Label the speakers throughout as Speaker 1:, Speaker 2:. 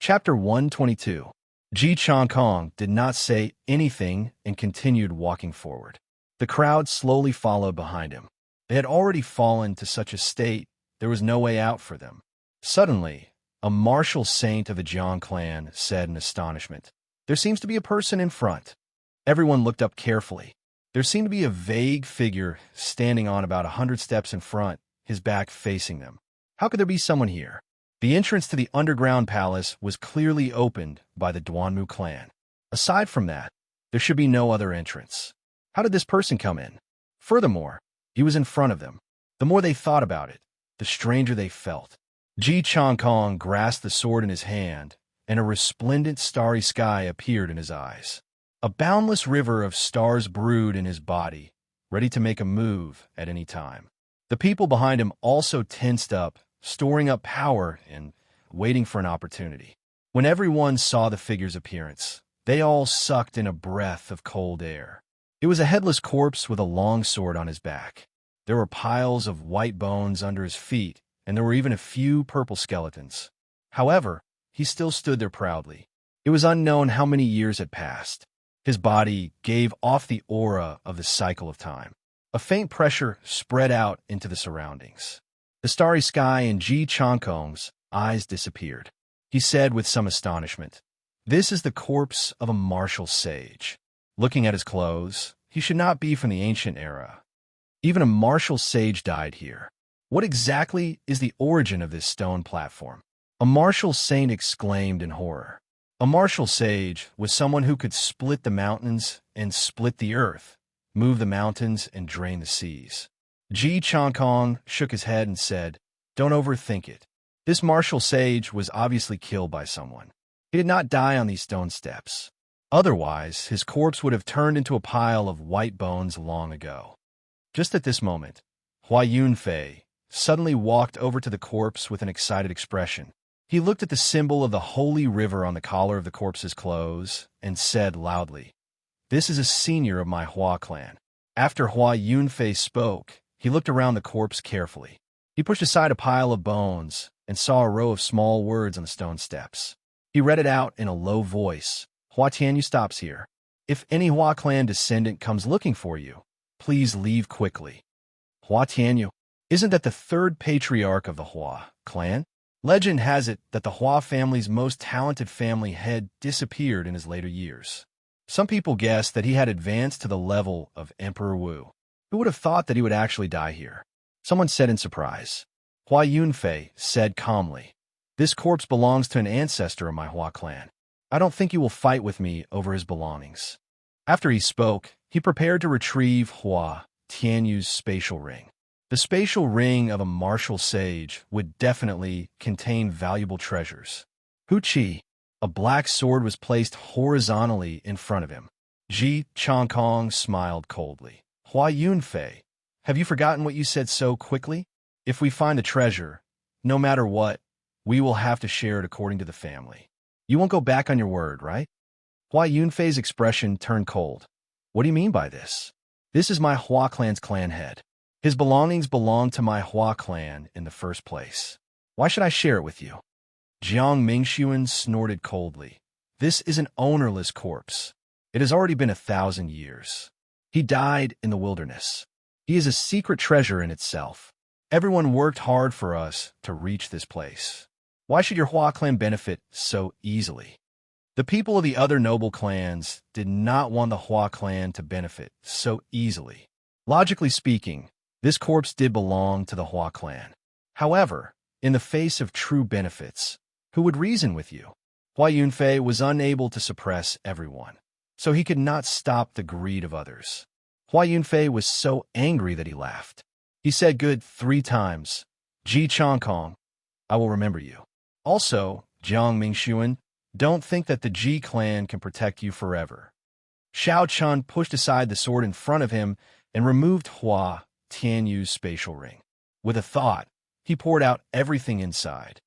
Speaker 1: Chapter 122. Ji Changkong did not say anything and continued walking forward. The crowd slowly followed behind him. They had already fallen to such a state there was no way out for them. Suddenly, a martial saint of the Jiang clan said in astonishment, "There seems to be a person in front." Everyone looked up carefully. There seemed to be a vague figure standing on about 100 steps in front, his back facing them. How could there be someone here? The entrance to the underground palace was clearly opened by the Duanmu clan. Aside from that, there should be no other entrance. How did this person come in? Furthermore, he was in front of them. The more they thought about it, the stranger they felt. Ji Changkong grasped the sword in his hand, and a resplendent starry sky appeared in his eyes. A boundless river of stars brewed in his body, ready to make a move at any time. The people behind him also tensed up, storing up power and waiting for an opportunity. When everyone saw the figure's appearance, they all sucked in a breath of cold air. It was a headless corpse with a long sword on his back. There were piles of white bones under his feet, and there were even a few purple skeletons. However, he still stood there proudly. It was unknown how many years had passed. His body gave off the aura of the cycle of time. A faint pressure spread out into the surroundings. The starry sky in Ji Changkong's eyes disappeared. He said with some astonishment, "This is the corpse of a martial sage." Looking at his clothes, he should not be from the ancient era. Even a martial sage died here. What exactly is the origin of this stone platform? A martial saint exclaimed in horror. A martial sage was someone who could split the mountains and split the earth, move the mountains and drain the seas. Ji Changkong shook his head and said, "Don't overthink it. This martial sage was obviously killed by someone. He did not die on these stone steps. Otherwise, his corpse would have turned into a pile of white bones long ago." Just at this moment, Hua Yunfei suddenly walked over to the corpse with an excited expression. He looked at the symbol of the holy river on the collar of the corpse's clothes and said loudly, "This is a senior of my Hua clan." After Hua Yunfei spoke, he looked around the corpse carefully. He pushed aside a pile of bones and saw a row of small words on the stone steps. He read it out in a low voice. "Hua Tianyu stops here. If any Hua clan descendant comes looking for you, please leave quickly." Hua Tianyu, isn't that the third patriarch of the Hua clan? Legend has it that the Hua family's most talented family had disappeared in his later years. Some people guess that he had advanced to the level of Emperor Wu. Who would have thought that he would actually die here? Someone said in surprise. Hua Yunfei said calmly, "This corpse belongs to an ancestor of my Hua clan. I don't think you will fight with me over his belongings." After he spoke, he prepared to retrieve Hua Tianyu's spatial ring. The spatial ring of a martial sage would definitely contain valuable treasures. Hu Qi, a black sword was placed horizontally in front of him. Ji Changkong smiled coldly. "Hua Yunfei, have you forgotten what you said so quickly? If we find the treasure, no matter what, we will have to share it according to the family. You won't go back on your word, right?" Hua Yunfei's expression turned cold. "What do you mean by this? This is my Hua clan's clan head. His belongings belong to my Hua clan in the first place. Why should I share it with you?" Jiang Mingxuan snorted coldly. "This is an ownerless corpse. It has already been 1,000 years. He died in the wilderness. He is a secret treasure in itself. Everyone worked hard for us to reach this place. Why should your Hua clan benefit so easily?" The people of the other noble clans did not want the Hua clan to benefit so easily. Logically speaking, this corpse did belong to the Hua clan. However, in the face of true benefits, who would reason with you? Hua Yunfei was unable to suppress everyone, so he could not stop the greed of others. Hua Yunfei was so angry that he laughed. He said good 3 times, "Ji Changkong, I will remember you." Also, Jiang Mingxuan, don't think that the Ji clan can protect you forever. Xiao Chun pushed aside the sword in front of him and removed Hua Tianyu's spatial ring. With a thought, he poured out everything inside.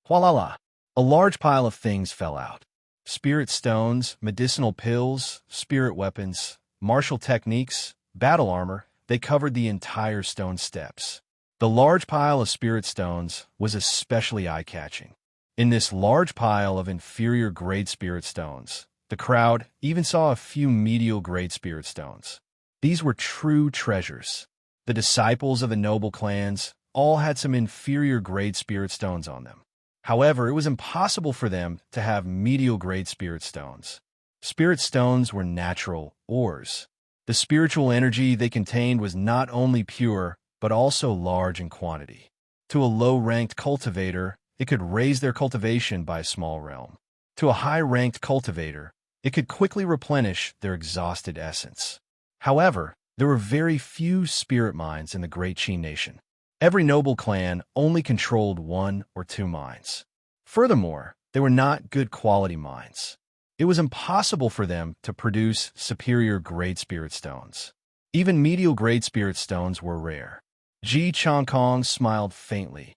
Speaker 1: Hualala! A large pile of things fell out. Spirit stones, medicinal pills, spirit weapons, martial techniques, battle armor, they covered the entire stone steps. The large pile of spirit stones was especially eye-catching. In this large pile of inferior grade spirit stones, the crowd even saw a few medial grade spirit stones. These were true treasures. The disciples of the noble clans all had some inferior grade spirit stones on them. However, it was impossible for them to have medial grade spirit stones. Spirit stones were natural ores. The spiritual energy they contained was not only pure, but also large in quantity. To a low-ranked cultivator, it could raise their cultivation by a small realm. To a high-ranked cultivator, it could quickly replenish their exhausted essence. However, there were very few spirit mines in the Great Qi Nation. Every noble clan only controlled 1 or 2 mines. Furthermore, they were not good quality mines. It was impossible for them to produce superior grade spirit stones. Even medial grade spirit stones were rare. Ji Changkong smiled faintly.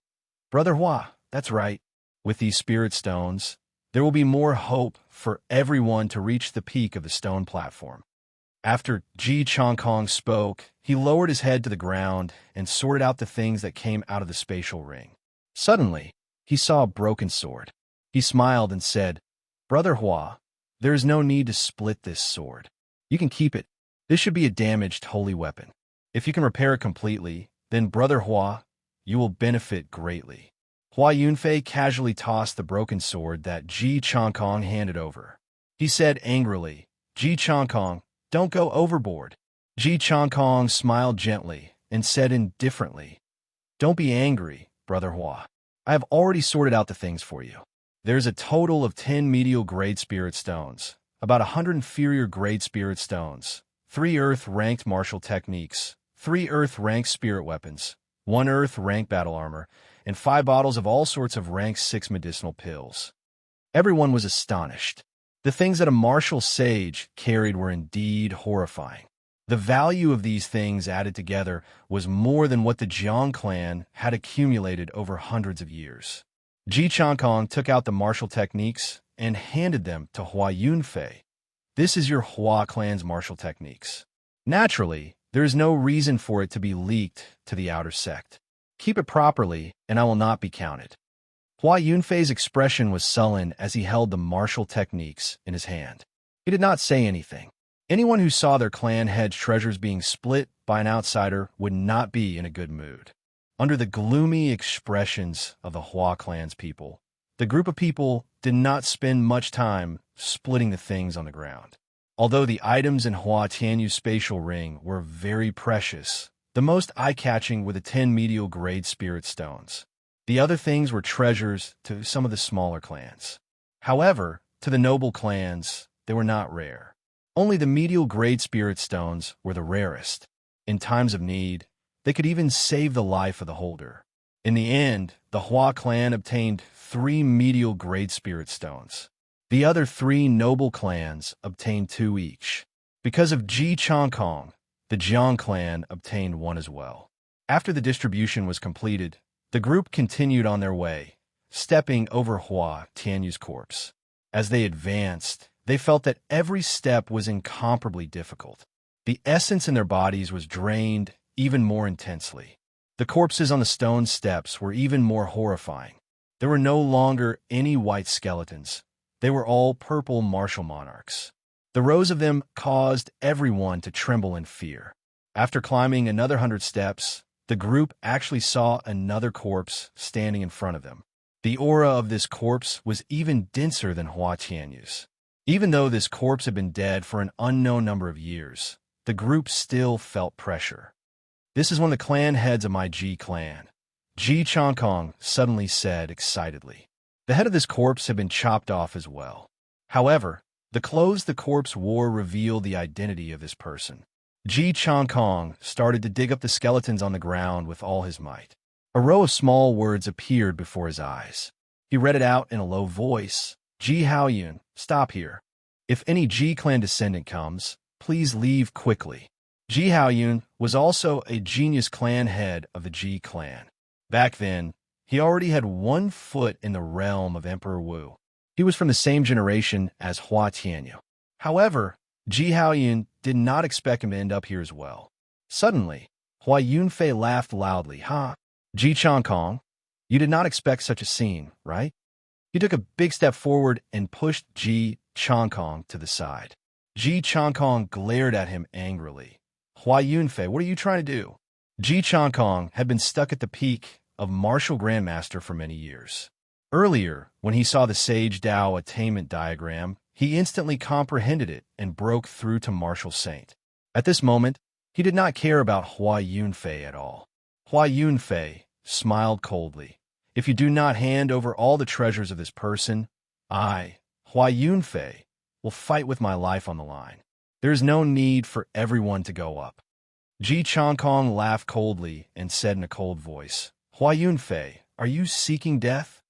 Speaker 1: Brother Hua, that's right. With these spirit stones, there will be more hope for everyone to reach the peak of the stone platform. After Ji Changkong spoke, he lowered his head to the ground and sorted out the things that came out of the spatial ring. Suddenly, he saw a broken sword. He smiled and said, Brother Hua, there is no need to split this sword. You can keep it. This should be a damaged holy weapon. If you can repair it completely, then Brother Hua, you will benefit greatly. Hua Yunfei casually tossed the broken sword that Ji Changkong handed over. He said angrily, Ji Changkong, don't go overboard. Ji Changkong smiled gently and said indifferently, Don't be angry, Brother Hua. I have already sorted out the things for you. There's a total of 10 medial grade spirit stones, about 100 inferior grade spirit stones, 3 earth-ranked martial techniques, 3 earth-ranked spirit weapons, 1 earth-ranked battle armor, and 5 bottles of all sorts of rank 6 medicinal pills. Everyone was astonished. The things that a martial sage carried were indeed horrifying. The value of these things added together was more than what the Jiang clan had accumulated over hundreds of years. Ji Changkong took out the martial techniques and handed them to Hua Yunfei. This is your Hua clan's martial techniques. Naturally, there is no reason for it to be leaked to the outer sect. Keep it properly, and I will not be counted. Hua Yunfei's expression was sullen as he held the martial techniques in his hand. He did not say anything. Anyone who saw their clan head's treasures being split by an outsider would not be in a good mood. Under the gloomy expressions of the Hua clan's people, the group of people did not spend much time splitting the things on the ground. Although the items in Hua Tianyu's spatial ring were very precious, the most eye-catching were the 10 medial grade spirit stones. The other things were treasures to some of the smaller clans. However, to the noble clans, they were not rare. Only the medial grade spirit stones were the rarest. In times of need, they could even save the life of the holder. In the end, the Hua clan obtained 3 medial grade spirit stones. The other 3 noble clans obtained 2 each. Because of Ji Changkong, the Jiang clan obtained 1 as well. After the distribution was completed, the group continued on their way, stepping over Hua Tianyu's corpse. As they advanced, they felt that every step was incomparably difficult. The essence in their bodies was drained even more intensely. The corpses on the stone steps were even more horrifying. There were no longer any white skeletons. They were all purple martial monarchs. The rows of them caused everyone to tremble in fear. After climbing another 100 steps, the group actually saw another corpse standing in front of them. The aura of this corpse was even denser than Hua Tianyu's. Even though this corpse had been dead for an unknown number of years, the group still felt pressure. This is one of the clan heads of my Ji clan, Ji Changkong suddenly said excitedly. The head of this corpse had been chopped off as well. However, the clothes the corpse wore revealed the identity of this person. Ji Changkong started to dig up the skeletons on the ground with all his might. A row of small words appeared before his eyes. He read it out in a low voice. Ji Haoyun, stop here. If any Ji clan descendant comes, please leave quickly. Ji Haoyun was also a genius clan head of the Ji clan. Back then, he already had 1 foot in the realm of Emperor Wu. He was from the same generation as Hua Tianyu. However, Ji Haoyun did not expect him to end up here as well. Suddenly, Hua Yunfei laughed loudly. Ji Changkong, you did not expect such a scene, right? He took a big step forward and pushed Ji Changkong to the side. Ji Changkong glared at him angrily. Hua Yunfei, what are you trying to do? Ji Changkong had been stuck at the peak of martial grandmaster for many years. Earlier, when he saw the Sage Dao attainment diagram, he instantly comprehended it and broke through to martial saint. At this moment, he did not care about Hua Yunfei at all. Hua Yunfei smiled coldly. If you do not hand over all the treasures of this person, I, Hua Yunfei, will fight with my life on the line. There is no need for everyone to go up. Ji Changkong laughed coldly and said in a cold voice, Hua Yunfei, are you seeking death?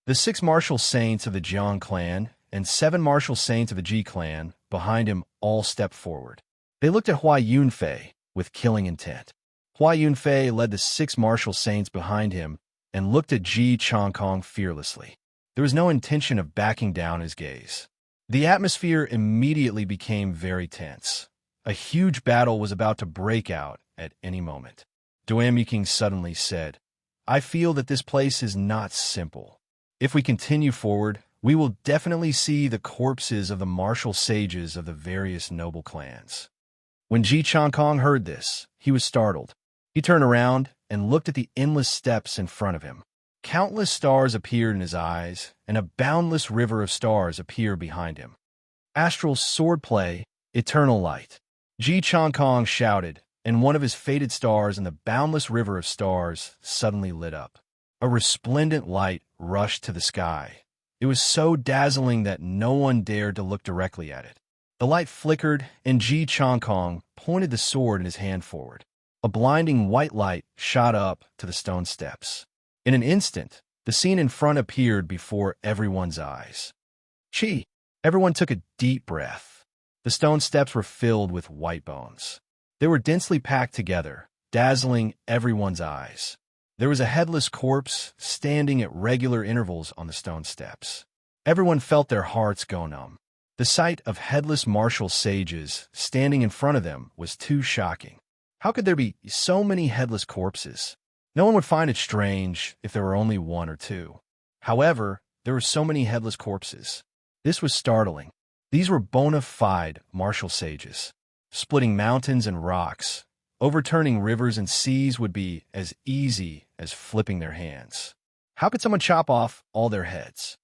Speaker 1: The 6 martial saints of the Jiang clan and 7 martial saints of the Ji clan behind him all stepped forward. They looked at Hua Yunfei with killing intent. Hua Yunfei led the 6 martial saints behind him and looked at Ji Changkong fearlessly. There was no intention of backing down his gaze. The atmosphere immediately became very tense. A huge battle was about to break out at any moment. Duan Yiking suddenly said, I feel that this place is not simple. If we continue forward, we will definitely see the corpses of the martial sages of the various noble clans. When Ji Changkong heard this, he was startled. He turned around and looked at the endless steps in front of him. Countless stars appeared in his eyes, and a boundless river of stars appeared behind him. Astral swordplay, eternal light. Ji Changkong shouted, and one of his faded stars in the boundless river of stars suddenly lit up. A resplendent light rushed to the sky. It was so dazzling that no one dared to look directly at it. The light flickered, and Ji Changkong pointed the sword in his hand forward. A blinding white light shot up to the stone steps. In an instant, the scene in front appeared before everyone's eyes. Chi! Everyone took a deep breath. The stone steps were filled with white bones. They were densely packed together, dazzling everyone's eyes. There was a headless corpse standing at regular intervals on the stone steps. Everyone felt their hearts go numb. The sight of headless martial sages standing in front of them was too shocking. How could there be so many headless corpses? No one would find it strange if there were only 1 or 2. However, there were so many headless corpses. This was startling. These were bona fide martial sages. Splitting mountains and rocks, overturning rivers and seas would be as easy as flipping their hands. How could someone chop off all their heads?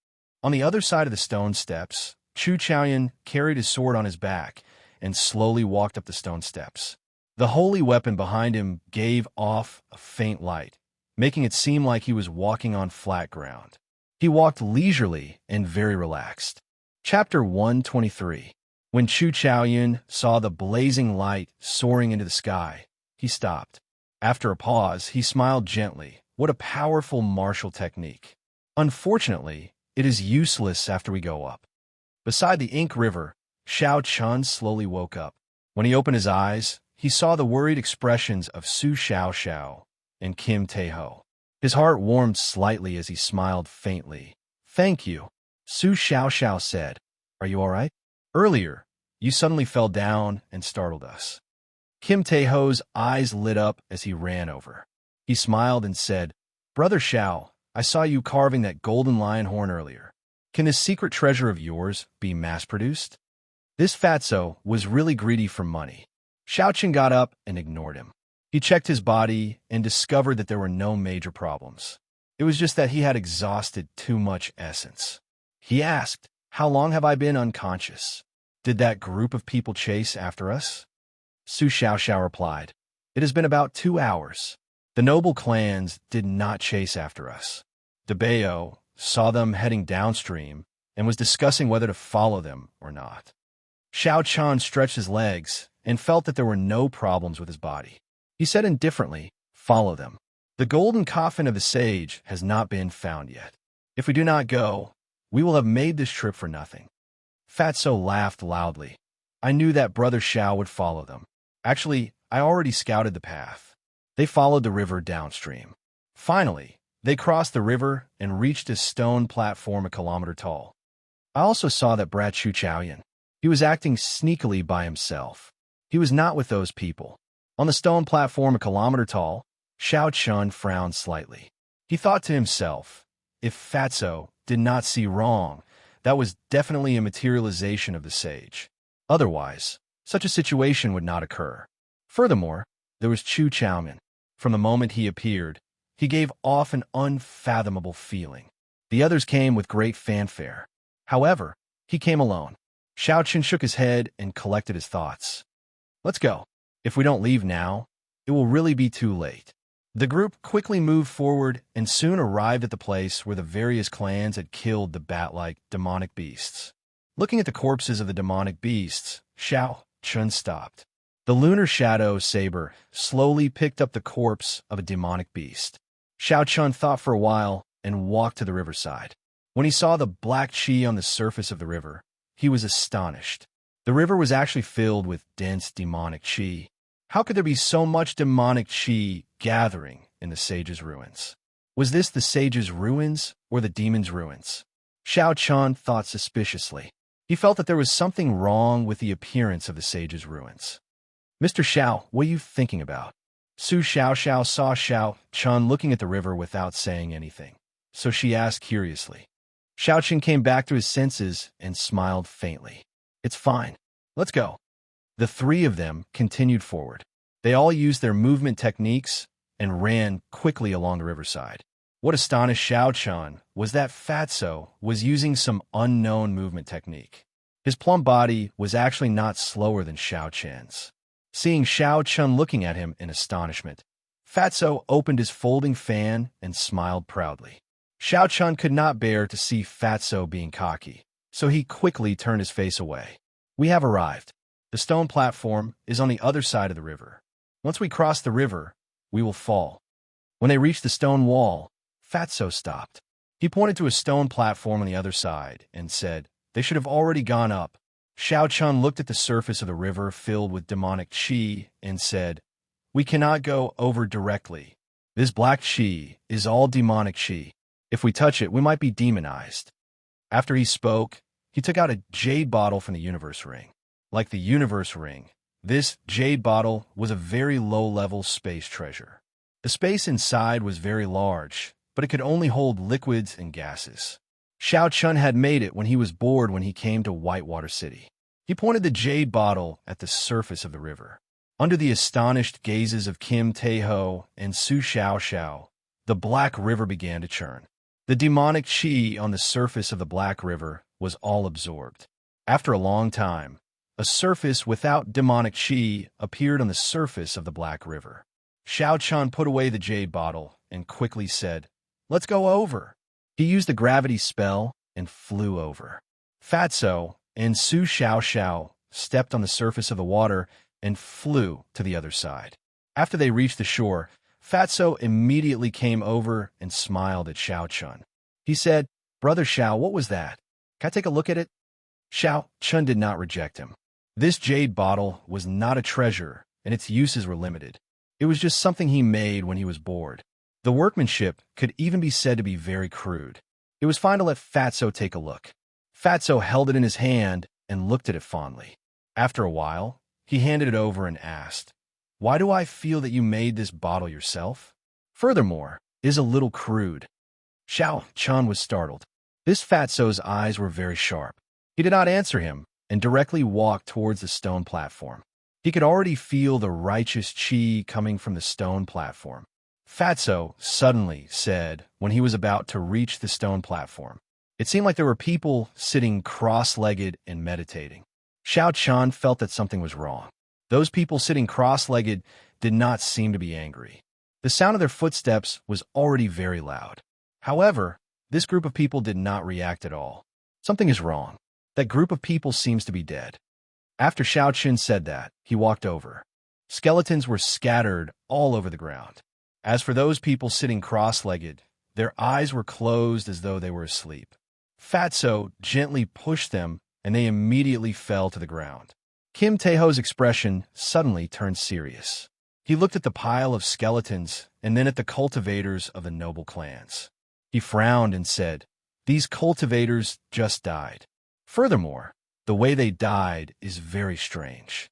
Speaker 1: On the other side of the stone steps, Chu Chaoyan carried his sword on his back and slowly walked up the stone steps. The holy weapon behind him gave off a faint light, making it seem like he was walking on flat ground. He walked leisurely and very relaxed. Chapter 123. When Chu Chaoyan saw the blazing light soaring into the sky, he stopped. After a pause, he smiled gently. What a powerful martial technique. Unfortunately, it is useless after we go up. Beside the Ink River, Xiao Chun slowly woke up. When he opened his eyes, he saw the worried expressions of Su Xiaoxiao and Kim Taeho. His heart warmed slightly as he smiled faintly. Thank you, Su Xiaoxiao said. Are you all right? Earlier, you suddenly fell down and startled us. Kim Taeho's eyes lit up as he ran over. He smiled and said, Brother Xiao, I saw you carving that golden lion horn earlier. Can this secret treasure of yours be mass-produced? This fatso was really greedy for money. Xiaoqin got up and ignored him. He checked his body and discovered that there were no major problems. It was just that he had exhausted too much essence. He asked, How long have I been unconscious? Did that group of people chase after us? Su Xiaoxiao replied, It has been about 2 hours. The noble clans did not chase after us. Debeo saw them heading downstream and was discussing whether to follow them or not. Xiao Chan stretched his legs and felt that there were no problems with his body. He said indifferently, Follow them. The golden coffin of the sage has not been found yet. If we do not go, we will have made this trip for nothing. Fatso laughed loudly. I knew that Brother Xiao would follow them. Actually, I already scouted the path. They followed the river downstream. Finally, they crossed the river and reached a stone platform a kilometer tall. I also saw that brat Chu Chaoyan. He was acting sneakily by himself. He was not with those people. On the stone platform a kilometer tall, Xiao Chun frowned slightly. He thought to himself, if Fatso did not see wrong. That was definitely a materialization of the sage. Otherwise, such a situation would not occur. Furthermore, there was Chu Chowman. From the moment he appeared, he gave off an unfathomable feeling. The others came with great fanfare. However, he came alone. Xiao Chen shook his head and collected his thoughts. Let's go. If we don't leave now, it will really be too late. The group quickly moved forward and soon arrived at the place where the various clans had killed the bat-like demonic beasts. Looking at the corpses of the demonic beasts, Xiao Chen stopped. The lunar shadow saber slowly picked up the corpse of a demonic beast. Xiao Chen thought for a while and walked to the riverside. When he saw the black chi on the surface of the river, he was astonished. The river was actually filled with dense demonic chi. How could there be so much demonic chi gathering in the sage's ruins? Was this the sage's ruins or the demon's ruins? Xiao Chen thought suspiciously. He felt that there was something wrong with the appearance of the sage's ruins. Mr. Xiao, what are you thinking about? Su Xiao saw Xiao Chen looking at the river without saying anything, so she asked curiously. Xiao Chen came back to his senses and smiled faintly. It's fine. Let's go. The three of them continued forward. They all used their movement techniques and ran quickly along the riverside. What astonished Xiao Chen was that Fatso was using some unknown movement technique. His plump body was actually not slower than Xiao Chen's. Seeing Xiao Chen looking at him in astonishment, Fatso opened his folding fan and smiled proudly. Xiao Chen could not bear to see Fatso being cocky, so he quickly turned his face away. We have arrived. The stone platform is on the other side of the river. Once we cross the river, we will fall. When they reached the stone wall, Fatso stopped. He pointed to a stone platform on the other side and said, they should have already gone up. Xiao Chen looked at the surface of the river filled with demonic chi and said, we cannot go over directly. This black chi is all demonic chi. If we touch it, we might be demonized. After he spoke, he took out a jade bottle from the universe ring. Like the universe ring, this jade bottle was a very low-level space treasure. The space inside was very large, but it could only hold liquids and gases. Xiao Chen had made it when he was bored when he came to Whitewater City. He pointed the jade bottle at the surface of the river. Under the astonished gazes of Kim Tae-ho and Su Xiao, the black river began to churn. The demonic chi on the surface of the black river was all absorbed. After a long time, a surface without demonic chi appeared on the surface of the black river. Xiao Chen put away the jade bottle and quickly said, let's go over. He used the gravity spell and flew over. Fatso and Su Xiao stepped on the surface of the water and flew to the other side. After they reached the shore, Fatso immediately came over and smiled at Xiao Chen. He said, Brother Xiao, what was that? Can I take a look at it? Xiao Chen did not reject him. This jade bottle was not a treasure, and its uses were limited. It was just something he made when he was bored. The workmanship could even be said to be very crude. It was fine to let Fatso take a look. Fatso held it in his hand and looked at it fondly. After a while, he handed it over and asked, why do I feel that you made this bottle yourself? Furthermore, it is a little crude. Xiao Chen was startled. This Fatso's eyes were very sharp. He did not answer him and directly walked towards the stone platform. He could already feel the righteous chi coming from the stone platform. Fatso suddenly said when he was about to reach the stone platform. It seemed like there were people sitting cross-legged and meditating. Xiao Chen felt that something was wrong. Those people sitting cross-legged did not seem to be angry. The sound of their footsteps was already very loud. However, this group of people did not react at all. Something is wrong. That group of people seems to be dead. After Xiao Chen said that, he walked over. Skeletons were scattered all over the ground. As for those people sitting cross-legged, their eyes were closed as though they were asleep. Fatso gently pushed them, and they immediately fell to the ground. Kim Tae-ho's expression suddenly turned serious. He looked at the pile of skeletons and then at the cultivators of the noble clans. He frowned and said, these cultivators just died. Furthermore, the way they died is very strange.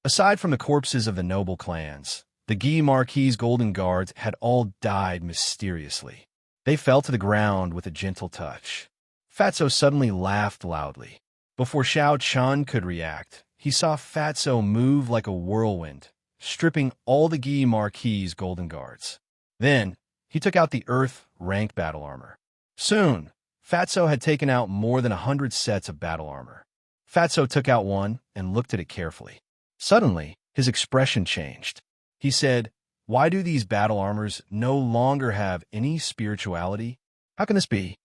Speaker 1: Aside from the corpses of the noble clans, the Guy Marquis' golden guards had all died mysteriously. They fell to the ground with a gentle touch. Fatso suddenly laughed loudly. Before Xiao Chun could react, he saw Fatso move like a whirlwind, stripping all the Gi Marquis's golden guards. Then, he took out the Earth rank battle armor. Soon, Fatso had taken out more than 100 sets of battle armor. Fatso took out one and looked at it carefully. Suddenly, his expression changed. He said, "Why do these battle armors no longer have any spirituality? How can this be?"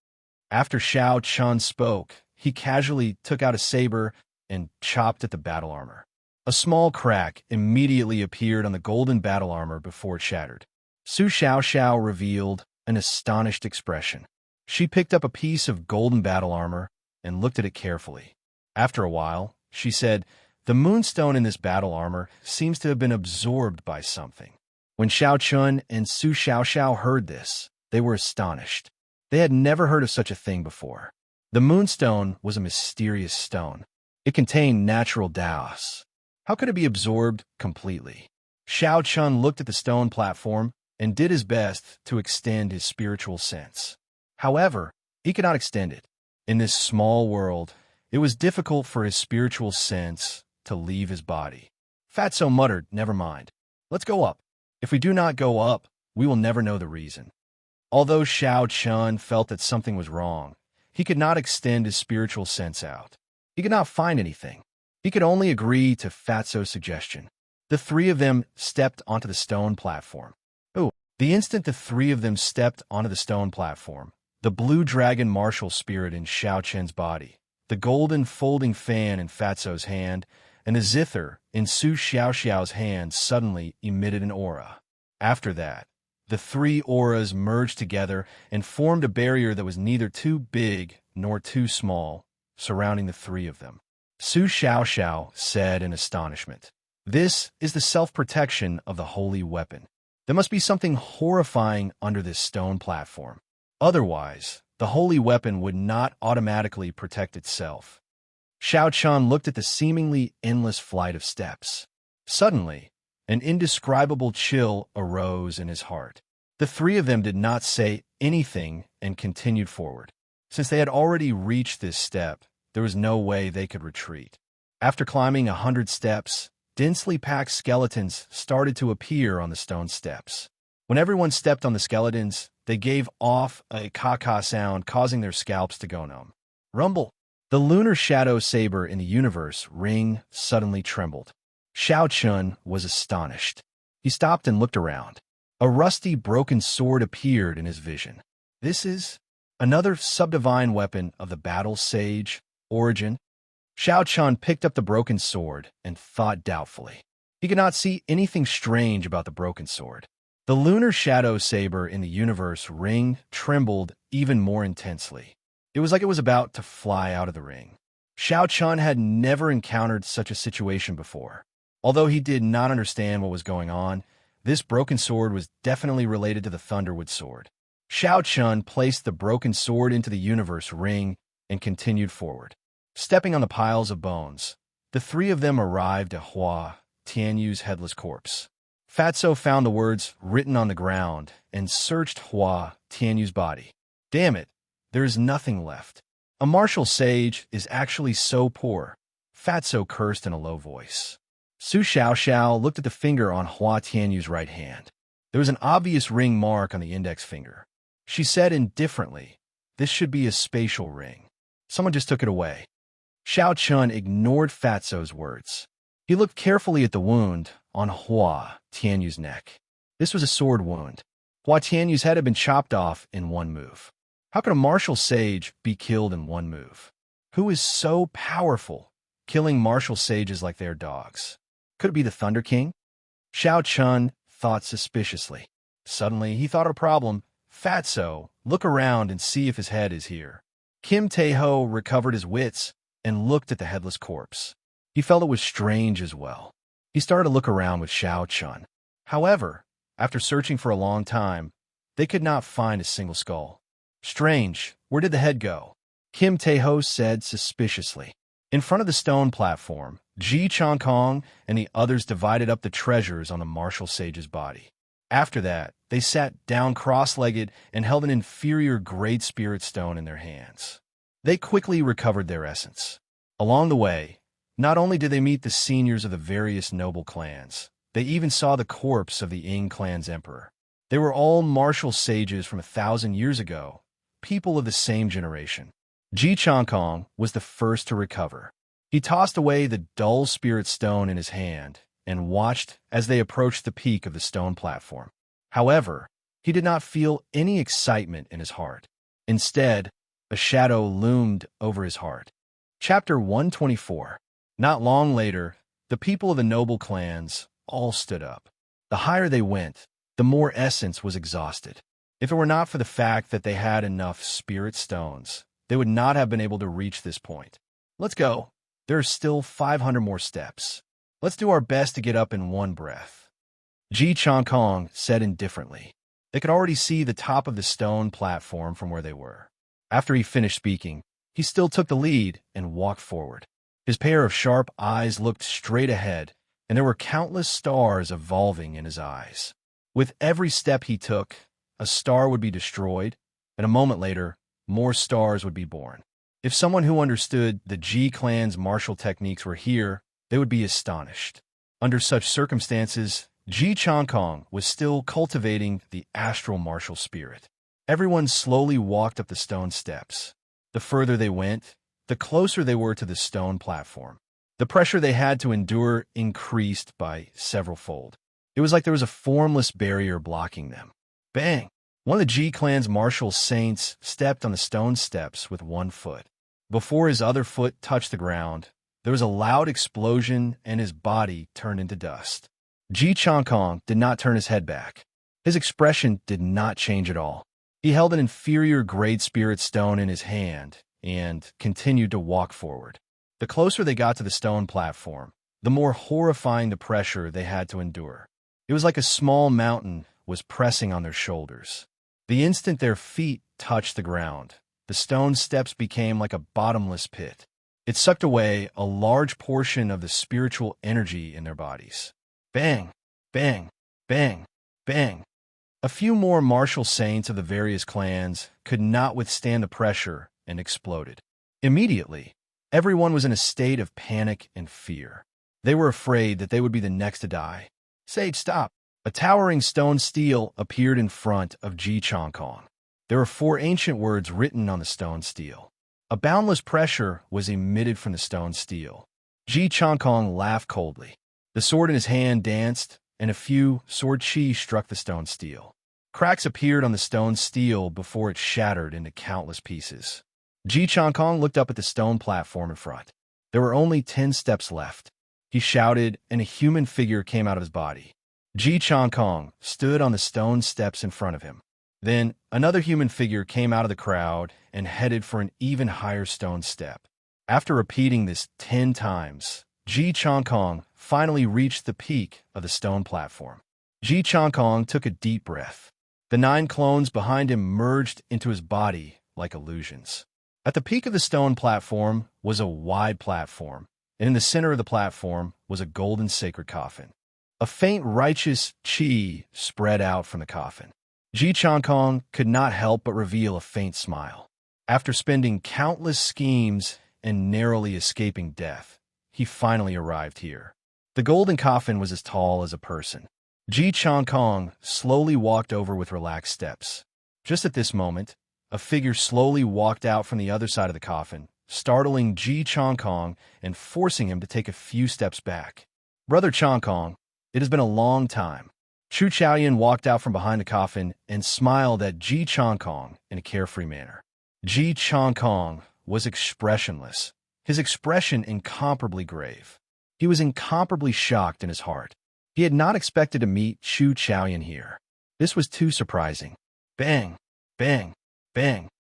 Speaker 1: After Xiao Chun spoke, he casually took out a saber and chopped at the battle armor. A small crack immediately appeared on the golden battle armor before it shattered. Su Xiao revealed an astonished expression. She picked up a piece of golden battle armor and looked at it carefully. After a while, she said, "The moonstone in this battle armor seems to have been absorbed by something." When Xiao Chun and Su Xiao heard this, they were astonished. They had never heard of such a thing before. The moonstone was a mysterious stone. It contained natural Daos. How could it be absorbed completely? Xiao Chun looked at the stone platform and did his best to extend his spiritual sense. However, he could not extend it. In this small world, it was difficult for his spiritual sense to leave his body. Fatso muttered, "Never mind. Let's go up. If we do not go up, we will never know the reason." Although Xiao Chun felt that something was wrong, he could not extend his spiritual sense out. He could not find anything. He could only agree to Fatso's suggestion. The three of them stepped onto the stone platform. The instant the three of them stepped onto the stone platform, the blue dragon martial spirit in Xiao Chen's body, the golden folding fan in Fatso's hand, and the zither in Su Xiao's hand suddenly emitted an aura. After that, the three auras merged together and formed a barrier that was neither too big nor too small, surrounding the three of them. Su Xiao said in astonishment, "This is the self-protection of the holy weapon. There must be something horrifying under this stone platform. Otherwise, the holy weapon would not automatically protect itself." Xiao Chun looked at the seemingly endless flight of steps. Suddenly, an indescribable chill arose in his heart. The three of them did not say anything and continued forward. Since they had already reached this step, there was no way they could retreat. After climbing 100 steps, densely packed skeletons started to appear on the stone steps. When everyone stepped on the skeletons, they gave off a caw-caw sound, causing their scalps to go numb. Rumble! The lunar shadow saber in the universe ring suddenly trembled. Xiao Chun was astonished. He stopped and looked around. A rusty, broken sword appeared in his vision. This is another subdivine weapon of the battle sage, Origin. Xiao Chun picked up the broken sword and thought doubtfully. He could not see anything strange about the broken sword. The lunar shadow saber in the universe ring trembled even more intensely. It was like it was about to fly out of the ring. Xiao Chun had never encountered such a situation before. Although he did not understand what was going on, this broken sword was definitely related to the Thunderwood sword. Xiao Chun placed the broken sword into the universe ring and continued forward. Stepping on the piles of bones, the three of them arrived at Hua Tianyu's headless corpse. Fatso found the words written on the ground and searched Hua Tianyu's body. "Damn it, there is nothing left. A martial sage is actually so poor," Fatso cursed in a low voice. Su Xiao looked at the finger on Hua Tianyu's right hand. There was an obvious ring mark on the index finger. She said indifferently, "This should be a spatial ring. Someone just took it away." Xiao Chun ignored Fatso's words. He looked carefully at the wound on Hua Tianyu's neck. This was a sword wound. Hua Tianyu's head had been chopped off in one move. How could a martial sage be killed in one move? Who is so powerful, killing martial sages like they're dogs? Could it be the Thunder King? Xiao Chun thought suspiciously. Suddenly, he thought of a problem. "Fatso, look around and see if his head is here." Kim Tae-ho recovered his wits and looked at the headless corpse. He felt it was strange as well. He started to look around with Xiao Chun. However, after searching for a long time, they could not find a single skull. "Strange, where did the head go?" Kim Tae-ho said suspiciously. In front of the stone platform, Ji Chong-kong and the others divided up the treasures on the martial sage's body. After that, they sat down cross-legged and held an inferior Great Spirit stone in their hands. They quickly recovered their essence. Along the way, not only did they meet the seniors of the various noble clans, they even saw the corpse of the Ying clan's emperor. They were all martial sages from 1,000 years ago, people of the same generation. Ji Changkong was the first to recover. He tossed away the dull spirit stone in his hand and watched as they approached the peak of the stone platform. However, he did not feel any excitement in his heart. Instead, a shadow loomed over his heart. Chapter 124. Not long later, the people of the noble clans all stood up. The higher they went, the more essence was exhausted. If it were not for the fact that they had enough spirit stones, they would not have been able to reach this point. Let's go. There are still 500 more steps. Let's do our best to get up in one breath. Ji Changkong said indifferently. They could already see the top of the stone platform from where they were. After he finished speaking, he still took the lead and walked forward. His pair of sharp eyes looked straight ahead, and there were countless stars evolving in his eyes. With every step he took, a star would be destroyed, and a moment later, more stars would be born. If someone who understood the Ji clan's martial techniques were here, they would be astonished. Under such circumstances, Ji Changkong was still cultivating the astral martial spirit. Everyone slowly walked up the stone steps. The further they went, the closer they were to the stone platform. The pressure they had to endure increased by several-fold. It was like there was a formless barrier blocking them. Bang! One of the Ji clan's martial saints stepped on the stone steps with one foot. Before his other foot touched the ground, there was a loud explosion and his body turned into dust. Ji Changkong did not turn his head back. His expression did not change at all. He held an inferior grade spirit stone in his hand and continued to walk forward. The closer they got to the stone platform, the more horrifying the pressure they had to endure. It was like a small mountain was pressing on their shoulders. The instant their feet touched the ground, the stone steps became like a bottomless pit. It sucked away a large portion of the spiritual energy in their bodies. Bang! Bang! Bang! Bang! A few more martial saints of the various clans could not withstand the pressure and exploded. Immediately, everyone was in a state of panic and fear. They were afraid that they would be the next to die. Sage, stop! A towering stone stele appeared in front of Ji Changkong. There were 4 ancient words written on the stone stele. A boundless pressure was emitted from the stone stele. Ji Changkong laughed coldly. The sword in his hand danced, and a few sword chi struck the stone stele. Cracks appeared on the stone stele before it shattered into countless pieces. Ji Changkong looked up at the stone platform in front. There were only 10 steps left. He shouted, and a human figure came out of his body. Ji Changkong stood on the stone steps in front of him. Then, another human figure came out of the crowd and headed for an even higher stone step. After repeating this 10 times, Ji Changkong finally reached the peak of the stone platform. Ji Changkong took a deep breath. The 9 clones behind him merged into his body like illusions. At the peak of the stone platform was a wide platform, and in the center of the platform was a golden sacred coffin. A faint righteous chi spread out from the coffin. Ji Changkong could not help but reveal a faint smile. After spending countless schemes and narrowly escaping death, he finally arrived here. The golden coffin was as tall as a person. Ji Changkong slowly walked over with relaxed steps. Just at this moment, a figure slowly walked out from the other side of the coffin, startling Ji Changkong and forcing him to take a few steps back. Brother Changkong, it has been a long time. Chu Chaoyan walked out from behind the coffin and smiled at Ji Changkong in a carefree manner. Ji Changkong was expressionless, his expression incomparably grave. He was incomparably shocked in his heart. He had not expected to meet Chu Chaoyan here. This was too surprising. Bang! Bang! Bang!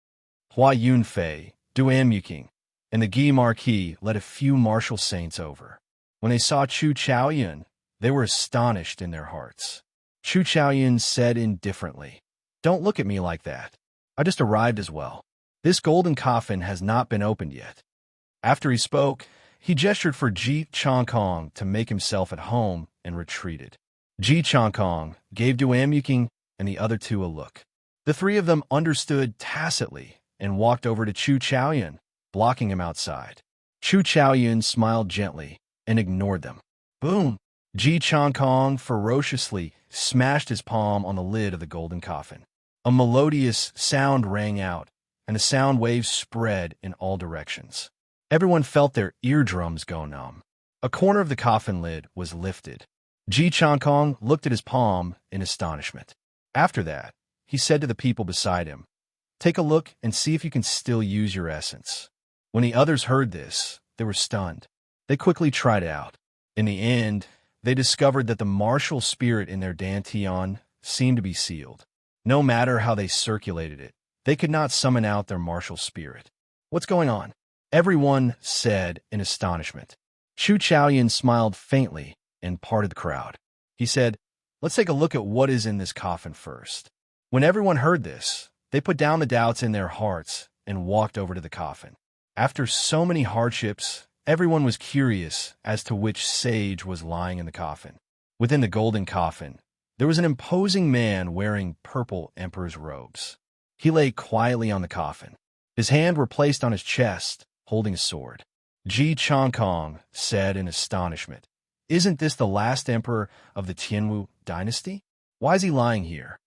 Speaker 1: Hua Yunfei, Duan Muking, and the Guy Marquis led a few martial saints over. When they saw Chu Chaoyan, they were astonished in their hearts. Chu Chaoyan said indifferently, "Don't look at me like that. I just arrived as well. This golden coffin has not been opened yet." After he spoke, he gestured for Ji Changkong to make himself at home and retreated. Ji Changkong gave Duan Muking and the other 2 a look. The 3 of them understood tacitly and walked over to Chu Chaoyan, blocking him outside. Chu Chaoyun smiled gently and ignored them. Boom! Ji Changkong ferociously smashed his palm on the lid of the golden coffin. A melodious sound rang out, and the sound waves spread in all directions. Everyone felt their eardrums go numb. A corner of the coffin lid was lifted. Ji Changkong looked at his palm in astonishment. After that, he said to the people beside him, "Take a look and see if you can still use your essence." When the others heard this, they were stunned. They quickly tried it out. In the end, they discovered that the martial spirit in their dantian seemed to be sealed. No matter how they circulated it, they could not summon out their martial spirit. "What's going on?" everyone said in astonishment. Chu Chaoyun smiled faintly and parted the crowd. He said, "Let's take a look at what is in this coffin first." When everyone heard this, they put down the doubts in their hearts and walked over to the coffin. After so many hardships, everyone was curious as to which sage was lying in the coffin. Within the golden coffin, there was an imposing man wearing purple emperor's robes. He lay quietly on the coffin. His hands were placed on his chest, holding a sword. Ji Changkong said in astonishment, "Isn't this the last emperor of the Tianwu dynasty? Why is he lying here?"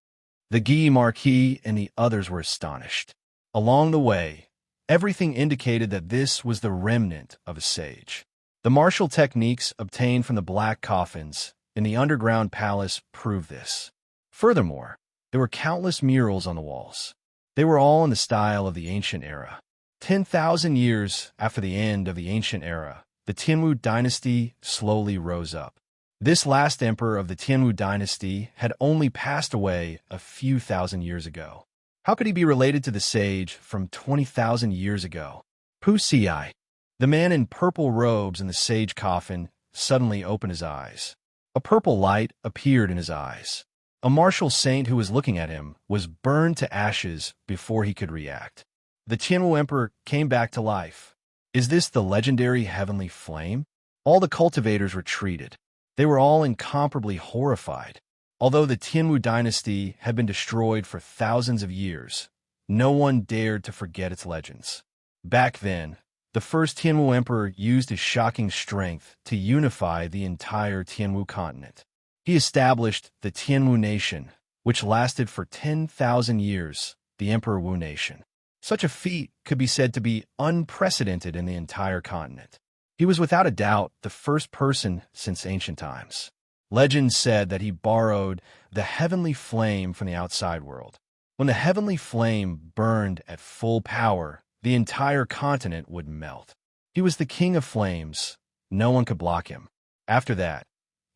Speaker 1: The Guy Marquis and the others were astonished. Along the way, everything indicated that this was the remnant of a sage. The martial techniques obtained from the black coffins in the underground palace proved this. Furthermore, there were countless murals on the walls. They were all in the style of the ancient era. 10,000 years after the end of the ancient era, the Tianwu dynasty slowly rose up. This last emperor of the Tianwu dynasty had only passed away a few thousand years ago. How could he be related to the sage from 20,000 years ago? Pu Ci. The man in purple robes in the sage coffin suddenly opened his eyes. A purple light appeared in his eyes. A martial saint who was looking at him was burned to ashes before he could react. The Tianwu emperor came back to life. Is this the legendary heavenly flame? All the cultivators retreated. They were all incomparably horrified. Although the Tianwu dynasty had been destroyed for thousands of years, no one dared to forget its legends. Back then, the first Tianwu emperor used his shocking strength to unify the entire Tianwu continent. He established the Tianwu nation, which lasted for 10,000 years, the Emperor Wu nation. Such a feat could be said to be unprecedented in the entire continent. He was without a doubt the first person since ancient times. Legend said that he borrowed the heavenly flame from the outside world. When the heavenly flame burned at full power, the entire continent would melt. He was the king of flames. No one could block him. After that,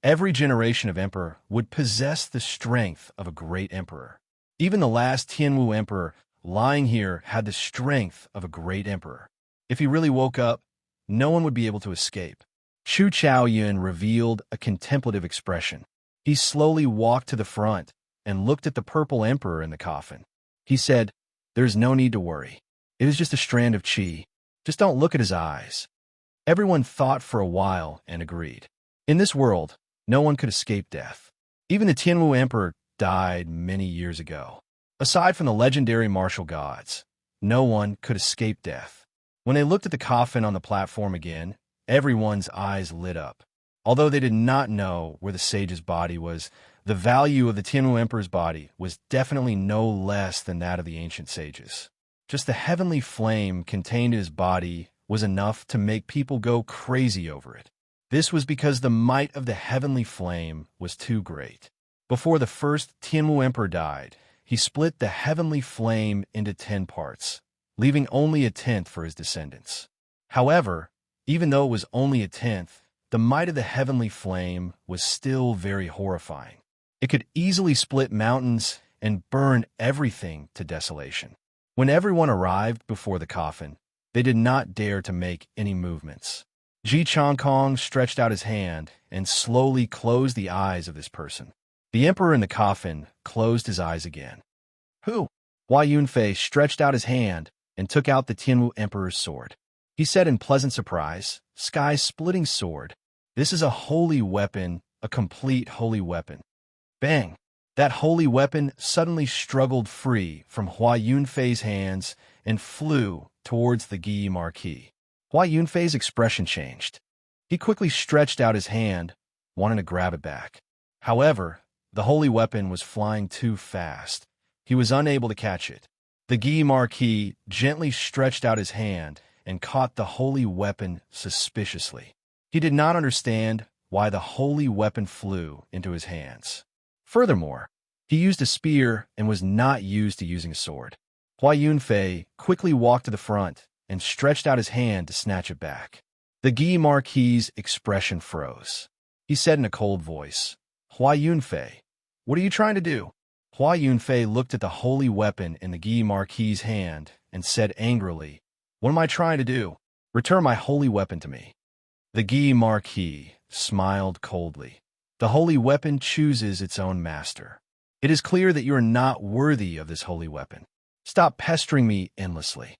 Speaker 1: every generation of emperor would possess the strength of a great emperor. Even the last Tianwu emperor lying here had the strength of a great emperor. If he really woke up, no one would be able to escape. Chu Chaoyun revealed a contemplative expression. He slowly walked to the front and looked at the purple emperor in the coffin. He said, "There's no need to worry. It is just a strand of qi. Just don't look at his eyes." Everyone thought for a while and agreed. In this world, no one could escape death. Even the Tianwu emperor died many years ago. Aside from the legendary martial gods, no one could escape death. When they looked at the coffin on the platform again, everyone's eyes lit up. Although they did not know where the sage's body was, the value of the Tianwu emperor's body was definitely no less than that of the ancient sages. Just the heavenly flame contained in his body was enough to make people go crazy over it. This was because the might of the heavenly flame was too great. Before the first Tianwu emperor died, he split the heavenly flame into 10 parts, leaving only a tenth for his descendants. However, even though it was only a tenth, the might of the heavenly flame was still very horrifying. It could easily split mountains and burn everything to desolation. When everyone arrived before the coffin, they did not dare to make any movements. Ji Changkong stretched out his hand and slowly closed the eyes of this person. The emperor in the coffin closed his eyes again. Who? Hua Yunfei stretched out his hand and took out the Tianwu emperor's sword. He said in pleasant surprise, "Sky-splitting sword. This is a holy weapon, a complete holy weapon." Bang! That holy weapon suddenly struggled free from Hua Yunfei's hands and flew towards the Guy Marquis. Hua Yunfei's expression changed. He quickly stretched out his hand, wanting to grab it back. However, the holy weapon was flying too fast. He was unable to catch it. The Guy Marquis gently stretched out his hand and caught the holy weapon suspiciously. He did not understand why the holy weapon flew into his hands. Furthermore, he used a spear and was not used to using a sword. Hua Yunfei quickly walked to the front and stretched out his hand to snatch it back. The Guy Marquis' expression froze. He said in a cold voice, "Hua Yunfei, what are you trying to do?" Hua Yunfei looked at the holy weapon in the Guy Marquis' hand and said angrily, "What am I trying to do? Return my holy weapon to me." The Guy Marquis smiled coldly. The holy weapon chooses its own master. It is clear that you are not worthy of this holy weapon. Stop pestering me endlessly.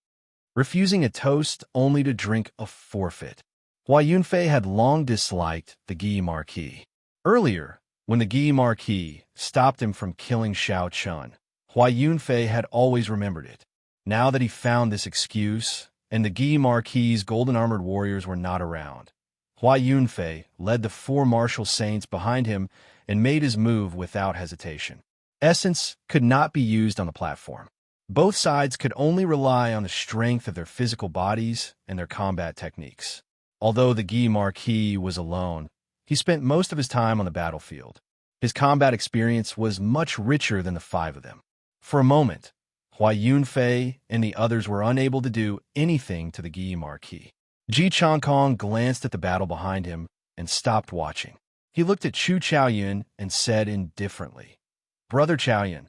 Speaker 1: Refusing a toast only to drink a forfeit. Hua Yunfei had long disliked the Guy Marquis. Earlier, when the Guy Marquis stopped him from killing Xiao Chun, Hua Yunfei had always remembered it. Now that he found this excuse, and the Guy Marquis' golden-armored warriors were not around, Hua Yunfei led the 4 martial saints behind him and made his move without hesitation. Essence could not be used on the platform. Both sides could only rely on the strength of their physical bodies and their combat techniques. Although the Guy Marquis was alone, he spent most of his time on the battlefield. His combat experience was much richer than the 5 of them. For a moment, Hua Yunfei and the others were unable to do anything to the Guy Marquis. Ji Changkong glanced at the battle behind him and stopped watching. He looked at Chu Chaoyun and said indifferently, "Brother Chaoyun,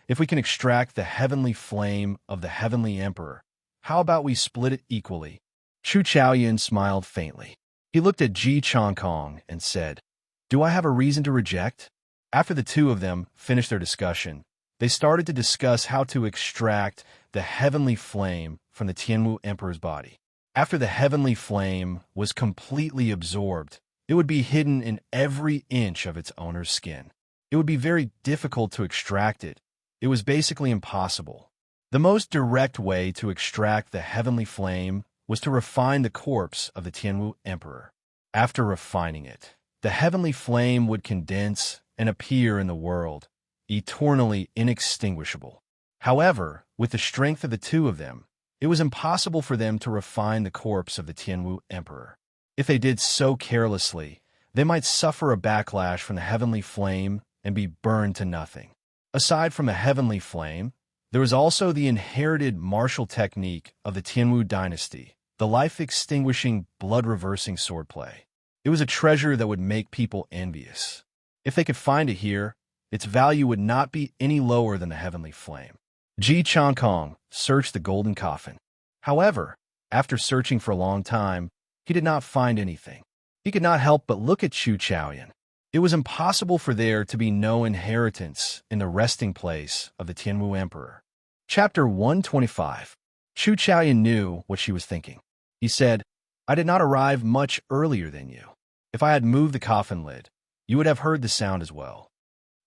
Speaker 1: if we can extract the heavenly flame of the heavenly emperor, how about we split it equally?" Chu Chaoyun smiled faintly. He looked at Ji Changkong and said, "Do I have a reason to reject?" After the 2 of them finished their discussion, they started to discuss how to extract the heavenly flame from the Tianwu emperor's body. After the heavenly flame was completely absorbed, it would be hidden in every inch of its owner's skin. It would be very difficult to extract it. It was basically impossible. The most direct way to extract the heavenly flame was to refine the corpse of the Tianwu emperor. After refining it, the heavenly flame would condense and appear in the world, eternally inextinguishable. However, with the strength of the 2 of them, it was impossible for them to refine the corpse of the Tianwu emperor. If they did so carelessly, they might suffer a backlash from the heavenly flame and be burned to nothing. Aside from the heavenly flame, there was also the inherited martial technique of the Tianwu dynasty, the life-extinguishing, blood-reversing swordplay. It was a treasure that would make people envious. If they could find it here, its value would not be any lower than the heavenly flame. Ji Changkong searched the golden coffin. However, after searching for a long time, he did not find anything. He could not help but look at Chu Chaoyun. It was impossible for there to be no inheritance in the resting place of the Tianwu emperor. Chapter 125. Chu Chaoyun knew what she was thinking. He said, "I did not arrive much earlier than you. If I had moved the coffin lid, you would have heard the sound as well."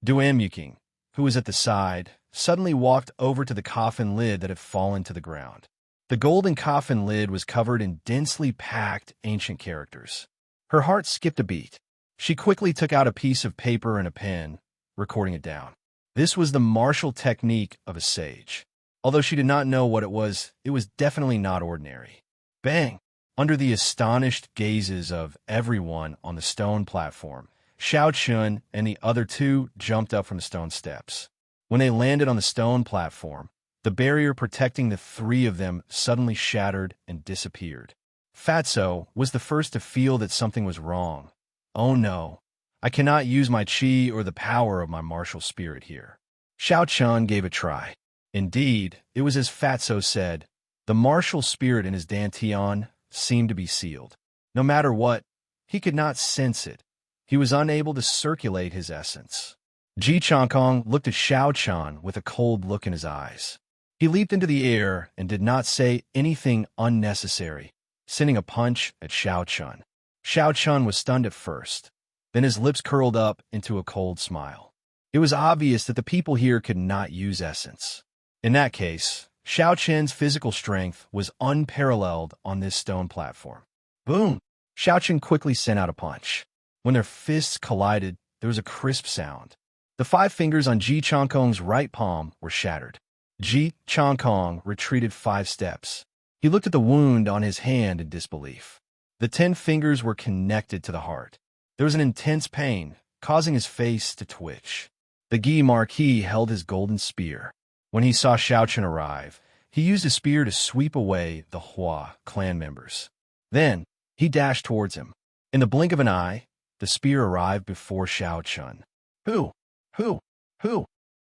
Speaker 1: Duan Muking, who was at the side, suddenly walked over to the coffin lid that had fallen to the ground. The golden coffin lid was covered in densely packed ancient characters. Her heart skipped a beat. She quickly took out a piece of paper and a pen, recording it down. This was the martial technique of a sage. Although she did not know what it was definitely not ordinary. Bang! Under the astonished gazes of everyone on the stone platform, Xiao Chun and the other 2 jumped up from the stone steps. When they landed on the stone platform, the barrier protecting the 3 of them suddenly shattered and disappeared. Fatso was the first to feel that something was wrong. "Oh no, I cannot use my qi or the power of my martial spirit here." Xiao Chun gave a try. Indeed, it was as Fatso said, the martial spirit in his dantian seemed to be sealed. No matter what, he could not sense it. He was unable to circulate his essence. Ji Changkong looked at Xiao Chun with a cold look in his eyes. He leaped into the air and did not say anything unnecessary, sending a punch at Xiao Chun. Xiao Chun was stunned at first. Then his lips curled up into a cold smile. It was obvious that the people here could not use essence. In that case, Xiao Chen's physical strength was unparalleled on this stone platform. Boom! Xiao Chen quickly sent out a punch. When their fists collided, there was a crisp sound. The 5 fingers on Ji Changkong's right palm were shattered. Ji Changkong retreated 5 steps. He looked at the wound on his hand in disbelief. The 10 fingers were connected to the heart. There was an intense pain, causing his face to twitch. The Guy Marquis held his golden spear. When he saw Xiao Chen arrive, he used his spear to sweep away the Hua clan members. Then, he dashed towards him. In the blink of an eye, the spear arrived before Xiao Chen. Who? Who?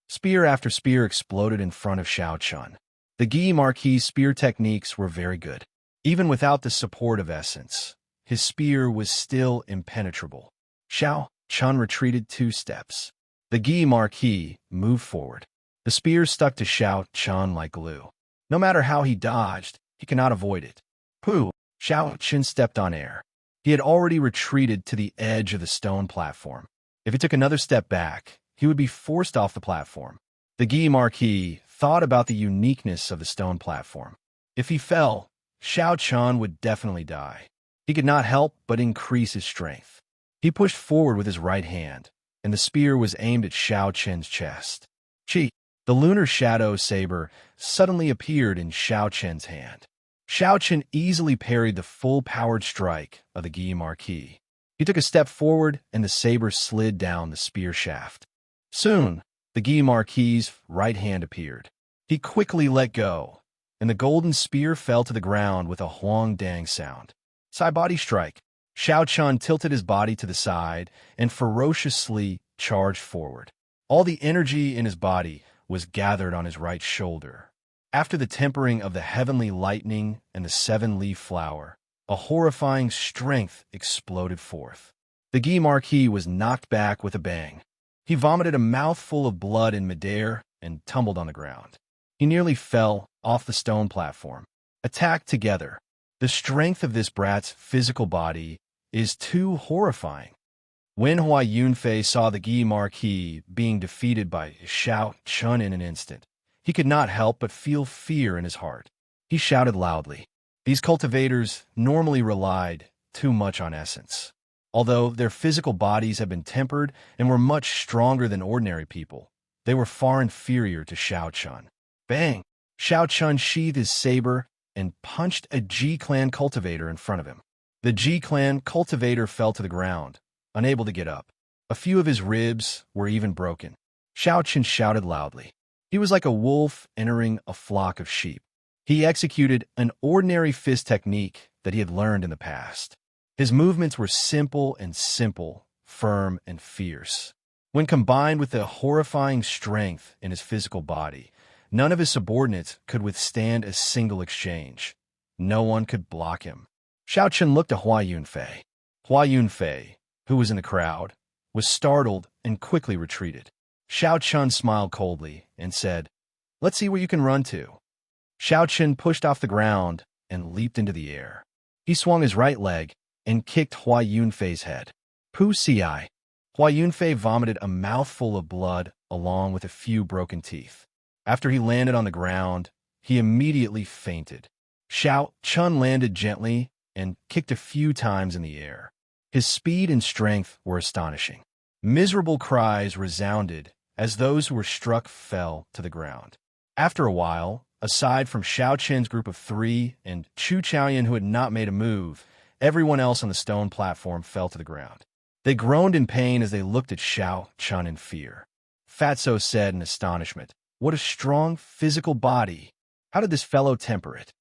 Speaker 1: Spear after spear exploded in front of Xiao Chen. The Guy Marquis' spear techniques were very good. Even without the support of essence, his spear was still impenetrable. Xiao Chen retreated 2 steps. The Guy Marquis moved forward. The spear stuck to Xiao Chen like glue. No matter how he dodged, he could not avoid it. Pooh! Xiao Chen stepped on air. He had already retreated to the edge of the stone platform. If he took another step back, he would be forced off the platform. The Guy Marquis thought about the uniqueness of the stone platform. If he fell, Xiao Chen would definitely die. He could not help but increase his strength. He pushed forward with his right hand, and the spear was aimed at Xiao Chen's chest. Chi, the lunar shadow saber, suddenly appeared in Xiao Chen's hand. Xiao Chen easily parried the full-powered strike of the Guy Marquis. He took a step forward, and the saber slid down the spear shaft. Soon, the Guy Marquis' right hand appeared. He quickly let go, and the golden spear fell to the ground with a huang-dang sound. Side body strike. Xiao Chen tilted his body to the side and ferociously charged forward. All the energy in his body was gathered on his right shoulder. After the tempering of the heavenly lightning and the 7-leaf flower, a horrifying strength exploded forth. The Guy Marquis was knocked back with a bang. He vomited a mouthful of blood in midair and tumbled on the ground. He nearly fell off the stone platform. Attacked together, the strength of this brat's physical body is too horrifying. When Hua Yunfei saw the Guy Marquis being defeated by Xiao Chen in an instant, he could not help but feel fear in his heart. He shouted loudly. These cultivators normally relied too much on essence. Although their physical bodies had been tempered and were much stronger than ordinary people, they were far inferior to Xiao Chen. Bang! Xiao Chen sheathed his saber and punched a G-clan cultivator in front of him. The G-clan cultivator fell to the ground, unable to get up. A few of his ribs were even broken. Xiao Chen shouted loudly. He was like a wolf entering a flock of sheep. He executed an ordinary fist technique that he had learned in the past. His movements were simple, firm and fierce. When combined with the horrifying strength in his physical body, none of his subordinates could withstand a single exchange. No one could block him. Xiao Chen looked at Hua Yunfei. Hua Yunfei, who was in the crowd, was startled and quickly retreated. Xiao Chen smiled coldly and said, "Let's see where you can run to." Xiao Chen pushed off the ground and leaped into the air. He swung his right leg and kicked Hua Yunfei's head. Pu Ci. Hua Yunfei vomited a mouthful of blood along with a few broken teeth. After he landed on the ground, he immediately fainted. Xiao Chen landed gently and kicked a few times in the air. His speed and strength were astonishing. Miserable cries resounded as those who were struck fell to the ground. After a while, aside from Xiao Chen's group of 3 and Chu Chaoyan who had not made a move, everyone else on the stone platform fell to the ground. They groaned in pain as they looked at Xiao Chen in fear. Fatso said in astonishment, "What a strong physical body! How did this fellow temper it?"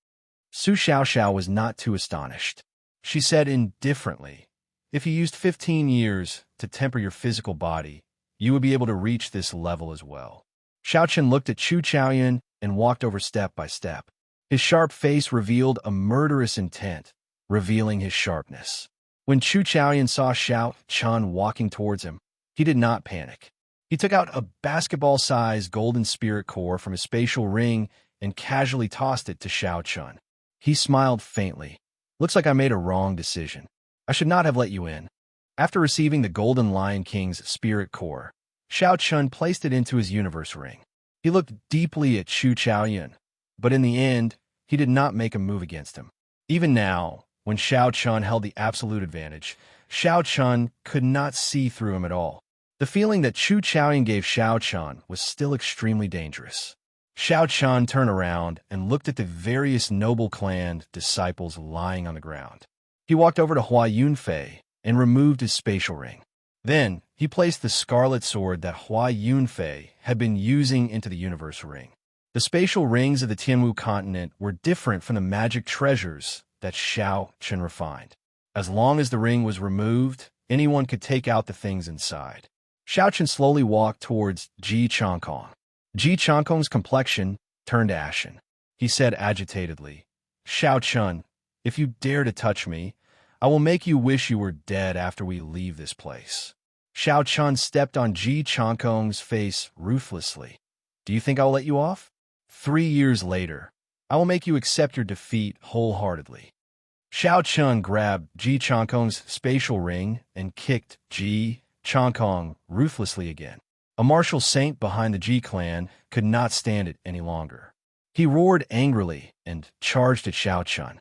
Speaker 1: Su Xiaoxiao was not too astonished. She said indifferently, "If you used 15 years to temper your physical body, you would be able to reach this level as well." Xiao Chen looked at Chu Chaoyan and walked over step by step. His sharp face revealed a murderous intent, revealing his sharpness. When Chu Chaoyan saw Xiao Chen walking towards him, he did not panic. He took out a basketball-sized golden spirit core from his spatial ring and casually tossed it to Xiao Chen. He smiled faintly. "Looks like I made a wrong decision. I should not have let you in." After receiving the Golden Lion King's spirit core, Xiao Chen placed it into his universe ring. He looked deeply at Chu Chaoyan. but in the end, he did not make a move against him. Even now, when Xiao Chun held the absolute advantage, Xiao Chun could not see through him at all. The feeling that Chu Chaoyan gave Xiao Chun was still extremely dangerous. Xiao Chun turned around and looked at the various noble clan disciples lying on the ground. He walked over to Hua Yunfei and removed his spatial ring. Then, he placed the scarlet sword that Hua Yunfei had been using into the universe ring. The spatial rings of the Tianwu continent were different from the magic treasures that Xiao Chun refined. As long as the ring was removed, anyone could take out the things inside. Xiao Chun slowly walked towards Ji Changkong. Ji Changkong's complexion turned ashen. He said agitatedly, "Xiao Chun, if you dare to touch me, I will make you wish you were dead after we leave this place." Xiao Chun stepped on Ji Changkong's face ruthlessly. "Do you think I'll let you off? 3 years later, I will make you accept your defeat wholeheartedly." Xiao Chun grabbed Ji Changkong's spatial ring and kicked Ji Changkong ruthlessly again. A martial saint behind the Ji clan could not stand it any longer. He roared angrily and charged at Xiao Chun.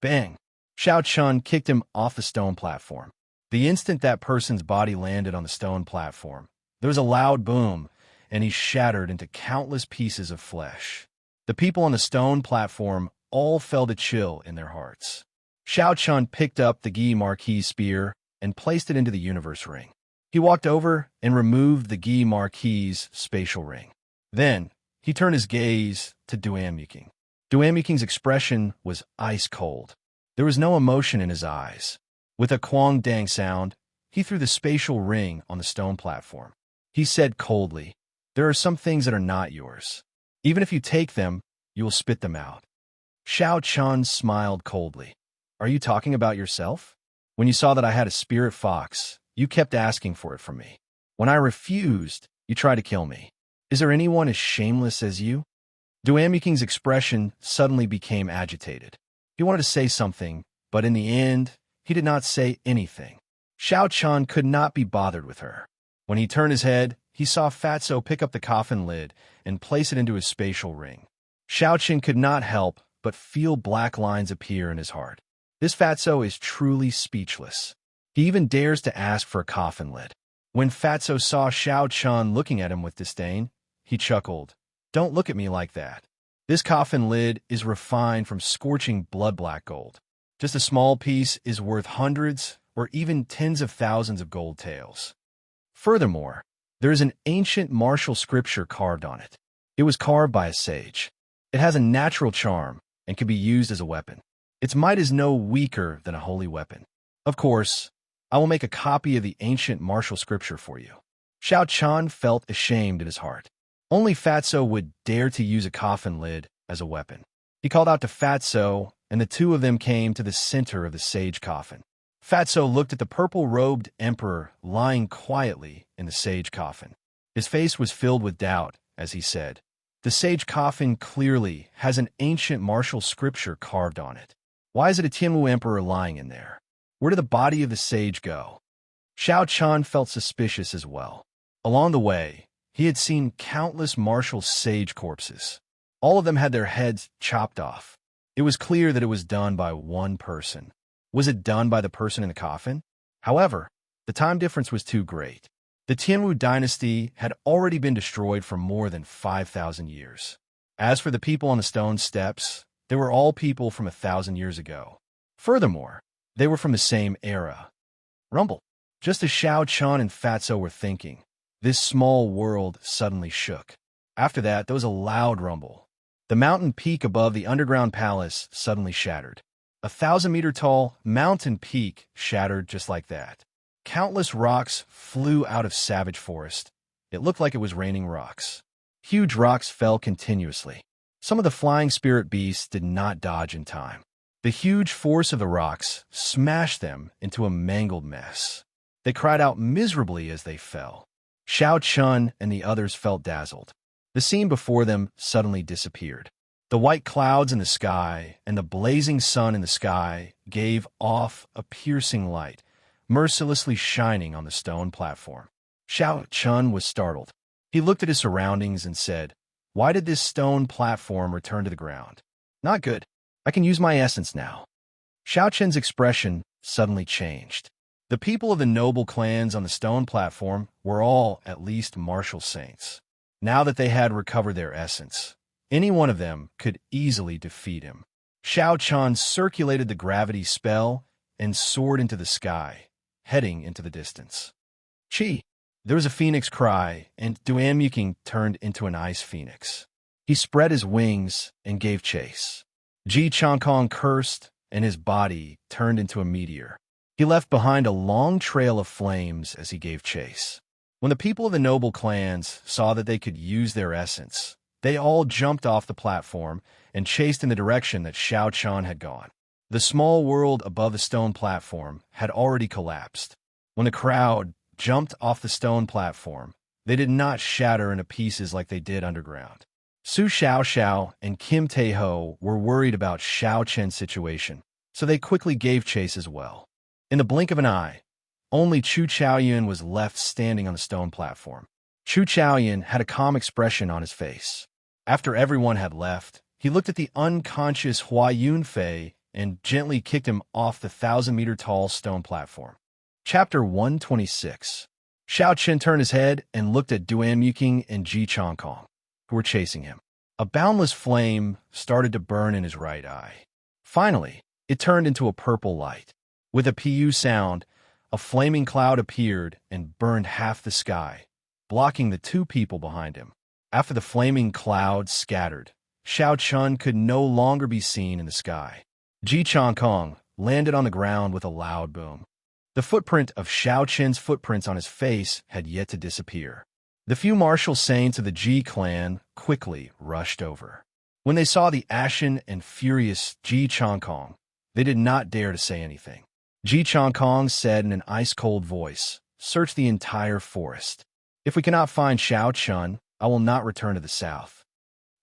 Speaker 1: Bang! Xiao Chun kicked him off the stone platform. The instant that person's body landed on the stone platform, there was a loud boom, and he shattered into countless pieces of flesh. The people on the stone platform all felt a chill in their hearts. Xiao Chun picked up the Guy Marquis spear and placed it into the universe ring. He walked over and removed the Guy Marquis' spatial ring. Then, he turned his gaze to Duan-Muking. Duan-Muking's expression was ice cold. There was no emotion in his eyes. With a quang dang sound, he threw the spatial ring on the stone platform. He said coldly, "There are some things that are not yours. Even if you take them, you will spit them out." Xiao Chun smiled coldly. "Are you talking about yourself? When you saw that I had a spirit fox, you kept asking for it from me. When I refused, you tried to kill me. Is there anyone as shameless as you?" Duan-Muking's expression suddenly became agitated. He wanted to say something, but in the end, he did not say anything. Xiao Chun could not be bothered with her. When he turned his head, he saw Fatso pick up the coffin lid and place it into his spatial ring. Xiao Chun could not help but feel black lines appear in his heart. This Fatso is truly speechless. He even dares to ask for a coffin lid. When Fatso saw Xiao Chun looking at him with disdain, he chuckled. "Don't look at me like that. This coffin lid is refined from scorching blood-black gold. Just a small piece is worth hundreds or even tens of thousands of gold taels. Furthermore, there is an ancient martial scripture carved on it. It was carved by a sage. It has a natural charm and can be used as a weapon. Its might is no weaker than a holy weapon. Of course, I will make a copy of the ancient martial scripture for you." Xiao Chun felt ashamed in his heart. Only Fatso would dare to use a coffin lid as a weapon. He called out to Fatso, and the two of them came to the center of the sage coffin. Fatso looked at the purple-robed emperor lying quietly in the sage coffin. His face was filled with doubt as he said, "The sage coffin clearly has an ancient martial scripture carved on it. Why is it a Tianwu emperor lying in there? Where did the body of the sage go?" Xiao Chun felt suspicious as well. Along the way, he had seen countless martial sage corpses. All of them had their heads chopped off. It was clear that it was done by one person. Was it done by the person in the coffin? However, the time difference was too great. The Tianwu dynasty had already been destroyed for more than 5,000 years. As for the people on the stone steps, they were all people from 1,000 years ago. Furthermore, they were from the same era. Rumble. Just as Xiao Chun and Fatso were thinking, this small world suddenly shook. After that, there was a loud rumble. The mountain peak above the underground palace suddenly shattered. 1,000-meter-tall mountain peak shattered just like that. Countless rocks flew out of savage forest. It looked like it was raining rocks. Huge rocks fell continuously. Some of the flying spirit beasts did not dodge in time. The huge force of the rocks smashed them into a mangled mess. They cried out miserably as they fell. Xiao Chun and the others felt dazzled. The scene before them suddenly disappeared. The white clouds in the sky and the blazing sun in the sky gave off a piercing light, mercilessly shining on the stone platform. Xiao Chun was startled. He looked at his surroundings and said, Why did this stone platform return to the ground? Not good. I can use my essence now. Xiao Chen's expression suddenly changed. The people of the noble clans on the stone platform were all at least martial saints. Now that they had recovered their essence, any one of them could easily defeat him. Xiao Chan circulated the gravity spell and soared into the sky, heading into the distance. Chi! There was a phoenix cry, and Duan turned into an ice phoenix. He spread his wings and gave chase. Ji Changkong cursed, and his body turned into a meteor. He left behind a long trail of flames as he gave chase. When the people of the noble clans saw that they could use their essence, they all jumped off the platform and chased in the direction that Xiao Chan had gone. The small world above the stone platform had already collapsed. When the crowd jumped off the stone platform, they did not shatter into pieces like they did underground. Su Xiao and Kim Tae-ho were worried about Xiao Chen's situation, so they quickly gave chase as well. In the blink of an eye, only Chu Chaoyun was left standing on the stone platform. Chu Chaoyun had a calm expression on his face. After everyone had left, he looked at the unconscious Hua Yunfei and gently kicked him off the 1,000-meter-tall stone platform. Chapter 126. Xiao Chen turned his head and looked at Duan Muking and Ji Changkong, who were chasing him. A boundless flame started to burn in his right eye. Finally, it turned into a purple light. With a pu sound, a flaming cloud appeared and burned half the sky, blocking the two people behind him. After the flaming cloud scattered, Xiao Chun could no longer be seen in the sky. Ji Changkong landed on the ground with a loud boom. The footprint of Xiao Chen's footprints on his face had yet to disappear. The few martial saints of the Ji clan quickly rushed over. When they saw the ashen and furious Ji Changkong, they did not dare to say anything. Ji Changkong said in an ice-cold voice, "Search the entire forest. If we cannot find Xiao Chun, I will not return to the south."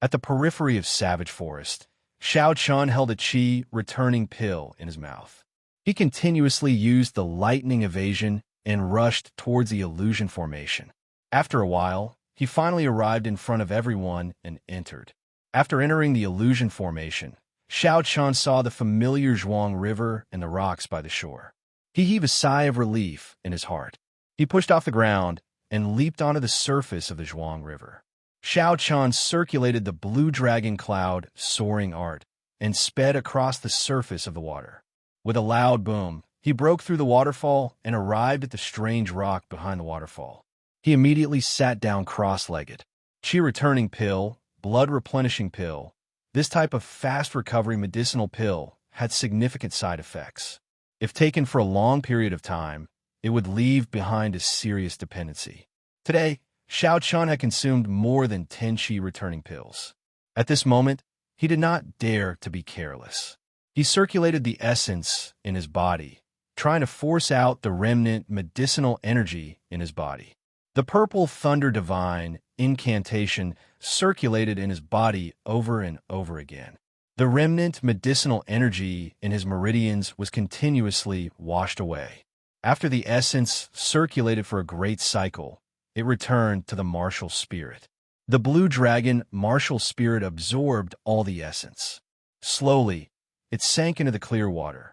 Speaker 1: At the periphery of Savage Forest, Xiao Chun held a chi returning pill in his mouth. He continuously used the lightning evasion and rushed towards the illusion formation. After a while, he finally arrived in front of everyone and entered. After entering the illusion formation, Xiao Chun saw the familiar Zhuang River and the rocks by the shore. He heaved a sigh of relief in his heart. He pushed off the ground and leaped onto the surface of the Zhuang River. Xiao Chun circulated the blue dragon cloud soaring art and sped across the surface of the water. With a loud boom, he broke through the waterfall and arrived at the strange rock behind the waterfall. He immediately sat down cross-legged. Qi returning pill, blood replenishing pill. This type of fast recovery medicinal pill had significant side effects. If taken for a long period of time, it would leave behind a serious dependency. Today, Xiao Chun had consumed more than 10 Qi returning pills. At this moment, he did not dare to be careless. He circulated the essence in his body, trying to force out the remnant medicinal energy in his body. The purple thunder divine incantation circulated in his body over and over again. The remnant medicinal energy in his meridians was continuously washed away. After the essence circulated for a great cycle, it returned to the martial spirit. The blue dragon martial spirit absorbed all the essence. Slowly, it sank into the clear water.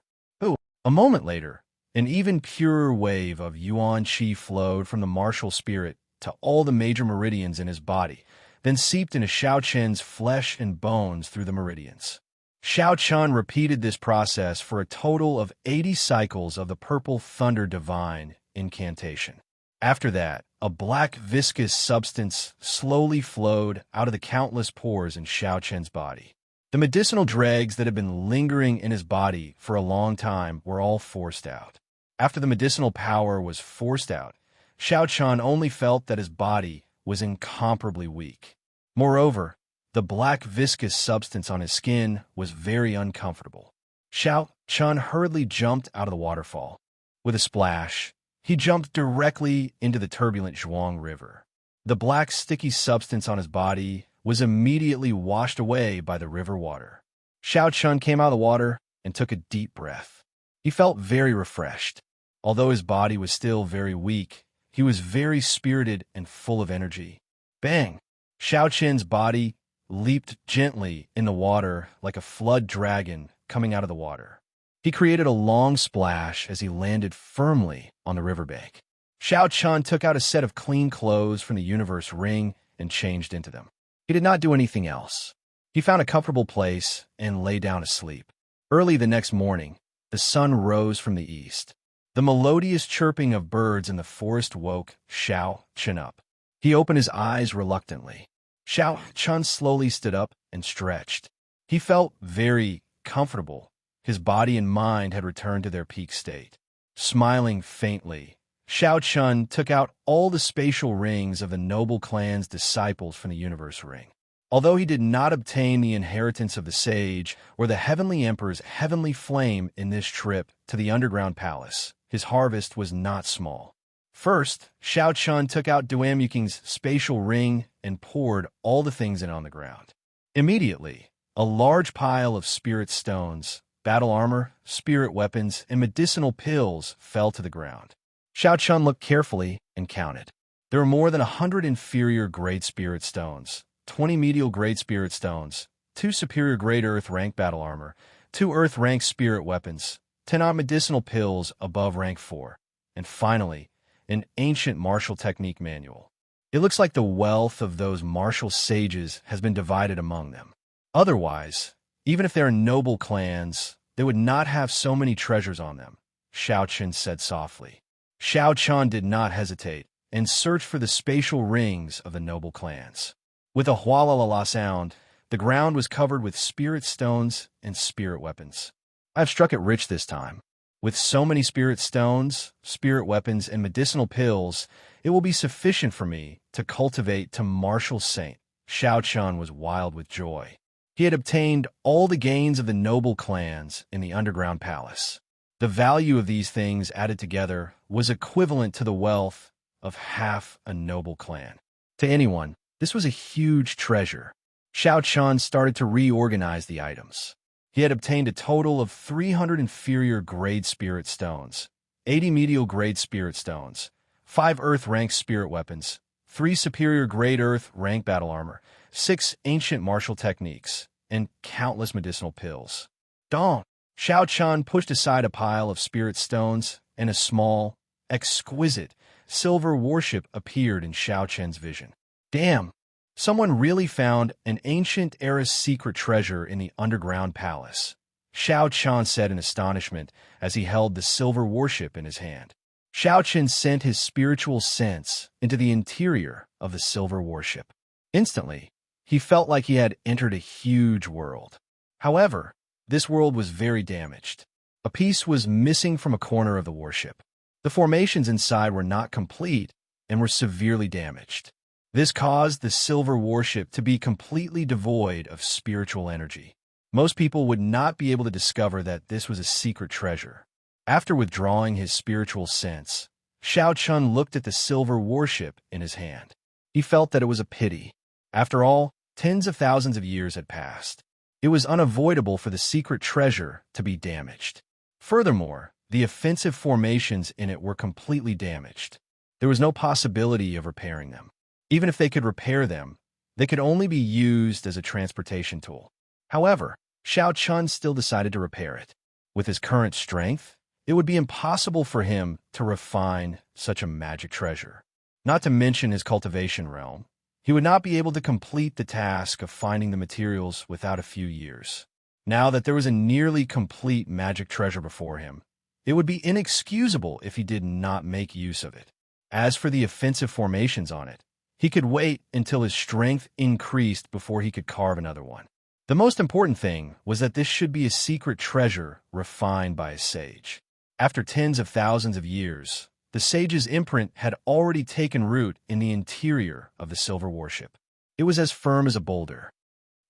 Speaker 1: A moment later, an even purer wave of Yuan Qi flowed from the martial spirit to all the major meridians in his body, then seeped into Xiao Chen's flesh and bones through the meridians. Xiao Chun repeated this process for a total of 80 cycles of the purple thunder divine incantation. After that, a black viscous substance slowly flowed out of the countless pores in Xiao Chen's body. The medicinal dregs that had been lingering in his body for a long time were all forced out. After the medicinal power was forced out, Xiao Chun only felt that his body was incomparably weak. Moreover, the black viscous substance on his skin was very uncomfortable. Xiao Chun hurriedly jumped out of the waterfall. With a splash, he jumped directly into the turbulent Zhuang River. The black sticky substance on his body was immediately washed away by the river water. Xiao Chun came out of the water and took a deep breath. He felt very refreshed. Although his body was still very weak, he was very spirited and full of energy. Bang! Xiao Qin's body leaped gently in the water like a flood dragon coming out of the water. He created a long splash as he landed firmly on the riverbank. Xiao Chun took out a set of clean clothes from the universe ring and changed into them. He did not do anything else. He found a comfortable place and lay down to sleep. Early the next morning, the sun rose from the east. The melodious chirping of birds in the forest woke Xiao Chun up. He opened his eyes reluctantly. Xiao Chun slowly stood up and stretched. He felt very comfortable. His body and mind had returned to their peak state. Smiling faintly, Xiao Chun took out all the spatial rings of the noble clan's disciples from the universe ring. Although he did not obtain the inheritance of the sage or the heavenly emperor's heavenly flame in this trip to the underground palace, his harvest was not small. First, Xiao Chun took out Duamuking's spatial ring and poured all the things in on the ground. Immediately, a large pile of spirit stones, battle armor, spirit weapons, and medicinal pills fell to the ground. Xiao Chun looked carefully and counted. There were more than 100 inferior grade spirit stones, 20 medial grade spirit stones, 2 superior grade earth rank battle armor, 2 earth rank spirit weapons, 10 odd medicinal pills above rank 4, and finally, an ancient martial technique manual. It looks like the wealth of those martial sages has been divided among them. Otherwise, even if they are noble clans, they would not have so many treasures on them, Xiao Chun said softly. Xiao Chun did not hesitate and searched for the spatial rings of the noble clans. With a hualalala sound, the ground was covered with spirit stones and spirit weapons. I've struck it rich this time. With so many spirit stones, spirit weapons, and medicinal pills, it will be sufficient for me to cultivate to martial saint. Xiao Chun was wild with joy. He had obtained all the gains of the noble clans in the underground palace. The value of these things added together was equivalent to the wealth of half a noble clan. To anyone, this was a huge treasure. Xiao Chun started to reorganize the items. He had obtained a total of 300 inferior grade spirit stones, 80 medial grade spirit stones, 5 earth rank spirit weapons, 3 superior grade earth rank battle armor, 6 ancient martial techniques, and countless medicinal pills. Dong! Xiao Chun pushed aside a pile of spirit stones, and a small, exquisite, silver warship appeared in Xiao Chun's vision. Damn! Someone really found an ancient era's secret treasure in the underground palace, Xiao Chun said in astonishment as he held the silver warship in his hand. Xiao Chun sent his spiritual sense into the interior of the silver warship. Instantly, he felt like he had entered a huge world. However, this world was very damaged. A piece was missing from a corner of the warship. The formations inside were not complete and were severely damaged. This caused the silver warship to be completely devoid of spiritual energy. Most people would not be able to discover that this was a secret treasure. After withdrawing his spiritual sense, Xiao Chun looked at the silver warship in his hand. He felt that it was a pity. After all, tens of thousands of years had passed. It was unavoidable for the secret treasure to be damaged. Furthermore, the offensive formations in it were completely damaged. There was no possibility of repairing them. Even if they could repair them, they could only be used as a transportation tool. However, Xiao Chun still decided to repair it. With his current strength, it would be impossible for him to refine such a magic treasure. Not to mention his cultivation realm, he would not be able to complete the task of finding the materials without a few years. Now that there was a nearly complete magic treasure before him, it would be inexcusable if he did not make use of it. As for the offensive formations on it, he could wait until his strength increased before he could carve another one. The most important thing was that this should be a secret treasure refined by a sage. After tens of thousands of years, the sage's imprint had already taken root in the interior of the silver warship. It was as firm as a boulder.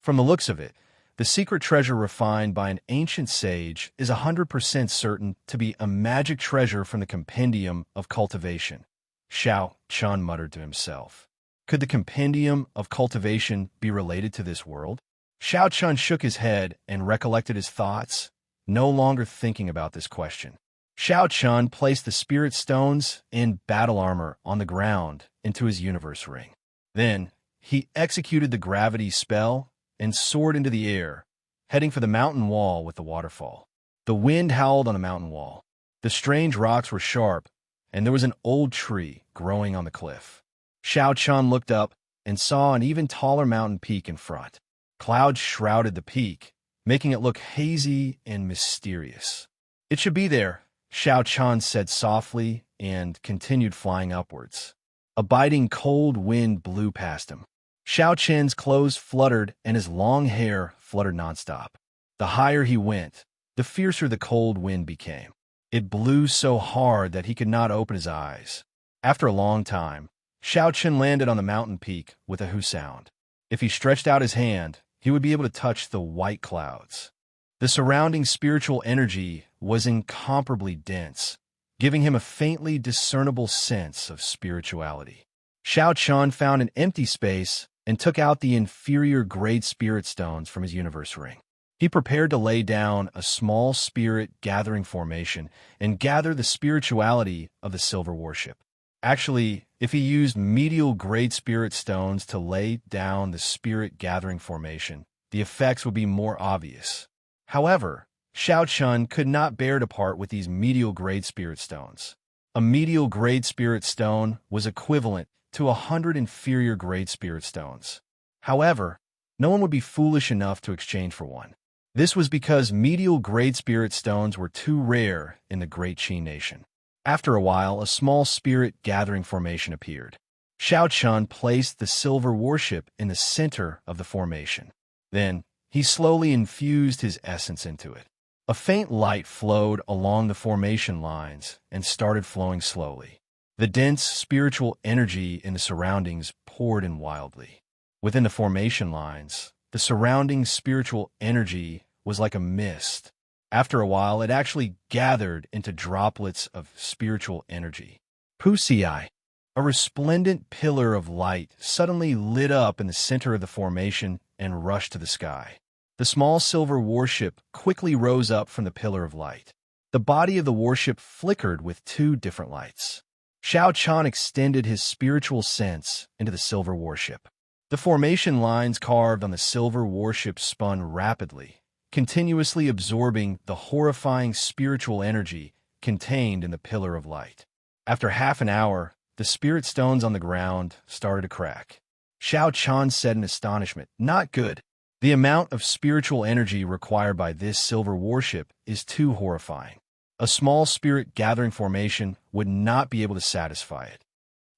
Speaker 1: From the looks of it, the secret treasure refined by an ancient sage is 100% certain to be a magic treasure from the compendium of cultivation, Xiao Chun muttered to himself. Could the compendium of cultivation be related to this world? Xiao Chun shook his head and recollected his thoughts, no longer thinking about this question. Xiao Chun placed the spirit stones and battle armor on the ground into his universe ring. Then, he executed the gravity spell and soared into the air, heading for the mountain wall with the waterfall. The wind howled on the mountain wall. The strange rocks were sharp, and there was an old tree growing on the cliff. Xiao Chun looked up and saw an even taller mountain peak in front. Clouds shrouded the peak, making it look hazy and mysterious. "It should be there," Xiao Chun said softly and continued flying upwards. A biting cold wind blew past him. Xiao Chen's clothes fluttered and his long hair fluttered nonstop. The higher he went, the fiercer the cold wind became. It blew so hard that he could not open his eyes. After a long time, Xiao Chen landed on the mountain peak with a hoo sound. If he stretched out his hand, he would be able to touch the white clouds. The surrounding spiritual energy was incomparably dense, giving him a faintly discernible sense of spirituality. Xiao Chun found an empty space and took out the inferior grade spirit stones from his universe ring. He prepared to lay down a small spirit gathering formation and gather the spirituality of the silver worship. Actually, if he used medial grade spirit stones to lay down the spirit gathering formation, the effects would be more obvious. However, Xiao Chun could not bear to part with these medial grade spirit stones. A medial grade spirit stone was equivalent to 100 inferior grade spirit stones. However, no one would be foolish enough to exchange for one. This was because medial grade spirit stones were too rare in the Great Qi Nation. After a while, a small spirit gathering formation appeared. Xiao Chun placed the silver worship in the center of the formation. Then, he slowly infused his essence into it. A faint light flowed along the formation lines and started flowing slowly. The dense spiritual energy in the surroundings poured in wildly. Within the formation lines, the surrounding spiritual energy was like a mist. After a while, it actually gathered into droplets of spiritual energy. Pusii, a resplendent pillar of light, suddenly lit up in the center of the formation and rushed to the sky. The small silver warship quickly rose up from the pillar of light. The body of the warship flickered with two different lights. Xiao Chun extended his spiritual sense into the silver warship. The formation lines carved on the silver warship spun rapidly, continuously absorbing the horrifying spiritual energy contained in the pillar of light. After half an hour, the spirit stones on the ground started to crack. Xiao Chun said in astonishment, "Not good. The amount of spiritual energy required by this silver warship is too horrifying. A small spirit gathering formation would not be able to satisfy it.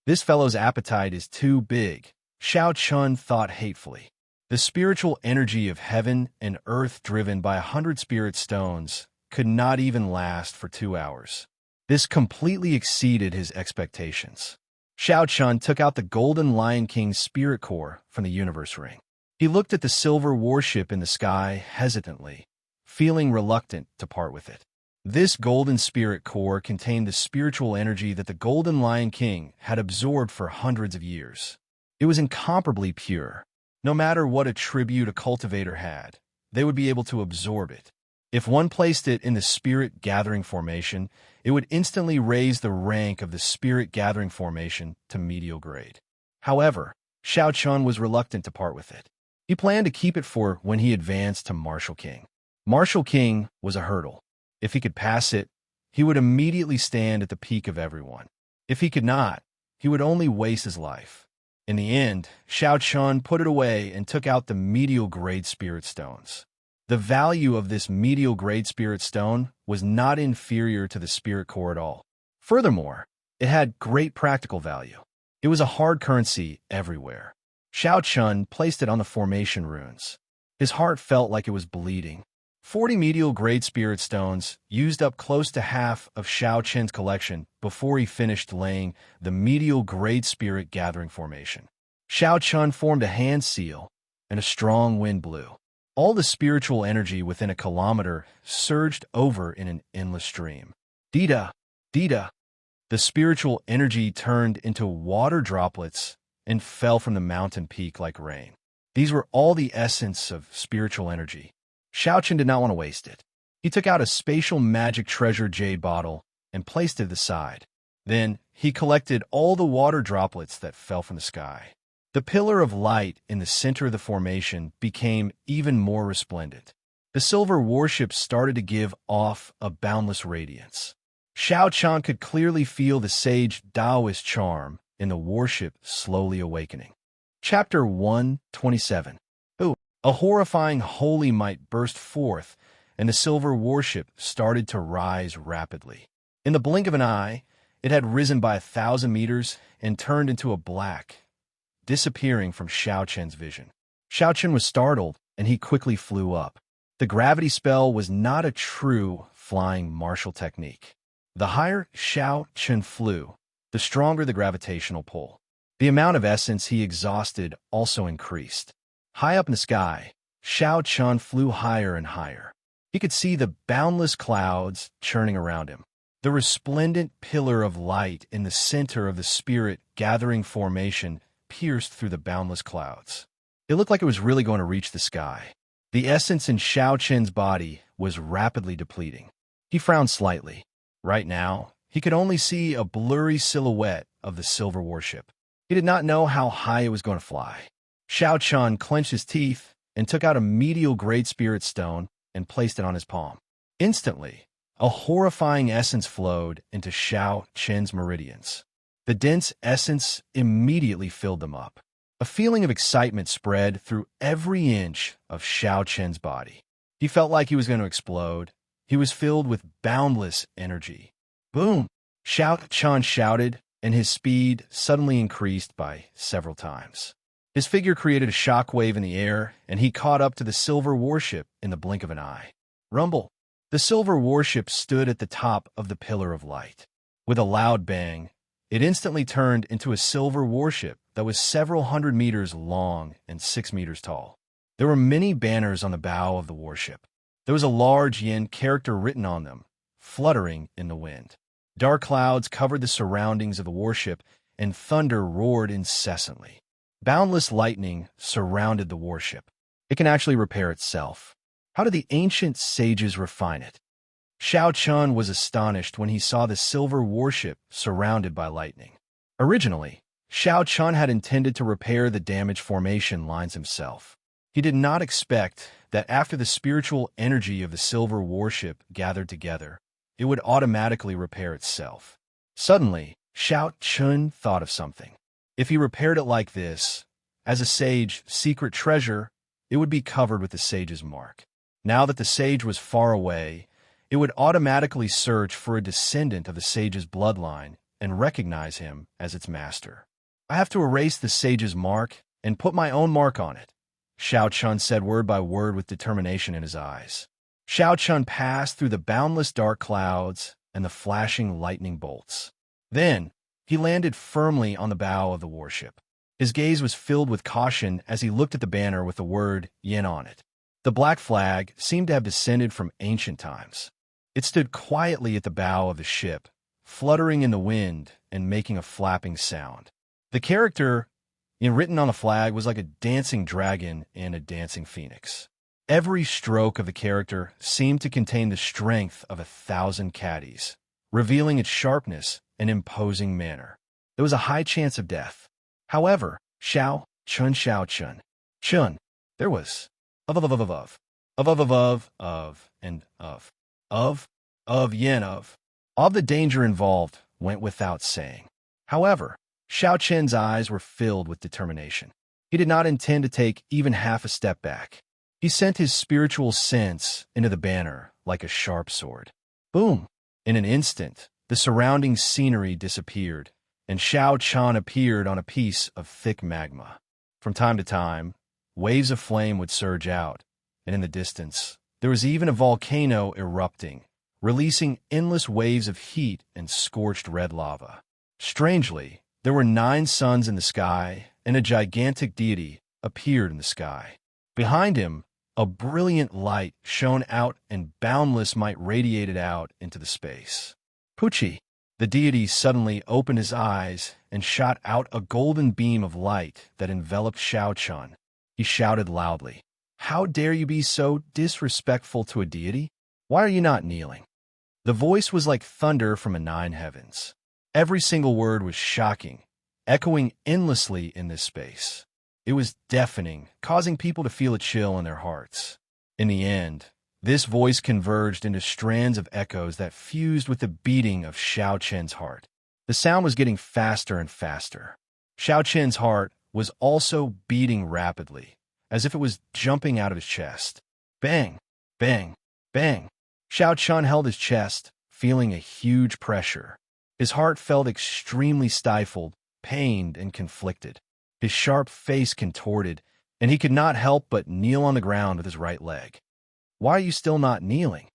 Speaker 1: This fellow's appetite is too big," Xiao Chun thought hatefully. The spiritual energy of heaven and earth driven by 100 spirit stones could not even last for 2 hours. This completely exceeded his expectations. Xiao Chun took out the Golden Lion King's spirit core from the universe ring. He looked at the silver warship in the sky hesitantly, feeling reluctant to part with it. This golden spirit core contained the spiritual energy that the Golden Lion King had absorbed for hundreds of years. It was incomparably pure. No matter what attribute a cultivator had, they would be able to absorb it. If one placed it in the spirit gathering formation, it would instantly raise the rank of the spirit gathering formation to medial grade. However, Xiao Chun was reluctant to part with it. He planned to keep it for when he advanced to Martial King. Martial King was a hurdle. If he could pass it, he would immediately stand at the peak of everyone. If he could not, he would only waste his life. In the end, Xiao Chun put it away and took out the medial grade spirit stones. The value of this medial grade spirit stone was not inferior to the spirit core at all. Furthermore, it had great practical value. It was a hard currency everywhere. Xiao Chun placed it on the formation runes. His heart felt like it was bleeding. 40 medial grade spirit stones used up close to half of Xiao Chen's collection before he finished laying the medial grade spirit gathering formation. Xiao Chun formed a hand seal, and a strong wind blew. All the spiritual energy within a kilometer surged over in an endless stream. Dida, Dida. The spiritual energy turned into water droplets and fell from the mountain peak like rain. These were all the essence of spiritual energy. Xiao Chen did not want to waste it. He took out a spatial magic treasure jade bottle and placed it to the side. Then he collected all the water droplets that fell from the sky. The pillar of light in the center of the formation became even more resplendent. The silver warship started to give off a boundless radiance. Xiao Chan could clearly feel the sage Taoist charm in the warship slowly awakening. Chapter 127. Ooh, a horrifying holy might burst forth, and the silver warship started to rise rapidly. In the blink of an eye, it had risen by 1,000 meters and turned into a black, disappearing from Xiao Chen's vision. Xiao Chen was startled, and he quickly flew up. The gravity spell was not a true flying martial technique. The higher Xiao Chen flew, the stronger the gravitational pull. The amount of essence he exhausted also increased. High up in the sky, Xiao Chen flew higher and higher. He could see the boundless clouds churning around him. The resplendent pillar of light in the center of the spirit-gathering formation pierced through the boundless clouds. It looked like it was really going to reach the sky. The essence in Xiao Chen's body was rapidly depleting. He frowned slightly. Right now, he could only see a blurry silhouette of the silver warship. He did not know how high it was going to fly. Xiao Chen clenched his teeth and took out a medial Great Spirit stone and placed it on his palm. Instantly, a horrifying essence flowed into Xiao Chen's meridians. The dense essence immediately filled them up. A feeling of excitement spread through every inch of Xiao Chen's body. He felt like he was going to explode. He was filled with boundless energy. Boom! Xiao Chen shouted, and his speed suddenly increased by several times. His figure created a shockwave in the air, and he caught up to the silver warship in the blink of an eye. Rumble! The silver warship stood at the top of the pillar of light. With a loud bang, it instantly turned into a silver warship that was several hundred meters long and 6 meters tall. There were many banners on the bow of the warship. There was a large yin character written on them, fluttering in the wind. Dark clouds covered the surroundings of the warship, and thunder roared incessantly. Boundless lightning surrounded the warship. It can actually repair itself. How did the ancient sages refine it? Xiao Chen was astonished when he saw the silver warship surrounded by lightning. Originally, Xiao Chen had intended to repair the damaged formation lines himself. He did not expect that after the spiritual energy of the silver warship gathered together, it would automatically repair itself. Suddenly, Xiao Chen thought of something. If he repaired it like this, as a sage secret treasure, it would be covered with the sage's mark. Now that the sage was far away, it would automatically search for a descendant of the sage's bloodline and recognize him as its master. I have to erase the sage's mark and put my own mark on it, Xiao Chen said word by word with determination in his eyes. Xiao Chen passed through the boundless dark clouds and the flashing lightning bolts. Then, he landed firmly on the bow of the warship. His gaze was filled with caution as he looked at the banner with the word Yin on it. The black flag seemed to have descended from ancient times. It stood quietly at the bow of the ship, fluttering in the wind and making a flapping sound. The character written on the flag was like a dancing dragon and a dancing phoenix. Every stroke of the character seemed to contain the strength of 1,000 caddies, revealing its sharpness and imposing manner. There was a high chance of death. However, Xiao Chun, there was of, yen of the danger involved went without saying. However, Xiao Chen's eyes were filled with determination. He did not intend to take even half a step back. He sent his spiritual sense into the banner like a sharp sword. Boom! In an instant, the surrounding scenery disappeared, and Xiao Chen appeared on a piece of thick magma. From time to time, waves of flame would surge out, and in the distance, there was even a volcano erupting, releasing endless waves of heat and scorched red lava. Strangely, there were 9 suns in the sky, and a gigantic deity appeared in the sky. Behind him, a brilliant light shone out and boundless might radiated out into the space. Puchi, the deity suddenly opened his eyes and shot out a golden beam of light that enveloped Xiao Chen. He shouted loudly, "How dare you be so disrespectful to a deity? Why are you not kneeling?" The voice was like thunder from the 9 heavens. Every single word was shocking, echoing endlessly in this space. It was deafening, causing people to feel a chill in their hearts. In the end, this voice converged into strands of echoes that fused with the beating of Xiao Chen's heart. The sound was getting faster and faster. Xiao Chen's heart was also beating rapidly, as if it was jumping out of his chest. Bang! Bang! Bang! Xiao Chen held his chest, feeling a huge pressure. His heart felt extremely stifled, pained, and conflicted. His sharp face contorted, and he could not help but kneel on the ground with his right leg. "Why are you still not kneeling?"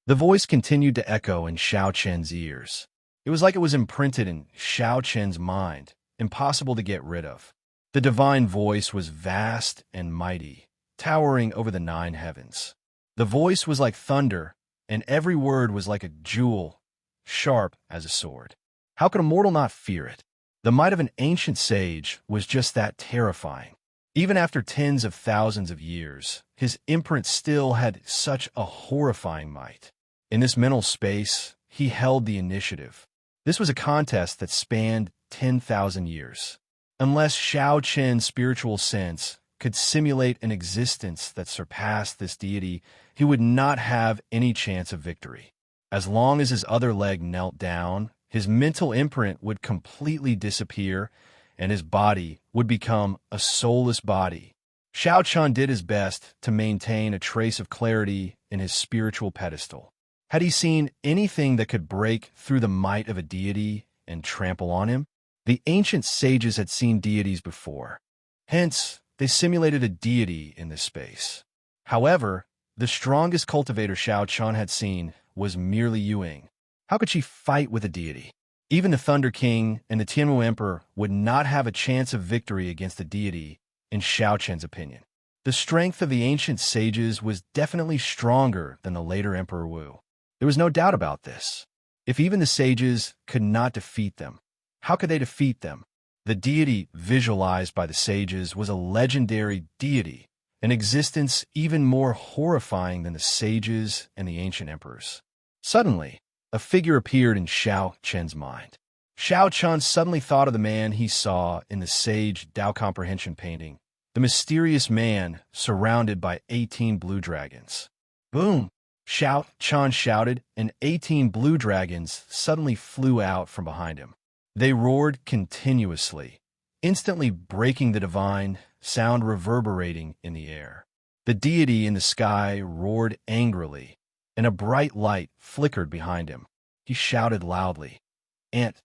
Speaker 1: The voice continued to echo in Xiao Chen's ears. It was like it was imprinted in Xiao Chen's mind, impossible to get rid of. The divine voice was vast and mighty, towering over the 9 heavens. The voice was like thunder, and every word was like a jewel, sharp as a sword. How could a mortal not fear it? The might of an ancient sage was just that terrifying. Even after tens of thousands of years, his imprint still had such a horrifying might. In this mental space, he held the initiative. This was a contest that spanned 10,000 years. Unless Xiao Chen's spiritual sense could simulate an existence that surpassed this deity, he would not have any chance of victory. As long as his other leg knelt down, his mental imprint would completely disappear, and his body would become a soulless body. Xiao Chen did his best to maintain a trace of clarity in his spiritual pedestal. Had he seen anything that could break through the might of a deity and trample on him? The ancient sages had seen deities before. Hence, they simulated a deity in this space. However, the strongest cultivator Xiao Chen had seen was merely Yuing. How could she fight with a deity? Even the Thunder King and the Tianmu Emperor would not have a chance of victory against the deity, in Xiao Chen's opinion. The strength of the ancient sages was definitely stronger than the later Emperor Wu. There was no doubt about this. If even the sages could not defeat them, how could they defeat them? The deity visualized by the sages was a legendary deity, an existence even more horrifying than the sages and the ancient emperors. Suddenly, a figure appeared in Xiao Chen's mind. Xiao Chen suddenly thought of the man he saw in the sage Tao Comprehension painting, the mysterious man surrounded by 18 blue dragons. Boom! Xiao Chen shouted, and 18 blue dragons suddenly flew out from behind him. They roared continuously, instantly breaking the divine sound reverberating in the air. The deity in the sky roared angrily, and a bright light flickered behind him. He shouted loudly, "Ant,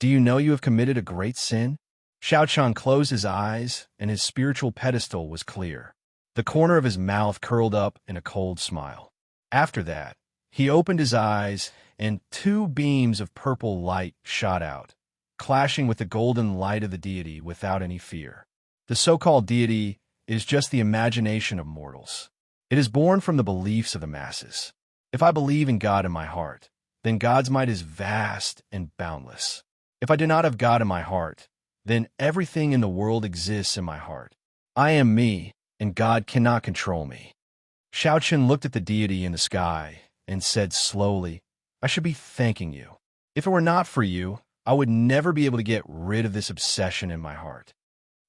Speaker 1: do you know you have committed a great sin?" Xiao Chen closed his eyes, and his spiritual pedestal was clear. The corner of his mouth curled up in a cold smile. After that, he opened his eyes, and 2 beams of purple light shot out, clashing with the golden light of the deity without any fear. The so-called deity is just the imagination of mortals. It is born from the beliefs of the masses. If I believe in God in my heart, then God's might is vast and boundless. If I do not have God in my heart, then everything in the world exists in my heart. I am me, and God cannot control me. Xiao Chen looked at the deity in the sky and said slowly, "I should be thanking you. If it were not for you, I would never be able to get rid of this obsession in my heart."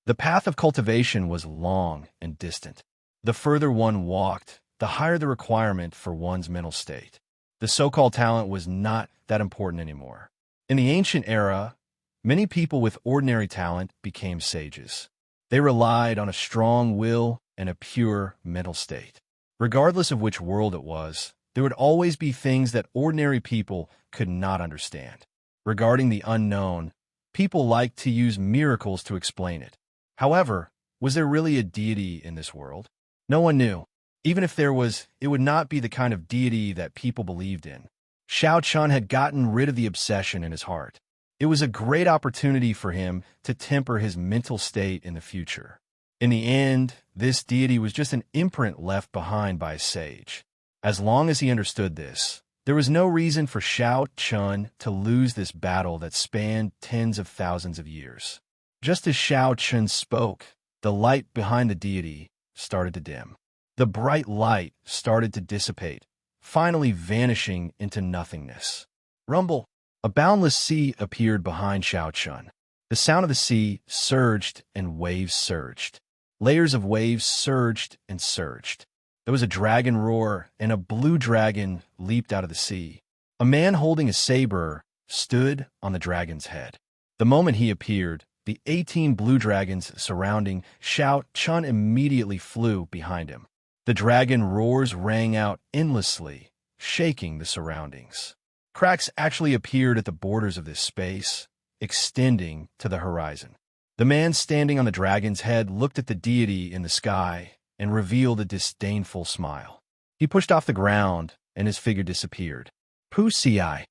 Speaker 1: The path of cultivation was long and distant. The further one walked, the higher the requirement for one's mental state. The so-called talent was not that important anymore. In the ancient era, many people with ordinary talent became sages. They relied on a strong will and a pure mental state. Regardless of which world it was, there would always be things that ordinary people could not understand. Regarding the unknown, people liked to use miracles to explain it. However, was there really a deity in this world? No one knew. Even if there was, it would not be the kind of deity that people believed in. Xiao Chen had gotten rid of the obsession in his heart. It was a great opportunity for him to temper his mental state in the future. In the end, this deity was just an imprint left behind by a sage. As long as he understood this, there was no reason for Xiao Chen to lose this battle that spanned tens of thousands of years. Just as Xiao Chen spoke, the light behind the deity started to dim. The bright light started to dissipate, finally vanishing into nothingness. Rumble! A boundless sea appeared behind Xiao Chen. The sound of the sea surged and waves surged. Layers of waves surged and surged. There was a dragon roar, and a blue dragon leaped out of the sea. A man holding a saber stood on the dragon's head. The moment he appeared, the 18 blue dragons surrounding Xiao Chun immediately flew behind him. The dragon roars rang out endlessly, shaking the surroundings. Cracks actually appeared at the borders of this space, extending to the horizon. The man standing on the dragon's head looked at the deity in the sky and revealed a disdainful smile. He pushed off the ground, and his figure disappeared. Pu-si-ai.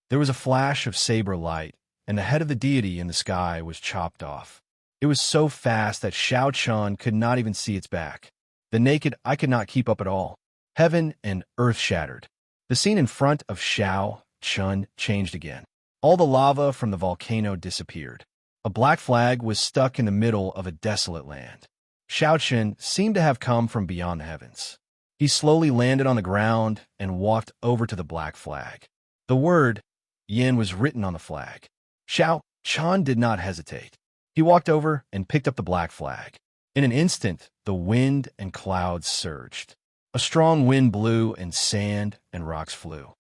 Speaker 1: There was a flash of saber light, and the head of the deity in the sky was chopped off. It was so fast that Xiao Chun could not even see its back. The naked eye could not keep up at all. Heaven and earth shattered. The scene in front of Xiao Chun changed again. All the lava from the volcano disappeared. A black flag was stuck in the middle of a desolate land. Xiao Chun seemed to have come from beyond the heavens. He slowly landed on the ground and walked over to the black flag. The word Yin was written on the flag. Xiao Chun did not hesitate. He walked over and picked up the black flag. In an instant, the wind and clouds surged. A strong wind blew, and sand and rocks flew.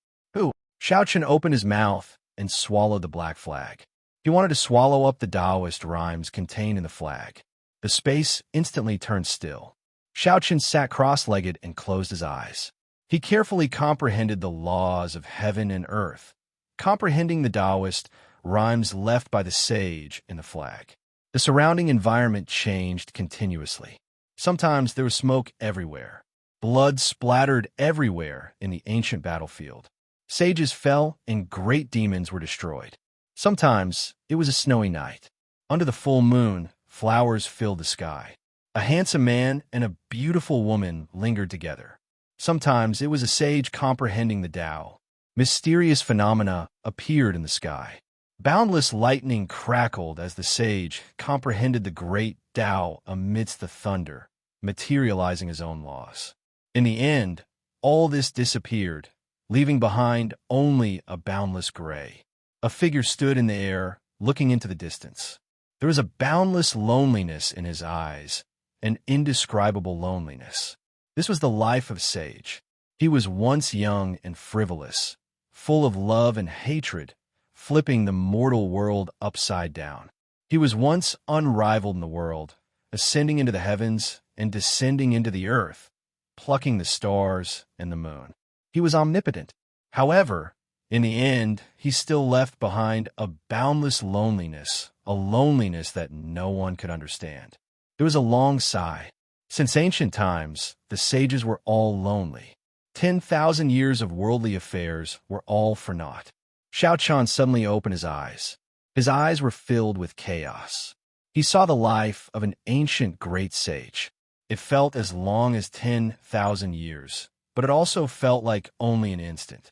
Speaker 1: Xiao Chun opened his mouth and swallowed the black flag. He wanted to swallow up the Taoist rhymes contained in the flag. The space instantly turned still. Xiao Chun sat cross-legged and closed his eyes. He carefully comprehended the laws of heaven and earth, comprehending the Taoist rhymes left by the sage in the flag. The surrounding environment changed continuously. Sometimes there was smoke everywhere. Blood splattered everywhere in the ancient battlefield. Sages fell and great demons were destroyed. Sometimes it was a snowy night. Under the full moon, flowers filled the sky. A handsome man and a beautiful woman lingered together. Sometimes it was a sage comprehending the Tao. Mysterious phenomena appeared in the sky. Boundless lightning crackled as the sage comprehended the great Tao amidst the thunder, materializing his own laws. In the end, all this disappeared, leaving behind only a boundless gray. A figure stood in the air, looking into the distance. There was a boundless loneliness in his eyes, an indescribable loneliness. This was the life of Sage. He was once young and frivolous, full of love and hatred, flipping the mortal world upside down. He was once unrivaled in the world, ascending into the heavens and descending into the earth, plucking the stars and the moon. He was omnipotent. However, in the end, he still left behind a boundless loneliness, a loneliness that no one could understand. There was a long sigh. Since ancient times, the sages were all lonely. 10,000 years of worldly affairs were all for naught. Xiao Chun suddenly opened his eyes. His eyes were filled with chaos. He saw the life of an ancient great sage. It felt as long as 10,000 years, but it also felt like only an instant.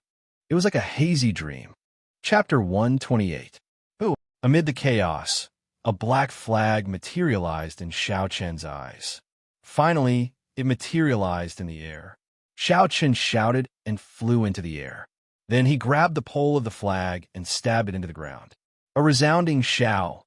Speaker 1: It was like a hazy dream. Chapter 128. Amid the chaos, a black flag materialized in Xiao Chen's eyes. Finally, it materialized in the air. Xiao Chen shouted and flew into the air. Then he grabbed the pole of the flag and stabbed it into the ground. A resounding Xiao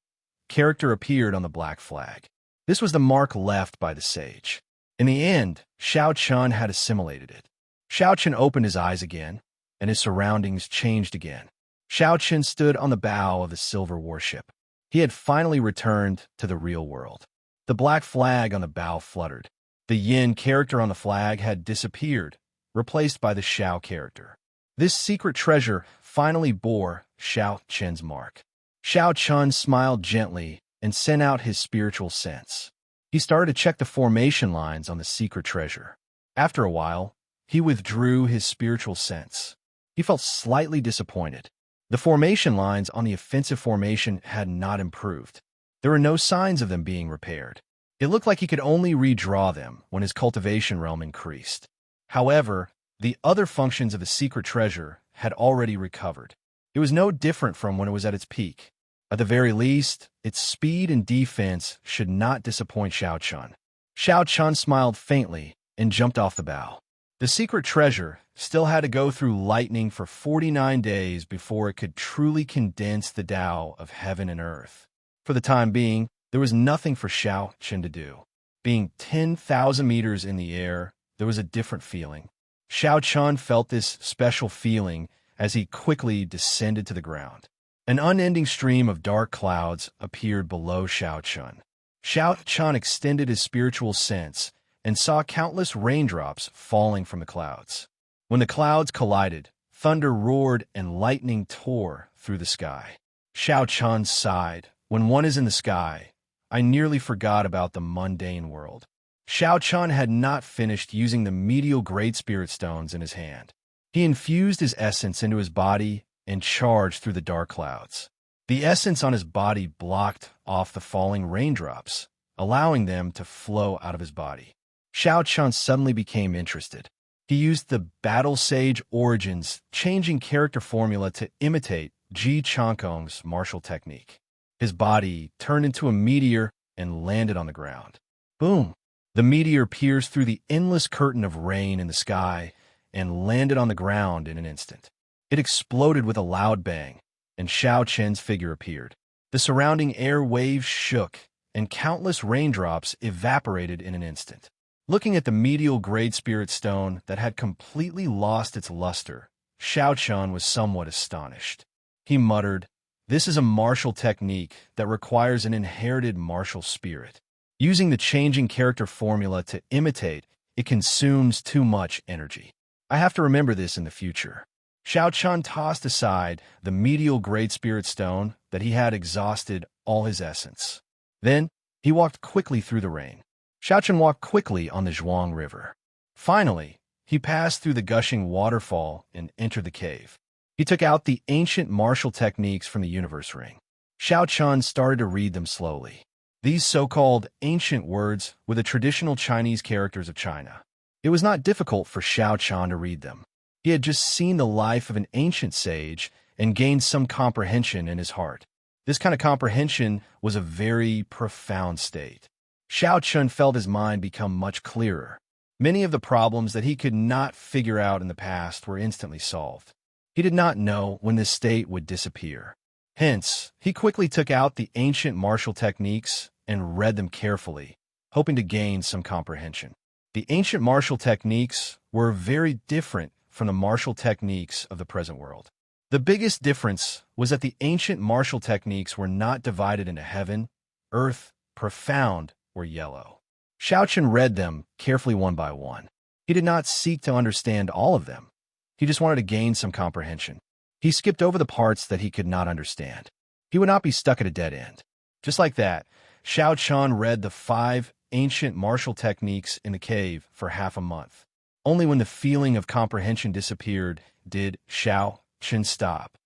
Speaker 1: character appeared on the black flag. This was the mark left by the sage. In the end, Xiao Chun had assimilated it. Xiao Chun opened his eyes again, and his surroundings changed again. Xiao Chun stood on the bow of the silver warship. He had finally returned to the real world. The black flag on the bow fluttered. The Yin character on the flag had disappeared, replaced by the Xiao character. This secret treasure finally bore Xiao Chen's mark. Xiao Chun smiled gently and sent out his spiritual sense. He started to check the formation lines on the secret treasure. After a while, he withdrew his spiritual sense. He felt slightly disappointed. The formation lines on the offensive formation had not improved. There were no signs of them being repaired. It looked like he could only redraw them when his cultivation realm increased. However, the other functions of the secret treasure had already recovered. It was no different from when it was at its peak. At the very least, its speed and defense should not disappoint Xiao Chun. Xiao Chun smiled faintly and jumped off the bow. The secret treasure still had to go through lightning for 49 days before it could truly condense the Tao of heaven and earth. For the time being, there was nothing for Xiao Chen to do. Being 10,000 meters in the air, there was a different feeling. Xiao Chen felt this special feeling as he quickly descended to the ground. An unending stream of dark clouds appeared below Xiao Chen. Xiao Chen extended his spiritual sense and saw countless raindrops falling from the clouds. When the clouds collided, thunder roared and lightning tore through the sky. Xiao Chen sighed. When one is in the sky, I nearly forgot about the mundane world. Xiao Chen had not finished using the medial Great Spirit Stones in his hand. He infused his essence into his body and charged through the dark clouds. The essence on his body blocked off the falling raindrops, allowing them to flow out of his body. Xiao Chen suddenly became interested. He used the Battle Sage Origins changing character formula to imitate Ji Chankong's martial technique. His body turned into a meteor and landed on the ground. Boom! The meteor pierced through the endless curtain of rain in the sky and landed on the ground in an instant. It exploded with a loud bang, and Xiao Chen's figure appeared. The surrounding air waves shook, and countless raindrops evaporated in an instant. Looking at the medial Great Spirit Stone that had completely lost its luster, Xiao Chen was somewhat astonished. He muttered, "This is a martial technique that requires an inherited martial spirit. Using the changing character formula to imitate, it consumes too much energy. I have to remember this in the future." Xiao Chen tossed aside the medial Great Spirit Stone that he had exhausted all his essence. Then, he walked quickly through the rain. Xiao Chen walked quickly on the Zhuang River. Finally, he passed through the gushing waterfall and entered the cave. He took out the ancient martial techniques from the universe ring. Xiao Chen started to read them slowly. These so-called ancient words were the traditional Chinese characters of China. It was not difficult for Xiao Chen to read them. He had just seen the life of an ancient sage and gained some comprehension in his heart. This kind of comprehension was a very profound state. Xiao Chen felt his mind become much clearer. Many of the problems that he could not figure out in the past were instantly solved. He did not know when this state would disappear. Hence, he quickly took out the ancient martial techniques and read them carefully, hoping to gain some comprehension. The ancient martial techniques were very different from the martial techniques of the present world. The biggest difference was that the ancient martial techniques were not divided into heaven, earth, profound, or yellow. Xiao Chen read them carefully one by one. He did not seek to understand all of them. He just wanted to gain some comprehension. He skipped over the parts that he could not understand. He would not be stuck at a dead end. Just like that, Xiao Chen read the 5 ancient martial techniques in the cave for half a month. Only when the feeling of comprehension disappeared did Xiao Chen stop.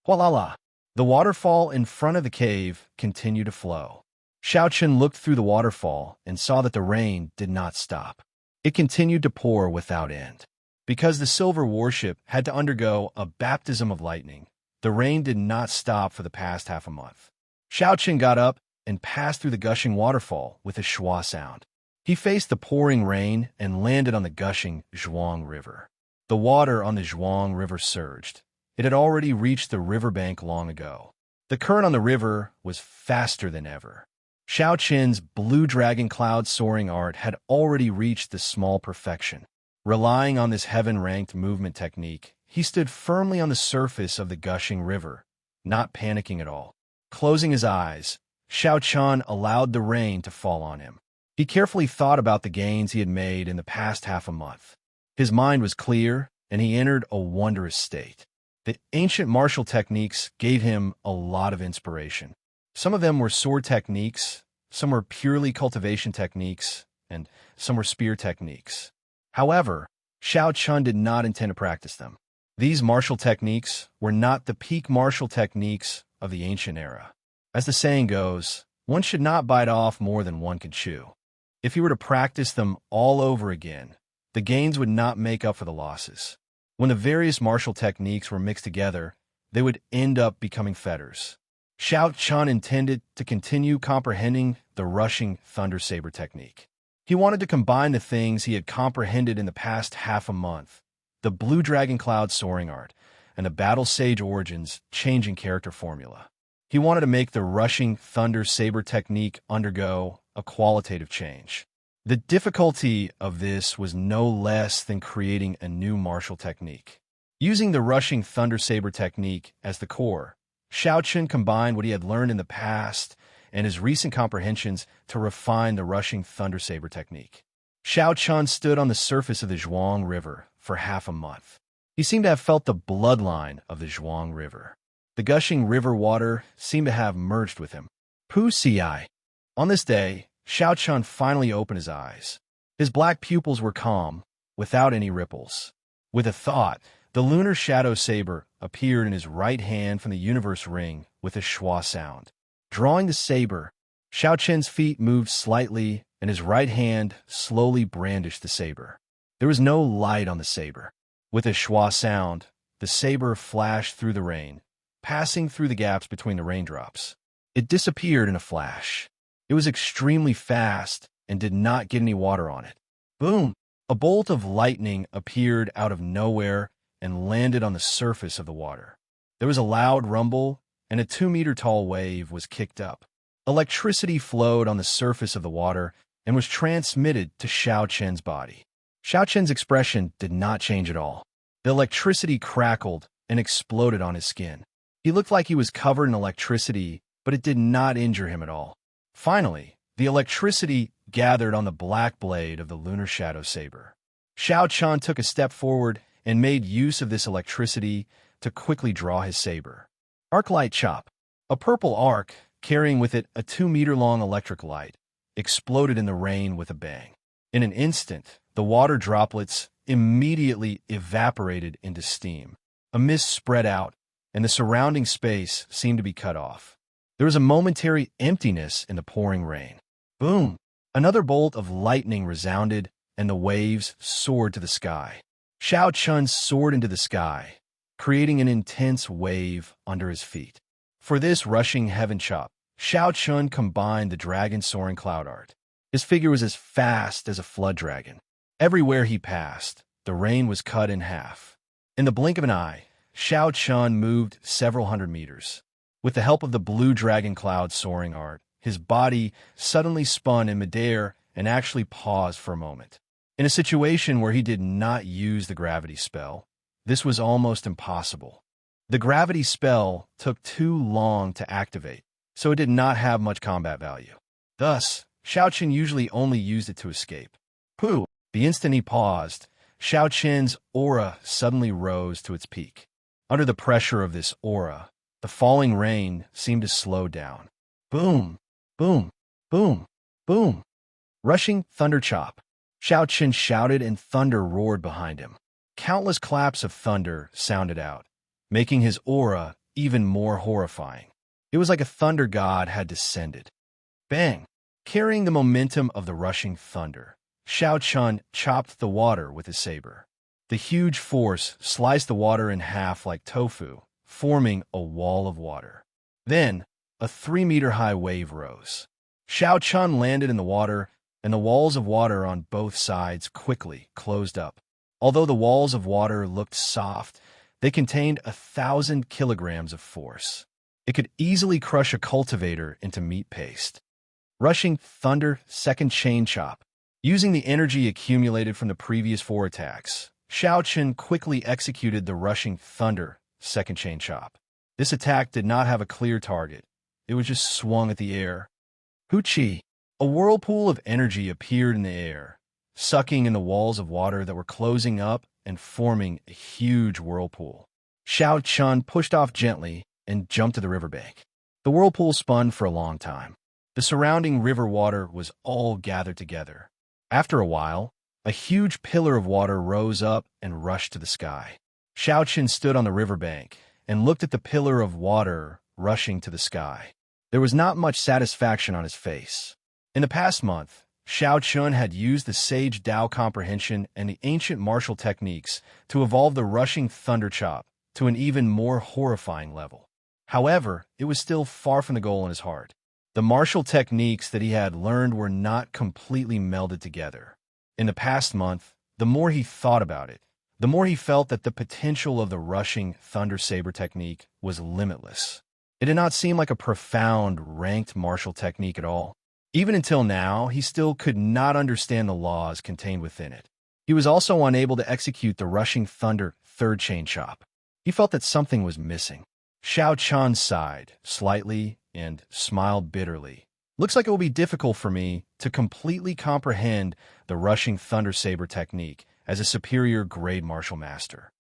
Speaker 1: Voila! The waterfall in front of the cave continued to flow. Xiao Chen looked through the waterfall and saw that the rain did not stop. It continued to pour without end. Because the silver warship had to undergo a baptism of lightning, the rain did not stop for the past half a month. Xiao Chen got up and passed through the gushing waterfall with a schwa sound. He faced the pouring rain and landed on the gushing Zhuang River. The water on the Zhuang River surged. It had already reached the riverbank long ago. The current on the river was faster than ever. Xiao Chen's blue dragon cloud soaring art had already reached the small perfection. Relying on this heaven-ranked movement technique, he stood firmly on the surface of the gushing river, not panicking at all. Closing his eyes, Xiao Chen allowed the rain to fall on him. He carefully thought about the gains he had made in the past half a month. His mind was clear, and he entered a wondrous state. The ancient martial techniques gave him a lot of inspiration. Some of them were sword techniques, some were purely cultivation techniques, and some were spear techniques. However, Xiao Chen did not intend to practice them. These martial techniques were not the peak martial techniques of the ancient era. As the saying goes, one should not bite off more than one can chew. If he were to practice them all over again, the gains would not make up for the losses. When the various martial techniques were mixed together, they would end up becoming fetters. Xiao Chen intended to continue comprehending the rushing thunder saber technique. He wanted to combine the things he had comprehended in the past half a month, the blue dragon cloud soaring art, and the battle sage origins changing character formula. He wanted to make the rushing thunder saber technique undergo a qualitative change. The difficulty of this was no less than creating a new martial technique. Using the rushing thunder saber technique as the core, Xiao Chun combined what he had learned in the past and his recent comprehensions to refine the rushing thunder saber technique. Xiao Chun stood on the surface of the Zhuang River for half a month. He seemed to have felt the bloodline of the Zhuang River. The gushing river water seemed to have merged with him. Pu Ci. On this day, Xiao Chun finally opened his eyes. His black pupils were calm, without any ripples. With a thought, the lunar shadow saber appeared in his right hand from the universe ring with a schwa sound. Drawing the saber, Xiao Chun's feet moved slightly, and his right hand slowly brandished the saber. There was no light on the saber. With a schwa sound, the saber flashed through the rain, passing through the gaps between the raindrops. It disappeared in a flash. It was extremely fast and did not get any water on it. Boom! A bolt of lightning appeared out of nowhere and landed on the surface of the water. There was a loud rumble, and a 2-meter-tall wave was kicked up. Electricity flowed on the surface of the water and was transmitted to Xiao Chun's body. Xiao Chun's expression did not change at all. The electricity crackled and exploded on his skin. He looked like he was covered in electricity, but it did not injure him at all. Finally, the electricity gathered on the black blade of the lunar shadow saber. Xiao Chun took a step forward and made use of this electricity to quickly draw his saber. Arc light chop. A purple arc, carrying with it a 2-meter-long electric light, exploded in the rain with a bang. In an instant, the water droplets immediately evaporated into steam. A mist spread out, and the surrounding space seemed to be cut off. There was a momentary emptiness in the pouring rain. Boom! Another bolt of lightning resounded, and the waves soared to the sky. Xiao Chun soared into the sky, creating an intense wave under his feet. For this rushing heaven chop, Xiao Chun combined the dragon soaring cloud art. His figure was as fast as a flood dragon. Everywhere he passed, the rain was cut in half. In the blink of an eye, Xiao Chun moved several hundred meters. With the help of the blue dragon cloud soaring art, his body suddenly spun in midair and actually paused for a moment. In a situation where he did not use the gravity spell, this was almost impossible. The gravity spell took too long to activate, so it did not have much combat value. Thus, Xiao Chun usually only used it to escape. Pooh! The instant he paused, Xiao Chun's aura suddenly rose to its peak. Under the pressure of this aura, the falling rain seemed to slow down. Boom! Boom! Boom! Boom! Rushing thunder chop. Xiao Chun shouted and thunder roared behind him. Countless claps of thunder sounded out, making his aura even more horrifying. It was like a thunder god had descended. Bang! Carrying the momentum of the rushing thunder, Xiao Chun chopped the water with his saber. The huge force sliced the water in half like tofu, forming a wall of water. Then, a 3-meter-high wave rose. Xiao Chun landed in the water, and the walls of water on both sides quickly closed up. Although the walls of water looked soft, they contained 1,000 kilograms of force. It could easily crush a cultivator into meat paste. Rushing thunder second chain chop. Using the energy accumulated from the previous 4 attacks, Xiao Chun quickly executed the rushing thunder second chain chop. This attack did not have a clear target. It was just swung at the air. Hu Chi. A whirlpool of energy appeared in the air, sucking in the walls of water that were closing up and forming a huge whirlpool. Xiao Chun pushed off gently and jumped to the riverbank. The whirlpool spun for a long time. The surrounding river water was all gathered together. After a while, a huge pillar of water rose up and rushed to the sky. Xiao Chun stood on the riverbank and looked at the pillar of water rushing to the sky. There was not much satisfaction on his face. In the past month, Xiao Chun had used the Sage Dao comprehension and the ancient martial techniques to evolve the rushing thunder chop to an even more horrifying level. However, it was still far from the goal in his heart. The martial techniques that he had learned were not completely melded together. In the past month, the more he thought about it, the more he felt that the potential of the rushing thunder saber technique was limitless. It did not seem like a profound, ranked martial technique at all. Even until now, he still could not understand the laws contained within it. He was also unable to execute the rushing thunder third chain chop. He felt that something was missing. Xiao Chun sighed slightly and smiled bitterly. Looks like it will be difficult for me to completely comprehend the rushing thunder saber technique as a superior grade martial master.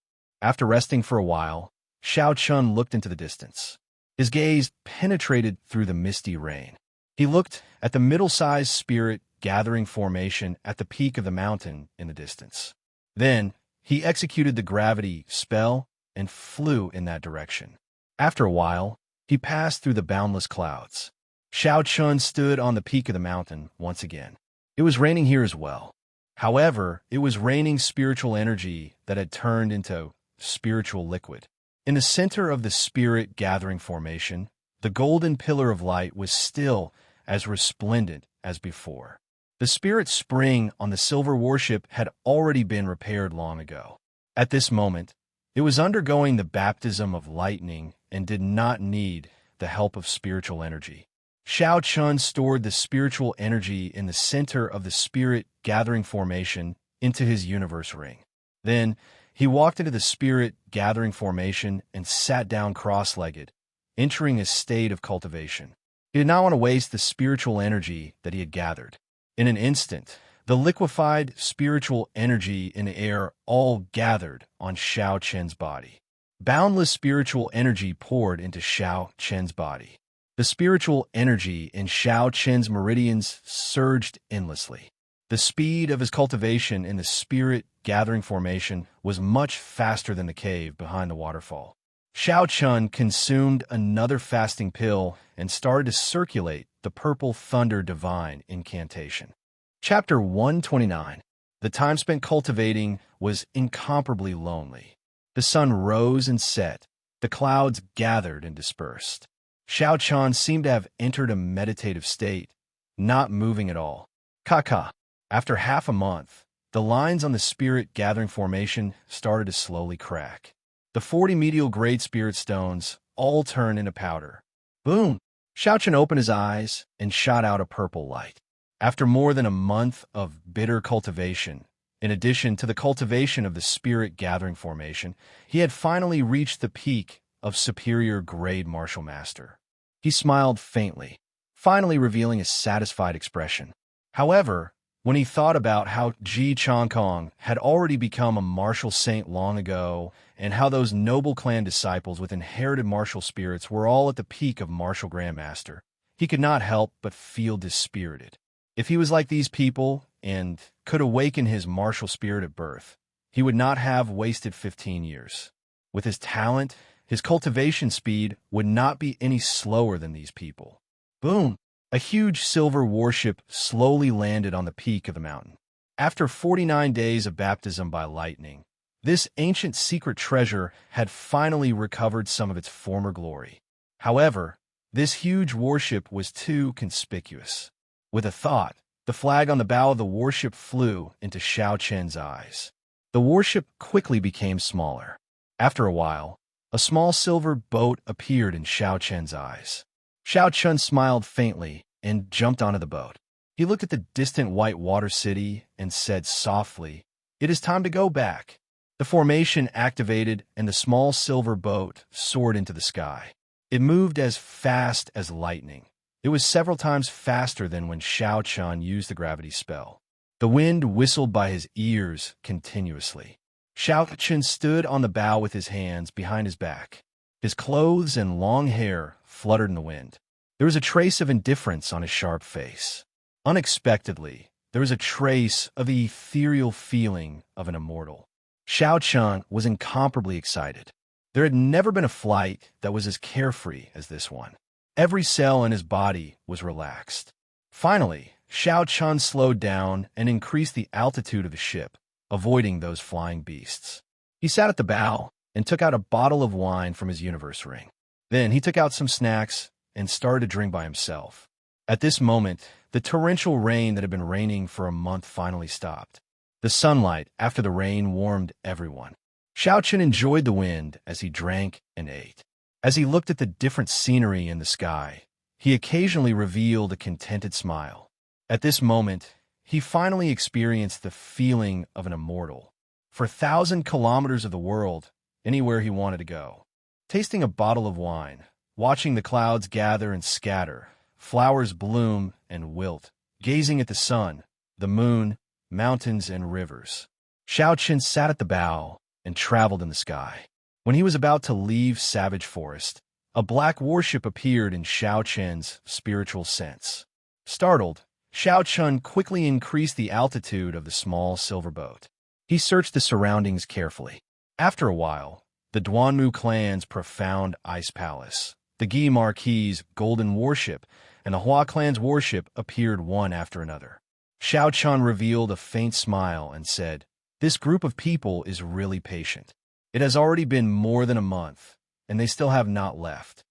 Speaker 1: After resting for a while, Xiao Chun looked into the distance. His gaze penetrated through the misty rain. He looked at the middle-sized spirit gathering formation at the peak of the mountain in the distance. Then, he executed the gravity spell and flew in that direction. After a while, he passed through the boundless clouds. Xiao Chun stood on the peak of the mountain once again. It was raining here as well. However, it was raining spiritual energy that had turned into spiritual liquid. In the center of the spirit gathering formation, the golden pillar of light was still as resplendent as before. The spirit spring on the silver warship had already been repaired long ago. At this moment, it was undergoing the baptism of lightning and did not need the help of spiritual energy. Xiao Chun stored the spiritual energy in the center of the spirit gathering formation into his universe ring. Then, he walked into the spirit gathering formation and sat down cross-legged, entering a state of cultivation. He did not want to waste the spiritual energy that he had gathered. In an instant, the liquefied spiritual energy in the air all gathered on Xiao Chen's body. Boundless spiritual energy poured into Xiao Chen's body. The spiritual energy in Xiao Chen's meridians surged endlessly. The speed of his cultivation in the spirit gathering formation was much faster than the cave behind the waterfall. Xiao Chun consumed another fasting pill and started to circulate the purple thunder divine incantation. Chapter 129. The time spent cultivating was incomparably lonely. The sun rose and set. The clouds gathered and dispersed. Xiao Chun seemed to have entered a meditative state, not moving at all. Kaka. After half a month, the lines on the spirit gathering formation started to slowly crack. The 40 medial grade spirit stones all turned into powder. Boom! Xiao Chun opened his eyes and shot out a purple light. After more than a month of bitter cultivation, in addition to the cultivation of the spirit gathering formation, he had finally reached the peak of superior grade martial master. He smiled faintly, finally revealing a satisfied expression. However, when he thought about how Ji Chongkong had already become a martial saint long ago, and how those noble clan disciples with inherited martial spirits were all at the peak of martial grandmaster, he could not help but feel dispirited. If he was like these people and could awaken his martial spirit at birth, he would not have wasted 15 years. With his talent, his cultivation speed would not be any slower than these people. Boom! A huge silver warship slowly landed on the peak of the mountain. After 49 days of baptism by lightning, this ancient secret treasure had finally recovered some of its former glory. However, this huge warship was too conspicuous. With a thought, the flag on the bow of the warship flew into Xiao Chen's eyes. The warship quickly became smaller. After a while, a small silver boat appeared in Xiao Chen's eyes. Xiao Chun smiled faintly and jumped onto the boat. He looked at the distant white water city and said softly, "It is time to go back." The formation activated and the small silver boat soared into the sky. It moved as fast as lightning. It was several times faster than when Xiao Chun used the gravity spell. The wind whistled by his ears continuously. Xiao Chun stood on the bow with his hands behind his back. His clothes and long hair fluttered in the wind. There was a trace of indifference on his sharp face. Unexpectedly, there was a trace of the ethereal feeling of an immortal. Xiao Chun was incomparably excited. There had never been a flight that was as carefree as this one. Every cell in his body was relaxed. Finally, Xiao Chun slowed down and increased the altitude of the ship, avoiding those flying beasts. He sat at the bow and took out a bottle of wine from his universe ring. Then he took out some snacks and started to drink by himself. At this moment, the torrential rain that had been raining for a month finally stopped. The sunlight after the rain warmed everyone. Xiao Chun enjoyed the wind as he drank and ate. As he looked at the different scenery in the sky, he occasionally revealed a contented smile. At this moment, he finally experienced the feeling of an immortal. For 1,000 kilometers of the world, anywhere he wanted to go. Tasting a bottle of wine, watching the clouds gather and scatter, flowers bloom and wilt, gazing at the sun, the moon, mountains, and rivers. Xiao Chen sat at the bow and traveled in the sky. When he was about to leave Savage Forest, a black warship appeared in Xiao Chen's spiritual sense. Startled, Xiao Chen quickly increased the altitude of the small silver boat. He searched the surroundings carefully. After a while, the Duanmu clan's profound ice palace, the Gi Marquis's golden warship, and the Hua clan's warship appeared one after another. Xiao Chen revealed a faint smile and said, "This group of people is really patient. It has already been more than a month, and they still have not left."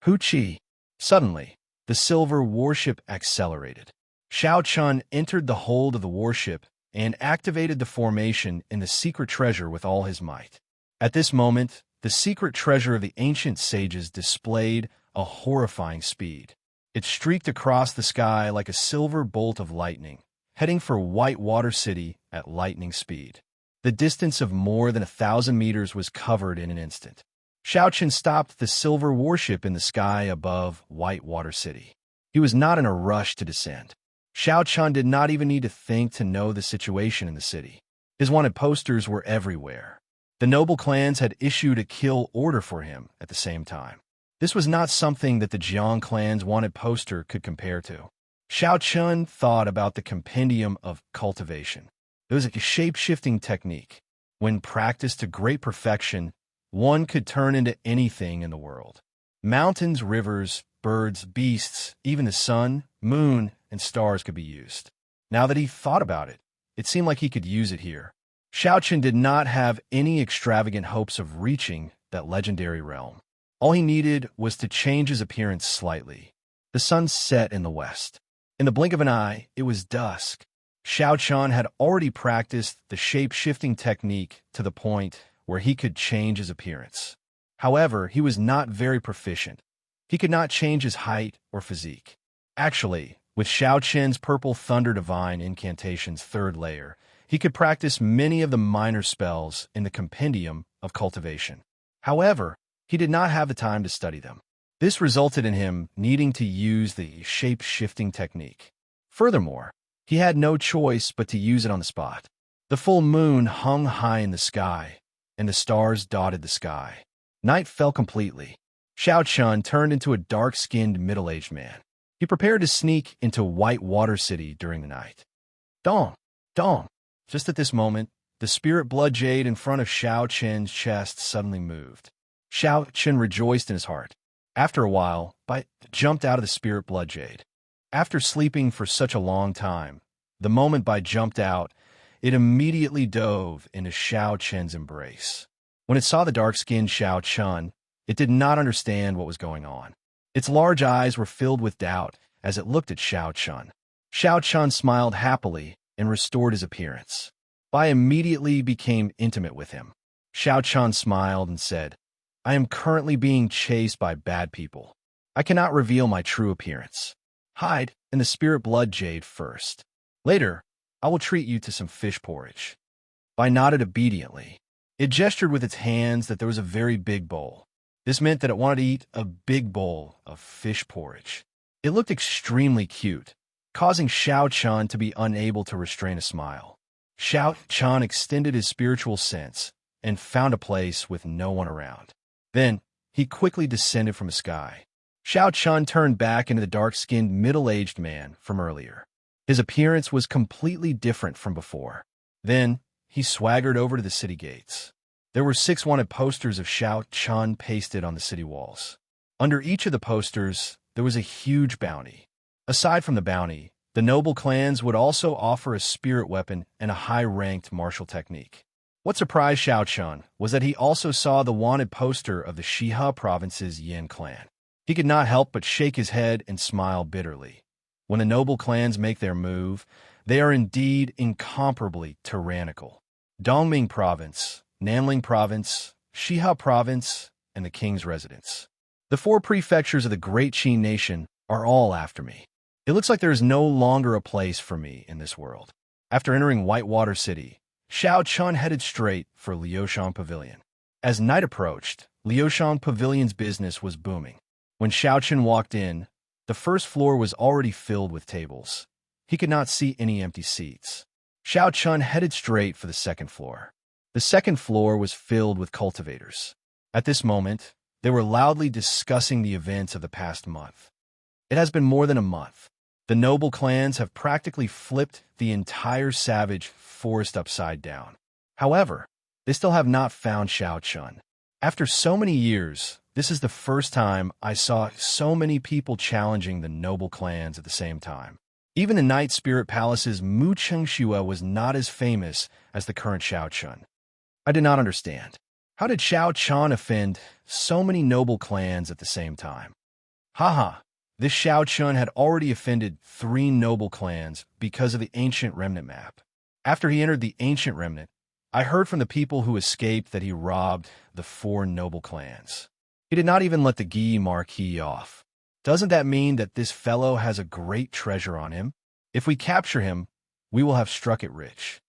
Speaker 1: Hu Qi. Suddenly, the silver warship accelerated. Xiao Chen entered the hold of the warship and activated the formation in the secret treasure with all his might. At this moment, the secret treasure of the ancient sages displayed a horrifying speed. It streaked across the sky like a silver bolt of lightning, heading for Whitewater City at lightning speed. The distance of more than 1,000 meters was covered in an instant. Xiao Chen stopped the silver warship in the sky above Whitewater City. He was not in a rush to descend. Xiao Chen did not even need to think to know the situation in the city. His wanted posters were everywhere. The noble clans had issued a kill order for him at the same time. This was not something that the Jiang clan's wanted poster could compare to. Xiao Chen thought about the compendium of cultivation. It was a shape-shifting technique. When practiced to great perfection, one could turn into anything in the world. Mountains, rivers, birds, beasts, even the sun, moon, and stars could be used. Now that he thought about it, it seemed like he could use it here. Xiao Chen did not have any extravagant hopes of reaching that legendary realm. All he needed was to change his appearance slightly. The sun set in the west. In the blink of an eye, it was dusk. Xiao Chen had already practiced the shape-shifting technique to the point where he could change his appearance. However, he was not very proficient. He could not change his height or physique. Actually, with Xiao Chen's Purple Thunder Divine Incantation's third layer, he could practice many of the minor spells in the compendium of cultivation. However, he did not have the time to study them. This resulted in him needing to use the shape-shifting technique. Furthermore, he had no choice but to use it on the spot. The full moon hung high in the sky, and the stars dotted the sky. Night fell completely. Xiao Chen turned into a dark-skinned middle-aged man. He prepared to sneak into Whitewater City during the night. Dong! Dong! Just at this moment, the spirit blood jade in front of Xiao Chen's chest suddenly moved. Xiao Chen rejoiced in his heart. After a while, Bai jumped out of the spirit blood jade. After sleeping for such a long time, the moment Bai jumped out, it immediately dove into Xiao Chen's embrace. When it saw the dark-skinned Xiao Chen, it did not understand what was going on. Its large eyes were filled with doubt as it looked at Xiao Chen. Xiao Chen smiled happily and restored his appearance. Bai immediately became intimate with him. Xiao Chen smiled and said, "I am currently being chased by bad people. I cannot reveal my true appearance. Hide in the spirit blood jade first. Later, I will treat you to some fish porridge." Bai nodded obediently. It gestured with its hands that there was a very big bowl. This meant that it wanted to eat a big bowl of fish porridge. It looked extremely cute, causing Xiao Chen to be unable to restrain a smile. Xiao Chen extended his spiritual sense and found a place with no one around. Then, he quickly descended from the sky. Xiao Chen turned back into the dark-skinned middle-aged man from earlier. His appearance was completely different from before. Then, he swaggered over to the city gates. There were 6 wanted posters of Xiao Chen pasted on the city walls. Under each of the posters, there was a huge bounty. Aside from the bounty, the noble clans would also offer a spirit weapon and a high-ranked martial technique. What surprised Xiao Chen was that he also saw the wanted poster of the Shihe province's Yin clan. He could not help but shake his head and smile bitterly. When the noble clans make their move, they are indeed incomparably tyrannical. Dongming Province, Nanling Province, Shihe Province, and the king's residence. The 4 prefectures of the great Qin nation are all after me. It looks like there is no longer a place for me in this world. After entering Whitewater City, Xiao Chun headed straight for Liushang Pavilion. As night approached, Liushang Pavilion's business was booming. When Xiao Chun walked in, the first floor was already filled with tables. He could not see any empty seats. Xiao Chun headed straight for the second floor. The second floor was filled with cultivators. At this moment, they were loudly discussing the events of the past month. It has been more than a month. The noble clans have practically flipped the entire savage forest upside down. However, they still have not found Xiao Chun. After so many years, this is the first time I saw so many people challenging the noble clans at the same time. Even the Night Spirit Palace's Mu Chengxue was not as famous as the current Xiao Chun. I did not understand. How did Xiao Chun offend so many noble clans at the same time? Haha, this Xiao Chun had already offended 3 noble clans because of the Ancient Remnant map. After he entered the Ancient Remnant, I heard from the people who escaped that he robbed the 4 noble clans. He did not even let the Guy Marquis off. Doesn't that mean that this fellow has a great treasure on him? If we capture him, we will have struck it rich.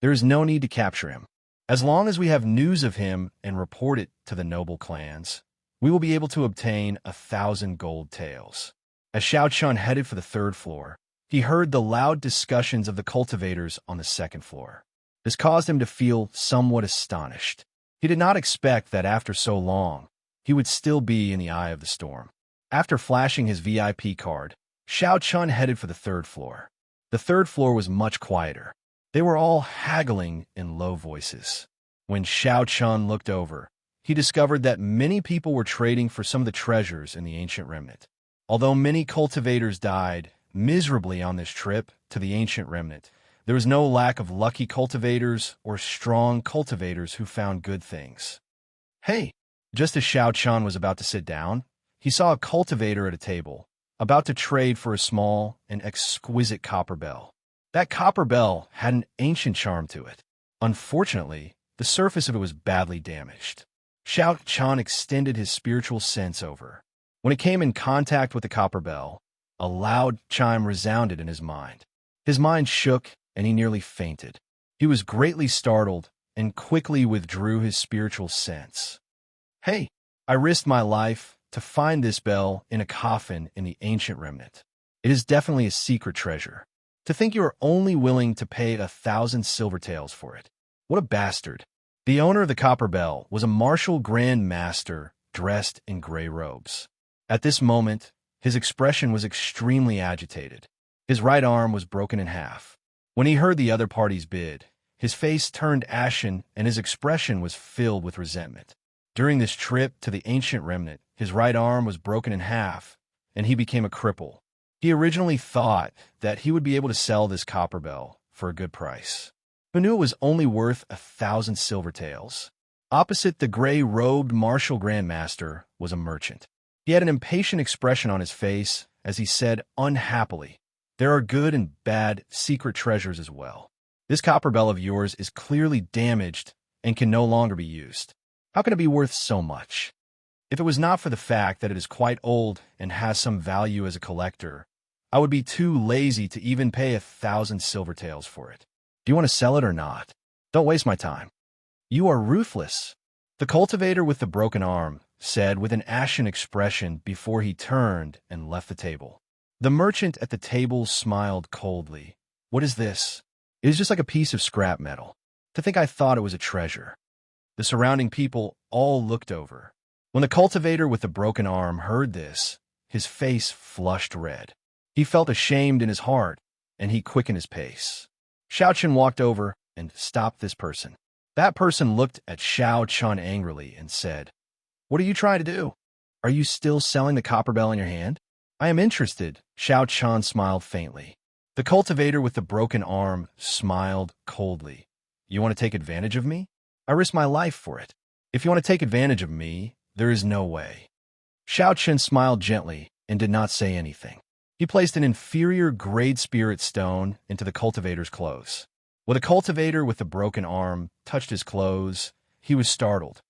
Speaker 1: There is no need to capture him. As long as we have news of him and report it to the noble clans, we will be able to obtain 1,000 gold taels. As Xiao Chun headed for the 3rd floor, he heard the loud discussions of the cultivators on the 2nd floor. This caused him to feel somewhat astonished. He did not expect that after so long, he would still be in the eye of the storm. After flashing his VIP card, Xiao Chun headed for the 3rd floor. The 3rd floor was much quieter. They were all haggling in low voices. When Xiao Chun looked over, he discovered that many people were trading for some of the treasures in the Ancient Remnant. Although many cultivators died miserably on this trip to the Ancient Remnant, there was no lack of lucky cultivators or strong cultivators who found good things. Hey, just as Xiao Chun was about to sit down, he saw a cultivator at a table, about to trade for a small and exquisite copper bell. That copper bell had an ancient charm to it. Unfortunately, the surface of it was badly damaged. Xiao Chun extended his spiritual sense over. When it came in contact with the copper bell, a loud chime resounded in his mind. His mind shook, and he nearly fainted. He was greatly startled and quickly withdrew his spiritual sense. Hey, I risked my life to find this bell in a coffin in the Ancient Remnant. It is definitely a secret treasure. To think you are only willing to pay 1,000 silver taels for it. What a bastard. The owner of the copper bell was a martial grand master dressed in gray robes. At this moment, his expression was extremely agitated. His right arm was broken in half. When he heard the other party's bid, his face turned ashen and his expression was filled with resentment. During this trip to the Ancient Remnant, his right arm was broken in half, and he became a cripple. He originally thought that he would be able to sell this copper bell for a good price. Who knew it was only worth 1,000 silver taels? Opposite the gray-robed martial grandmaster was a merchant. He had an impatient expression on his face as he said unhappily, "There are good and bad secret treasures as well. This copper bell of yours is clearly damaged and can no longer be used. How can it be worth so much? If it was not for the fact that it is quite old and has some value as a collector, I would be too lazy to even pay 1,000 silver taels for it. Do you want to sell it or not? Don't waste my time." "You are ruthless," the cultivator with the broken arm said with an ashen expression before he turned and left the table. The merchant at the table smiled coldly. "What is this? It is just like a piece of scrap metal. To think I thought it was a treasure." The surrounding people all looked over. When the cultivator with the broken arm heard this, his face flushed red. He felt ashamed in his heart, and he quickened his pace. Xiao Chun walked over and stopped this person. That person looked at Xiao Chun angrily and said, "What are you trying to do? Are you still selling the copper bell in your hand?" "I am interested," Xiao Chun smiled faintly. The cultivator with the broken arm smiled coldly. "You want to take advantage of me? I risked my life for it. If you want to take advantage of me, there is no way." Xiao Chun smiled gently and did not say anything. He placed an inferior grade spirit stone into the cultivator's clothes. When the cultivator with the broken arm touched his clothes, he was startled.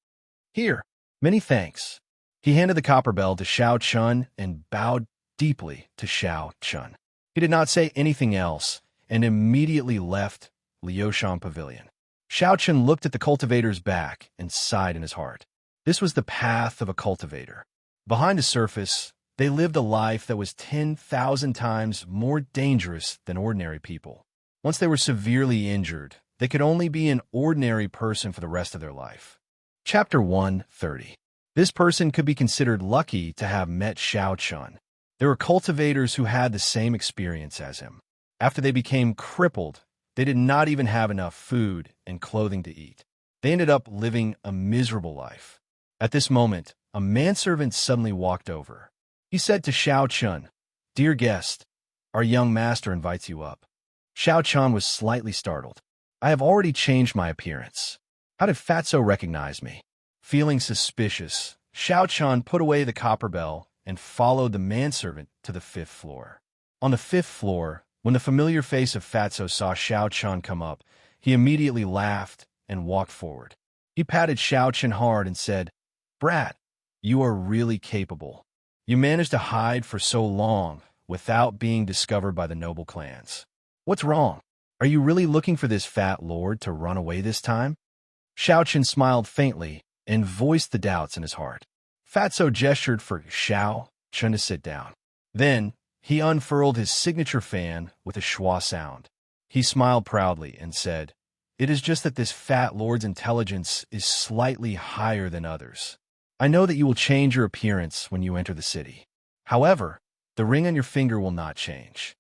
Speaker 1: "Here, Many thanks. He handed the copper bell to Xiao Chun and bowed deeply to Xiao Chun. He did not say anything else and immediately left Liushang Pavilion. Xiao Chun looked at the cultivator's back and sighed in his heart. This was the path of a cultivator. Behind the surface, they lived a life that was 10,000 times more dangerous than ordinary people. Once they were severely injured, they could only be an ordinary person for the rest of their life. Chapter 130. This person could be considered lucky to have met Xiao Chun. There were cultivators who had the same experience as him. After they became crippled, they did not even have enough food and clothing to eat. They ended up living a miserable life. At this moment, a manservant suddenly walked over. He said to Xiao Chun, "Dear guest, our young master invites you up." Xiao Chun was slightly startled. "I have already changed my appearance. How did Fatso recognize me?" Feeling suspicious, Xiao Chun put away the copper bell and followed the manservant to the 5th floor. On the 5th floor, when the familiar face of Fatso saw Xiao Chun come up, he immediately laughed and walked forward. He patted Xiao Chun hard and said, "Brat, you are really capable. You managed to hide for so long without being discovered by the noble clans. What's wrong? Are you really looking for this fat lord to run away this time?" Xiao Chun smiled faintly and voiced the doubts in his heart. Fatso gestured for Xiao Chun to sit down. Then, he unfurled his signature fan with a schwa sound. He smiled proudly and said, "It is just that this fat lord's intelligence is slightly higher than others. I know that you will change your appearance when you enter the city. However, the ring on your finger will not change.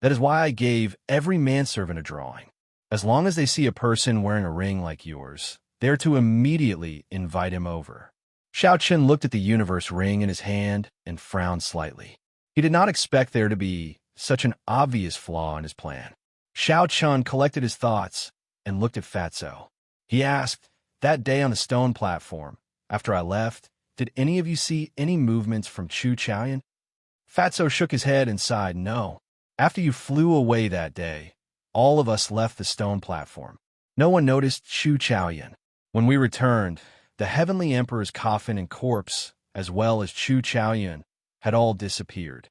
Speaker 1: That is why I gave every manservant a drawing. As long as they see a person wearing a ring like yours, they are to immediately invite him over." Xiao Chun looked at the universe ring in his hand and frowned slightly. He did not expect there to be such an obvious flaw in his plan. Xiao Chun collected his thoughts and looked at Fatso. He asked, "That day on the stone platform, after I left, did any of you see any movements from Chu Chaoyan?" Fatso shook his head and sighed, "No. After you flew away that day, all of us left the stone platform. No one noticed Chu Chaoyan. When we returned, the Heavenly Emperor's coffin and corpse, as well as Chu Chaoyan, had all disappeared."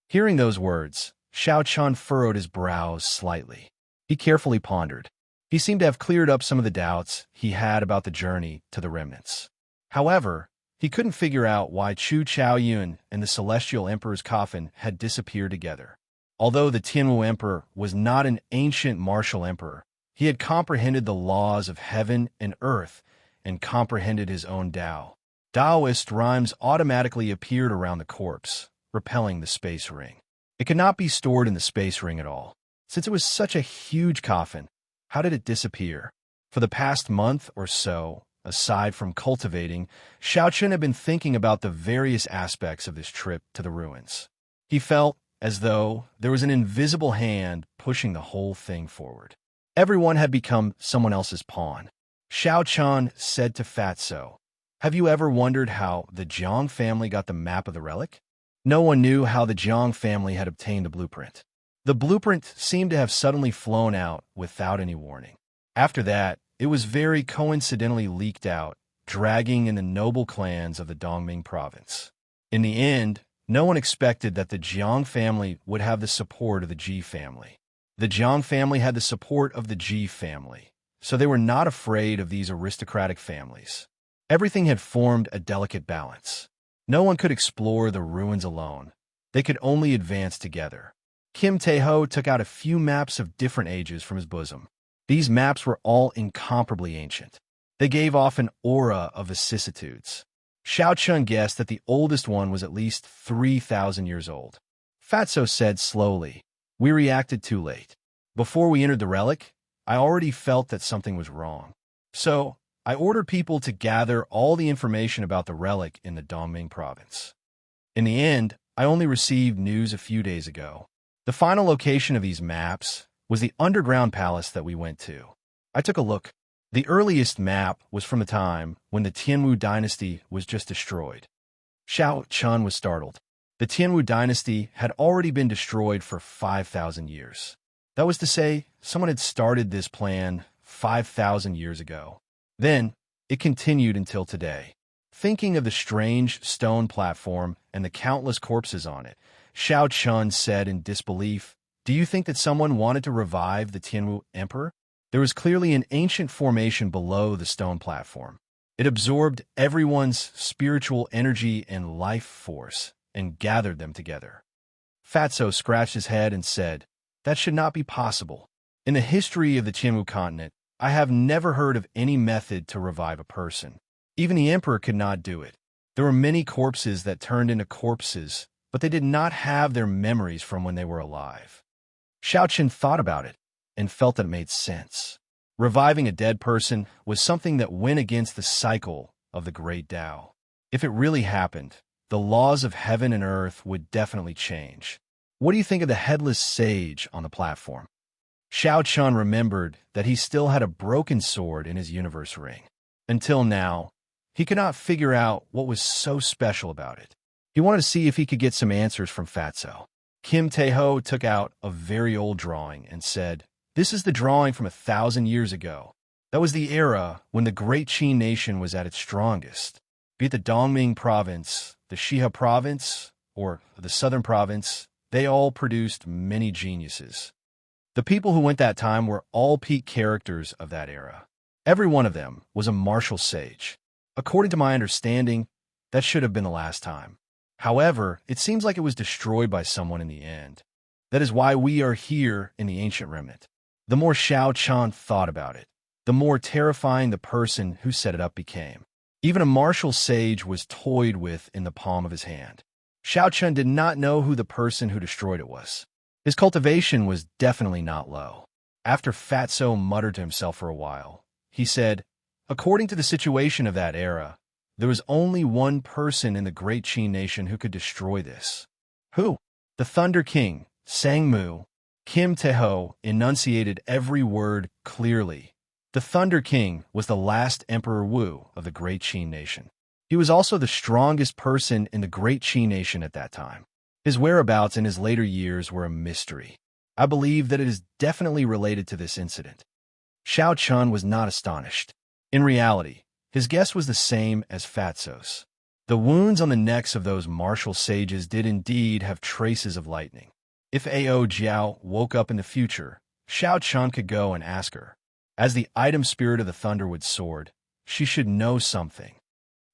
Speaker 1: Hearing those words, Xiao Chun furrowed his brows slightly. He carefully pondered. He seemed to have cleared up some of the doubts he had about the journey to the remnants. However, he couldn't figure out why Chu Chaoyun and the Celestial Emperor's coffin had disappeared together. Although the Tianwu Emperor was not an ancient martial emperor, he had comprehended the laws of heaven and earth and comprehended his own Tao. Taoist rhymes automatically appeared around the corpse, repelling the space ring. It could not be stored in the space ring at all. Since it was such a huge coffin, how did it disappear? For the past month or so, aside from cultivating, Xiao Chun had been thinking about the various aspects of this trip to the ruins. He felt as though there was an invisible hand pushing the whole thing forward. Everyone had become someone else's pawn. Xiao Chun said to Fatso, "Have you ever wondered how the Jiang family got the map of the relic?" No one knew how the Jiang family had obtained the blueprint. The blueprint seemed to have suddenly flown out without any warning. After that, it was very coincidentally leaked out, dragging in the noble clans of the Dongming province. In the end, no one expected that the Jiang family would have the support of the Ji family. The Jiang family had the support of the Ji family, so they were not afraid of these aristocratic families. Everything had formed a delicate balance. No one could explore the ruins alone. They could only advance together. Kim Taeho took out a few maps of different ages from his bosom. These maps were all incomparably ancient. They gave off an aura of vicissitudes. Xiao Chun guessed that the oldest one was at least 3,000 years old. Fatso said slowly, "We reacted too late. Before we entered the relic, I already felt that something was wrong. So, I ordered people to gather all the information about the relic in the Dongming province. In the end, I only received news a few days ago. The final location of these maps was the underground palace that we went to. I took a look. The earliest map was from the time when the Tianwu dynasty was just destroyed." Xiao Chun was startled. The Tianwu dynasty had already been destroyed for 5,000 years. That was to say, someone had started this plan 5,000 years ago. Then, it continued until today. Thinking of the strange stone platform and the countless corpses on it, Xiao Chun said in disbelief, "Do you think that someone wanted to revive the Tianwu emperor?" There was clearly an ancient formation below the stone platform. It absorbed everyone's spiritual energy and life force and gathered them together. Fatso scratched his head and said, "That should not be possible. In the history of the Tianwu continent, I have never heard of any method to revive a person. Even the emperor could not do it. There were many corpses that turned into corpses, but they did not have their memories from when they were alive." Xiaoqin thought about it and felt that it made sense. Reviving a dead person was something that went against the cycle of the great Tao. If it really happened, the laws of heaven and earth would definitely change. What do you think of the headless sage on the platform? Xiao Chun remembered that he still had a broken sword in his universe ring. Until now, he could not figure out what was so special about it. He wanted to see if he could get some answers from Fatso. Kim Taeho took out a very old drawing and said, "This is the drawing from 1,000 years ago. That was the era when the Great Qin nation was at its strongest. Be it the Dongming province, the Shihe province, or the southern province, they all produced many geniuses. The people who went that time were all peak characters of that era. Every one of them was a martial sage. According to my understanding, that should have been the last time. However, it seems like it was destroyed by someone in the end. That is why we are here in the ancient remnant." The more Xiao Chan thought about it, the more terrifying the person who set it up became. Even a martial sage was toyed with in the palm of his hand. Xiao Chun did not know who the person who destroyed it was. His cultivation was definitely not low. After Fatso muttered to himself for a while, he said, "According to the situation of that era, there was only one person in the Great Qin nation who could destroy this." "Who?" "The Thunder King, Sang Mu." Kim Taeho enunciated every word clearly. The Thunder King was the last Emperor Wu of the Great Qin nation. He was also the strongest person in the Great Qin nation at that time. His whereabouts in his later years were a mystery. I believe that it is definitely related to this incident. Xiao Chun was not astonished. In reality, his guess was the same as Fatso's. The wounds on the necks of those martial sages did indeed have traces of lightning. If Ao Jiao woke up in the future, Xiao Chun could go and ask her. As the item spirit of the Thunderwood sword, she should know something.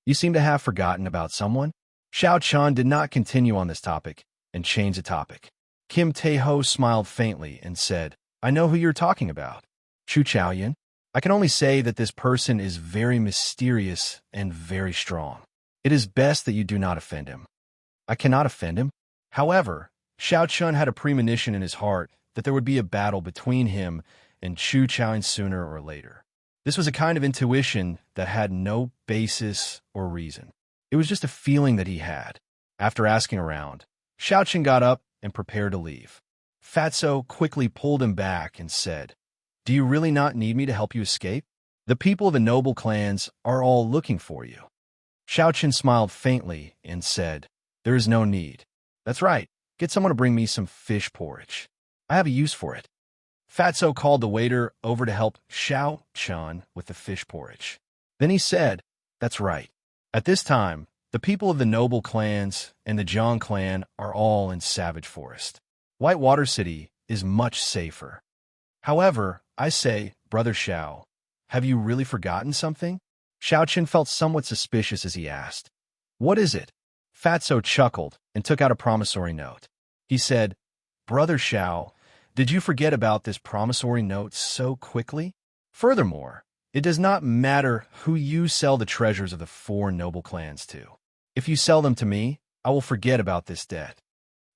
Speaker 1: "You seem to have forgotten about someone?" Xiao Chun did not continue on this topic and changed the topic. Kim Taeho smiled faintly and said, "I know who you're talking about. Chu Chaoyan. I can only say that this person is very mysterious and very strong. It is best that you do not offend him." "I cannot offend him." However, Xiao Chun had a premonition in his heart that there would be a battle between him and Chu Chaoyan sooner or later. This was a kind of intuition that had no basis or reason. It was just a feeling that he had. After asking around, Xiao Chun got up and prepared to leave. Fatso quickly pulled him back and said, "Do you really not need me to help you escape? The people of the noble clans are all looking for you." Xiao Chun smiled faintly and said, "There is no need. That's right. Get someone to bring me some fish porridge. I have a use for it." Fatso called the waiter over to help Xiao Chun with the fish porridge. Then he said, "That's right. At this time, the people of the noble clans and the Zhang clan are all in Savage Forest. Whitewater City is much safer. However, I say, Brother Xiao, have you really forgotten something?" Xiao Chun felt somewhat suspicious as he asked, "What is it?" Fatso chuckled and took out a promissory note. He said, "Brother Xiao, did you forget about this promissory note so quickly? Furthermore, it does not matter who you sell the treasures of the 4 noble clans to. If you sell them to me, I will forget about this debt."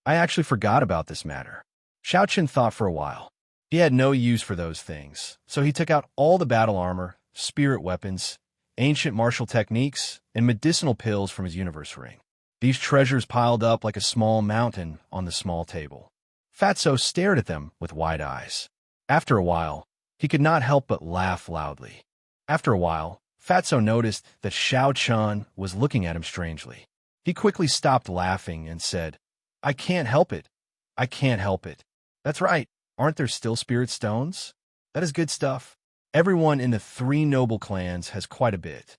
Speaker 1: "I actually forgot about this matter." Xiao Chun thought for a while. He had no use for those things, so he took out all the battle armor, spirit weapons, ancient martial techniques, and medicinal pills from his universe ring. These treasures piled up like a small mountain on the small table. Fatso stared at them with wide eyes. After a while, he could not help but laugh loudly. After a while, Fatso noticed that Xiao Chun was looking at him strangely. He quickly stopped laughing and said, "I can't help it. I can't help it. That's right. Aren't there still spirit stones? That is good stuff. Everyone in the 3 noble clans has quite a bit.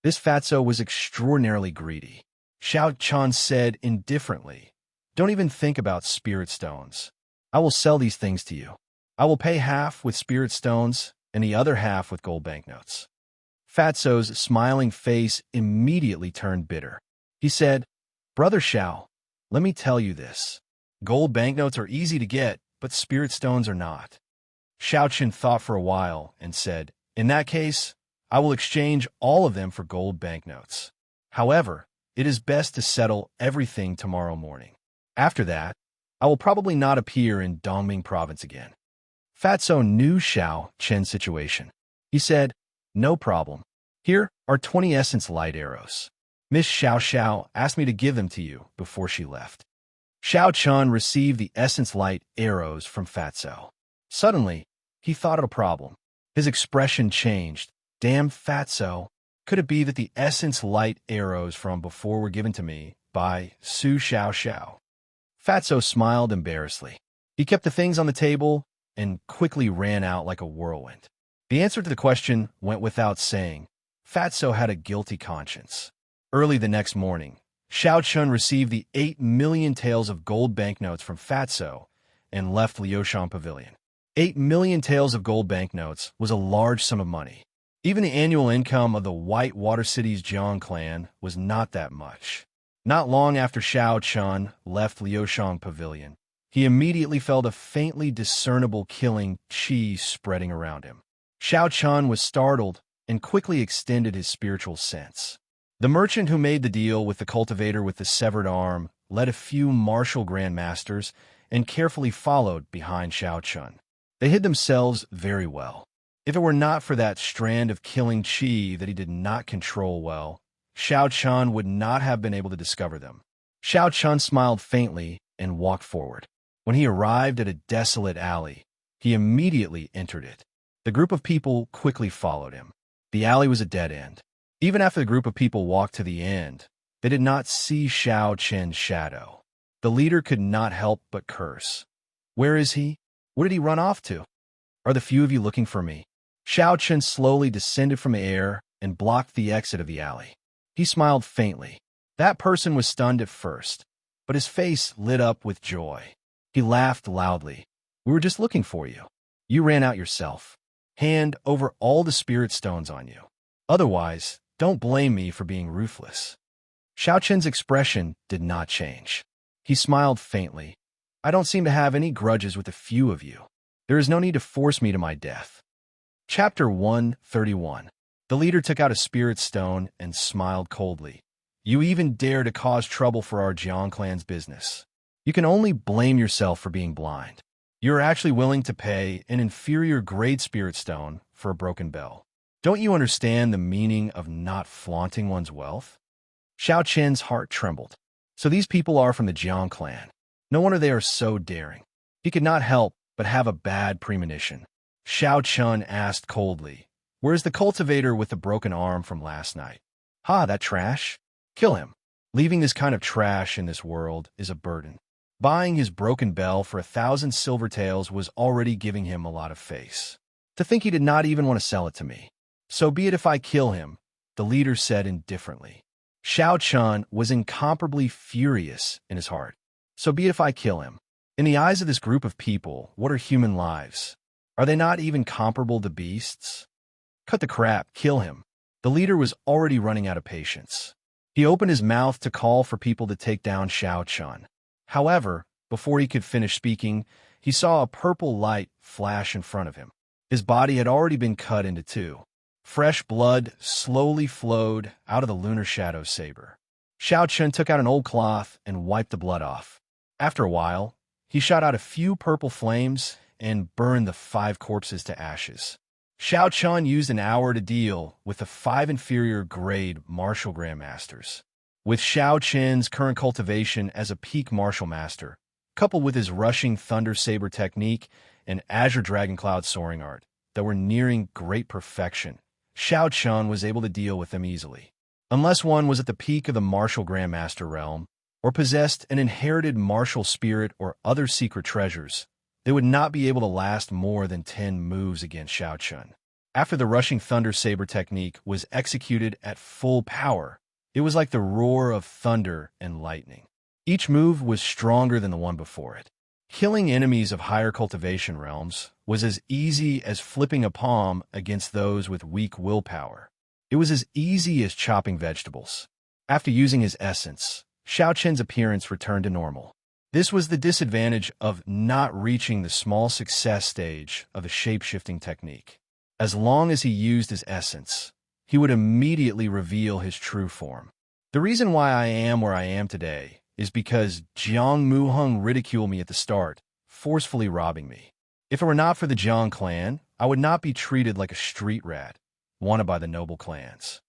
Speaker 1: This fatso was extraordinarily greedy. Xiao Chan said indifferently, "Don't even think about spirit stones. I will sell these things to you. I will pay half with spirit stones and the other half with gold banknotes." Fatso's smiling face immediately turned bitter. He said, "Brother Xiao, let me tell you this. Gold banknotes are easy to get, but spirit stones are not." Xiao Chen thought for a while and said, "In that case, I will exchange all of them for gold banknotes. However, it is best to settle everything tomorrow morning. After that, I will probably not appear in Dongming province again." Fatso knew Xiao Chen's situation. He said, "No problem. Here are 20 essence light arrows. Miss Xiao Xiao asked me to give them to you before she left." Xiao Chen received the essence light arrows from Fatso. Suddenly, he thought of a problem. His expression changed. "Damn Fatso, could it be that the essence light arrows from before were given to me by Su Xiao Xiao?" Fatso smiled embarrassedly. He kept the things on the table and quickly ran out like a whirlwind. The answer to the question went without saying. Fatso had a guilty conscience. Early the next morning, Xiao Chun received the 8 million taels of gold banknotes from Fatso and left Liushang Pavilion. 8 million taels of gold banknotes was a large sum of money. Even the annual income of the White Water City's Jiang clan was not that much. Not long after Xiao Chun left Liushang Pavilion, he immediately felt a faintly discernible killing qi spreading around him. Xiao Chun was startled and quickly extended his spiritual sense. The merchant who made the deal with the cultivator with the severed arm led a few martial grandmasters and carefully followed behind Xiao Chun. They hid themselves very well. If it were not for that strand of killing qi that he did not control well, Xiao Chun would not have been able to discover them. Xiao Chun smiled faintly and walked forward. When he arrived at a desolate alley, he immediately entered it. The group of people quickly followed him. The alley was a dead end. Even after the group of people walked to the end, they did not see Xiao Chen's shadow. The leader could not help but curse. "Where is he? Where did he run off to? Are the few of you looking for me?" Xiao Chen slowly descended from the air and blocked the exit of the alley. He smiled faintly. That person was stunned at first, but his face lit up with joy. He laughed loudly. "We were just looking for you. You ran out yourself. Hand over all the spirit stones on you. Otherwise, don't blame me for being ruthless." Xiao Chen's expression did not change. He smiled faintly. "I don't seem to have any grudges with a few of you. There is no need to force me to my death." Chapter 131. The leader took out a spirit stone and smiled coldly. "You even dare to cause trouble for our Jiang clan's business. You can only blame yourself for being blind. You are actually willing to pay an inferior grade spirit stone for a broken bell. Don't you understand the meaning of not flaunting one's wealth?" Xiao Chen's heart trembled. So these people are from the Jiang clan. No wonder they are so daring. He could not help but have a bad premonition. Xiao Chun asked coldly, "Where's the cultivator with the broken arm from last night?" "Ha, that trash? Kill him. Leaving this kind of trash in this world is a burden." Buying his broken bell for 1,000 silver taels was already giving him a lot of face. To think he did not even want to sell it to me. "So be it if I kill him," the leader said indifferently. Xiao Chun was incomparably furious in his heart. "So be it if I kill him. In the eyes of this group of people, what are human lives? Are they not even comparable to beasts? Cut the crap, kill him." The leader was already running out of patience. He opened his mouth to call for people to take down Xiao Chun. However, before he could finish speaking, he saw a purple light flash in front of him. His body had already been cut into two. Fresh blood slowly flowed out of the lunar shadow saber. Xiao Chun took out an old cloth and wiped the blood off. After a while, he shot out a few purple flames and burned the 5 corpses to ashes. Xiao Chun used an hour to deal with the 5 inferior grade martial grandmasters. With Xiao Chen's current cultivation as a peak martial master, coupled with his rushing thunder saber technique and azure dragon cloud soaring art that were nearing great perfection, Xiao Chun was able to deal with them easily. Unless one was at the peak of the martial grandmaster realm, or possessed an inherited martial spirit or other secret treasures, they would not be able to last more than 10 moves against Xiao Chun. After the rushing thunder saber technique was executed at full power, it was like the roar of thunder and lightning. Each move was stronger than the one before it. Killing enemies of higher cultivation realms was as easy as flipping a palm against those with weak willpower. It was as easy as chopping vegetables. After using his essence, Xiao Chen's appearance returned to normal. This was the disadvantage of not reaching the small success stage of the shape-shifting technique. As long as he used his essence, he would immediately reveal his true form. The reason why I am where I am today is because Jiang Muheng ridiculed me at the start, forcefully robbing me. If it were not for the Jiang clan, I would not be treated like a street rat, wanted by the noble clans.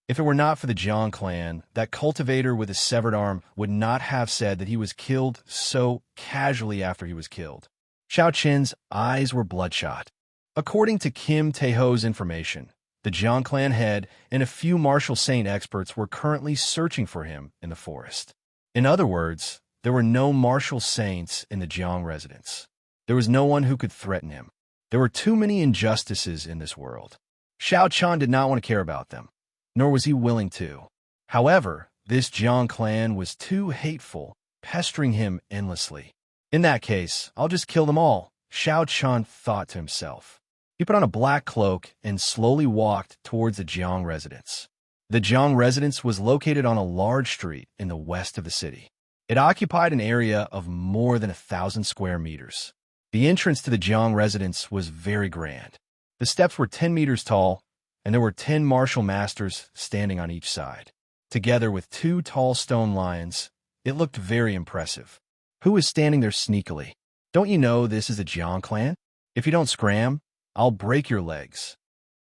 Speaker 1: If it were not for the Jiang clan, that cultivator with his severed arm would not have said that he was killed so casually after he was killed. Xiao Chen's eyes were bloodshot. According to Kim Taeho's information, the Jiang clan head and a few martial saint experts were currently searching for him in the forest. In other words, there were no martial saints in the Jiang residence. There was no one who could threaten him. There were too many injustices in this world. Xiao Chan did not want to care about them, nor was he willing to. However, this Jiang clan was too hateful, pestering him endlessly. In that case, I'll just kill them all, Xiao Chan thought to himself. He put on a black cloak and slowly walked towards the Jiang residence. The Jiang residence was located on a large street in the west of the city. It occupied an area of more than 1,000 square meters. The entrance to the Jiang residence was very grand. The steps were 10 meters tall, and there were 10 martial masters standing on each side. Together with 2 tall stone lions, it looked very impressive. Who is standing there sneakily? Don't you know this is the Jiang clan? If you don't scram, I'll break your legs.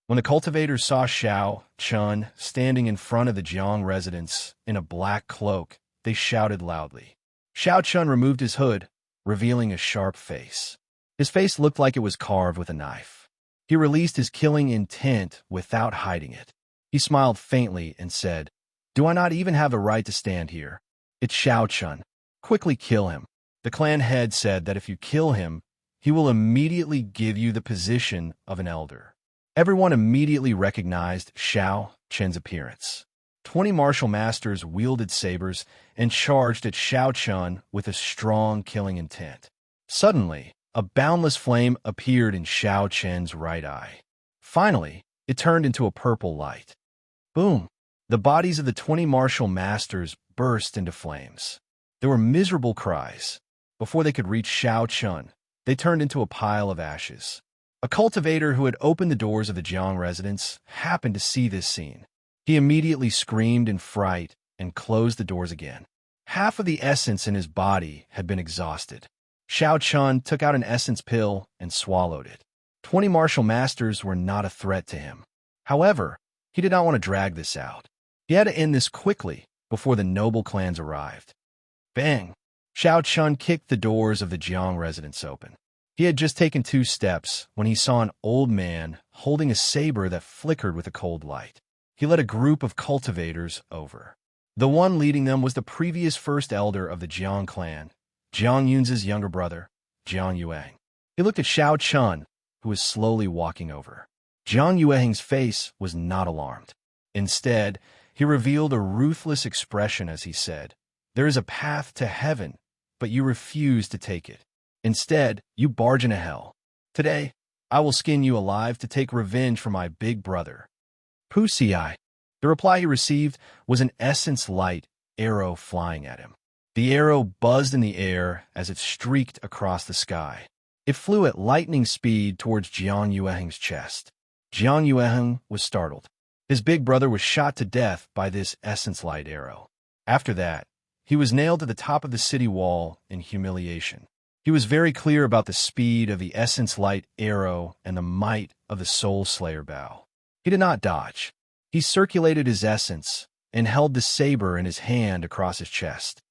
Speaker 1: When the cultivators saw Xiao Chun standing in front of the Jiang residence in a black cloak, they shouted loudly. Xiao Chun removed his hood, revealing a sharp face. His face looked like it was carved with a knife. He released his killing intent without hiding it. He smiled faintly and said, "Do I not even have the right to stand here? It's Xiao Chun. Quickly kill him." The clan head said that if you kill him, he will immediately give you the position of an elder. Everyone immediately recognized Xiao Chen's appearance. 20 martial masters wielded sabers and charged at Xiao Chun with a strong killing intent. Suddenly, a boundless flame appeared in Xiao Chen's right eye. Finally, it turned into a purple light. Boom! The bodies of the 20 martial masters burst into flames. There were miserable cries. Before they could reach Xiao Chun, they turned into a pile of ashes. A cultivator who had opened the doors of the Jiang residence happened to see this scene. He immediately screamed in fright and closed the doors again. Half of the essence in his body had been exhausted. Xiao Chun took out an essence pill and swallowed it. 20 martial masters were not a threat to him. However, he did not want to drag this out. He had to end this quickly before the noble clans arrived. Bang! Xiao Chun kicked the doors of the Jiang residence open. He had just taken 2 steps when he saw an old man holding a saber that flickered with a cold light. He led a group of cultivators over. The one leading them was the previous first elder of the Jiang clan, Jiang Yun's younger brother, Jiang Yuang. He looked at Xiao Chun, who was slowly walking over. Jiang Yuang's face was not alarmed. Instead, he revealed a ruthless expression as he said, "There is a path to heaven, but you refuse to take it. Instead, you barge into hell. Today, I will skin you alive to take revenge for my big brother." Pusii. The reply he received was an essence light arrow flying at him. The arrow buzzed in the air as it streaked across the sky. It flew at lightning speed towards Jiang Yueheng's chest. Jiang Yueheng was startled. His big brother was shot to death by this essence light arrow. After that, he was nailed to the top of the city wall in humiliation. He was very clear about the speed of the essence light arrow and the might of the soul slayer bow. He did not dodge. He circulated his essence and held the saber in his hand across his chest.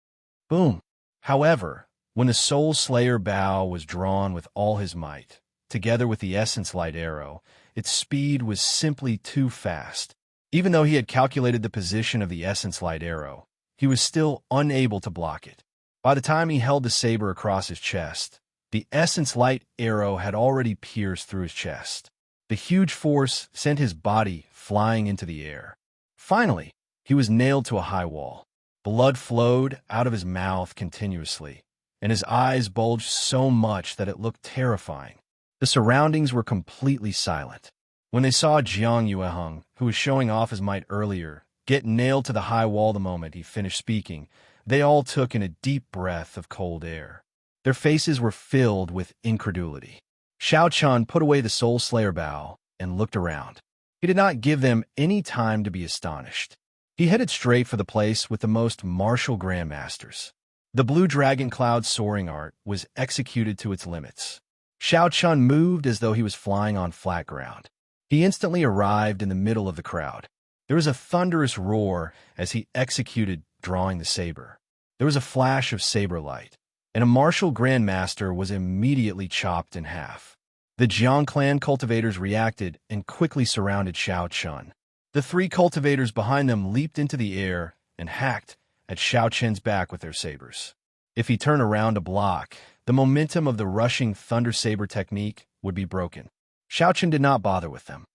Speaker 1: Boom! However, when the soul slayer bow was drawn with all his might, together with the essence light arrow, its speed was simply too fast. Even though he had calculated the position of the essence light arrow, he was still unable to block it. By the time he held the saber across his chest, the essence light arrow had already pierced through his chest. The huge force sent his body flying into the air. Finally, he was nailed to a high wall. Blood flowed out of his mouth continuously, and his eyes bulged so much that it looked terrifying. The surroundings were completely silent. When they saw Jiang Yueheng, who was showing off his might earlier, get nailed to the high wall the moment he finished speaking, they all took in a deep breath of cold air. Their faces were filled with incredulity. Xiao Chun put away the Soul Slayer bow and looked around. He did not give them any time to be astonished. He headed straight for the place with the most martial grandmasters. The blue dragon cloud soaring art was executed to its limits. Xiao Chun moved as though he was flying on flat ground. He instantly arrived in the middle of the crowd. There was a thunderous roar as he executed, drawing the saber. There was a flash of saber light, and a martial grandmaster was immediately chopped in half. The Jiang clan cultivators reacted and quickly surrounded Xiao Chun. The three cultivators behind them leaped into the air and hacked at Xiao Chun's back with their sabers. If he turned around to block, the momentum of the rushing thunder saber technique would be broken. Xiao Chun did not bother with them.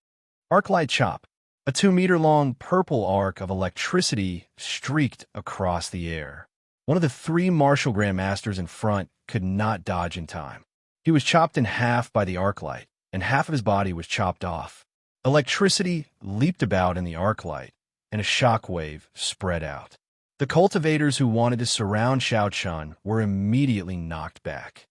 Speaker 1: Arc-light chop. A 2-meter-long purple arc of electricity streaked across the air. One of the three martial grandmasters in front could not dodge in time. He was chopped in half by the arc light, and half of his body was chopped off. Electricity leaped about in the arc light, and a shock wave spread out. The cultivators who wanted to surround Xiao Chun were immediately knocked back.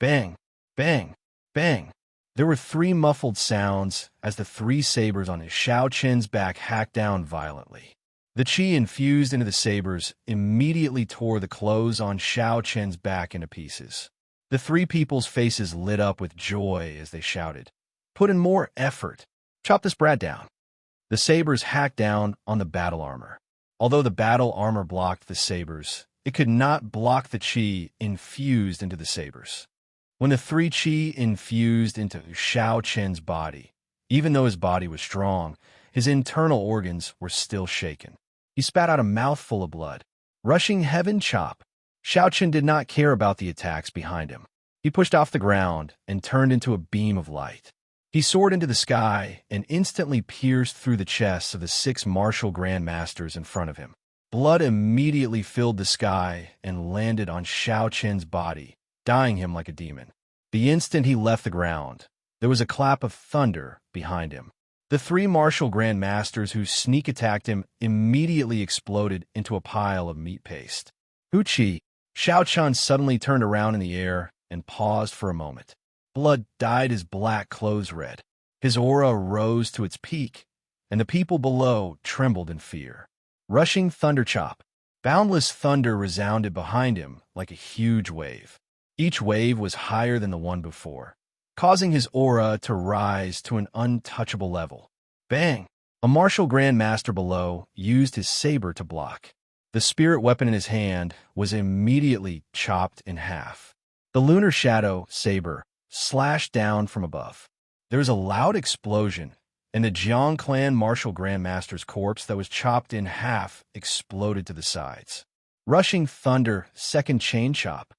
Speaker 1: Bang! Bang! Bang! There were three muffled sounds as the three sabers on his Xiao Chun's back hacked down violently. The chi infused into the sabers immediately tore the clothes on Xiao Chun's back into pieces. The three people's faces lit up with joy as they shouted, "Put in more effort! Chop this brat down!" The sabers hacked down on the battle armor. Although the battle armor blocked the sabers, it could not block the chi infused into the sabers. When the three chi infused into Xiao Chun's body, even though his body was strong, his internal organs were still shaken. He spat out a mouthful of blood. Rushing heaven chop. Xiao Chun did not care about the attacks behind him. He pushed off the ground and turned into a beam of light. He soared into the sky and instantly pierced through the chests of the 6 martial grandmasters in front of him. Blood immediately filled the sky and landed on Xiao Chun's body, dyeing him like a demon. The instant he left the ground, there was a clap of thunder behind him. The 3 martial grandmasters who sneak attacked him immediately exploded into a pile of meat paste. Huchi! Xiao Chun suddenly turned around in the air and paused for a moment. Blood dyed his black clothes red. His aura rose to its peak, and the people below trembled in fear. Rushing thunder chop. Boundless thunder resounded behind him like a huge wave. Each wave was higher than the one before, causing his aura to rise to an untouchable level. Bang! A martial grandmaster below used his saber to block. The spirit weapon in his hand was immediately chopped in half. The lunar shadow saber slashed down from above. There was a loud explosion, and the Jiang clan martial grandmaster's corpse that was chopped in half exploded to the sides. Rushing thunder second chain chop.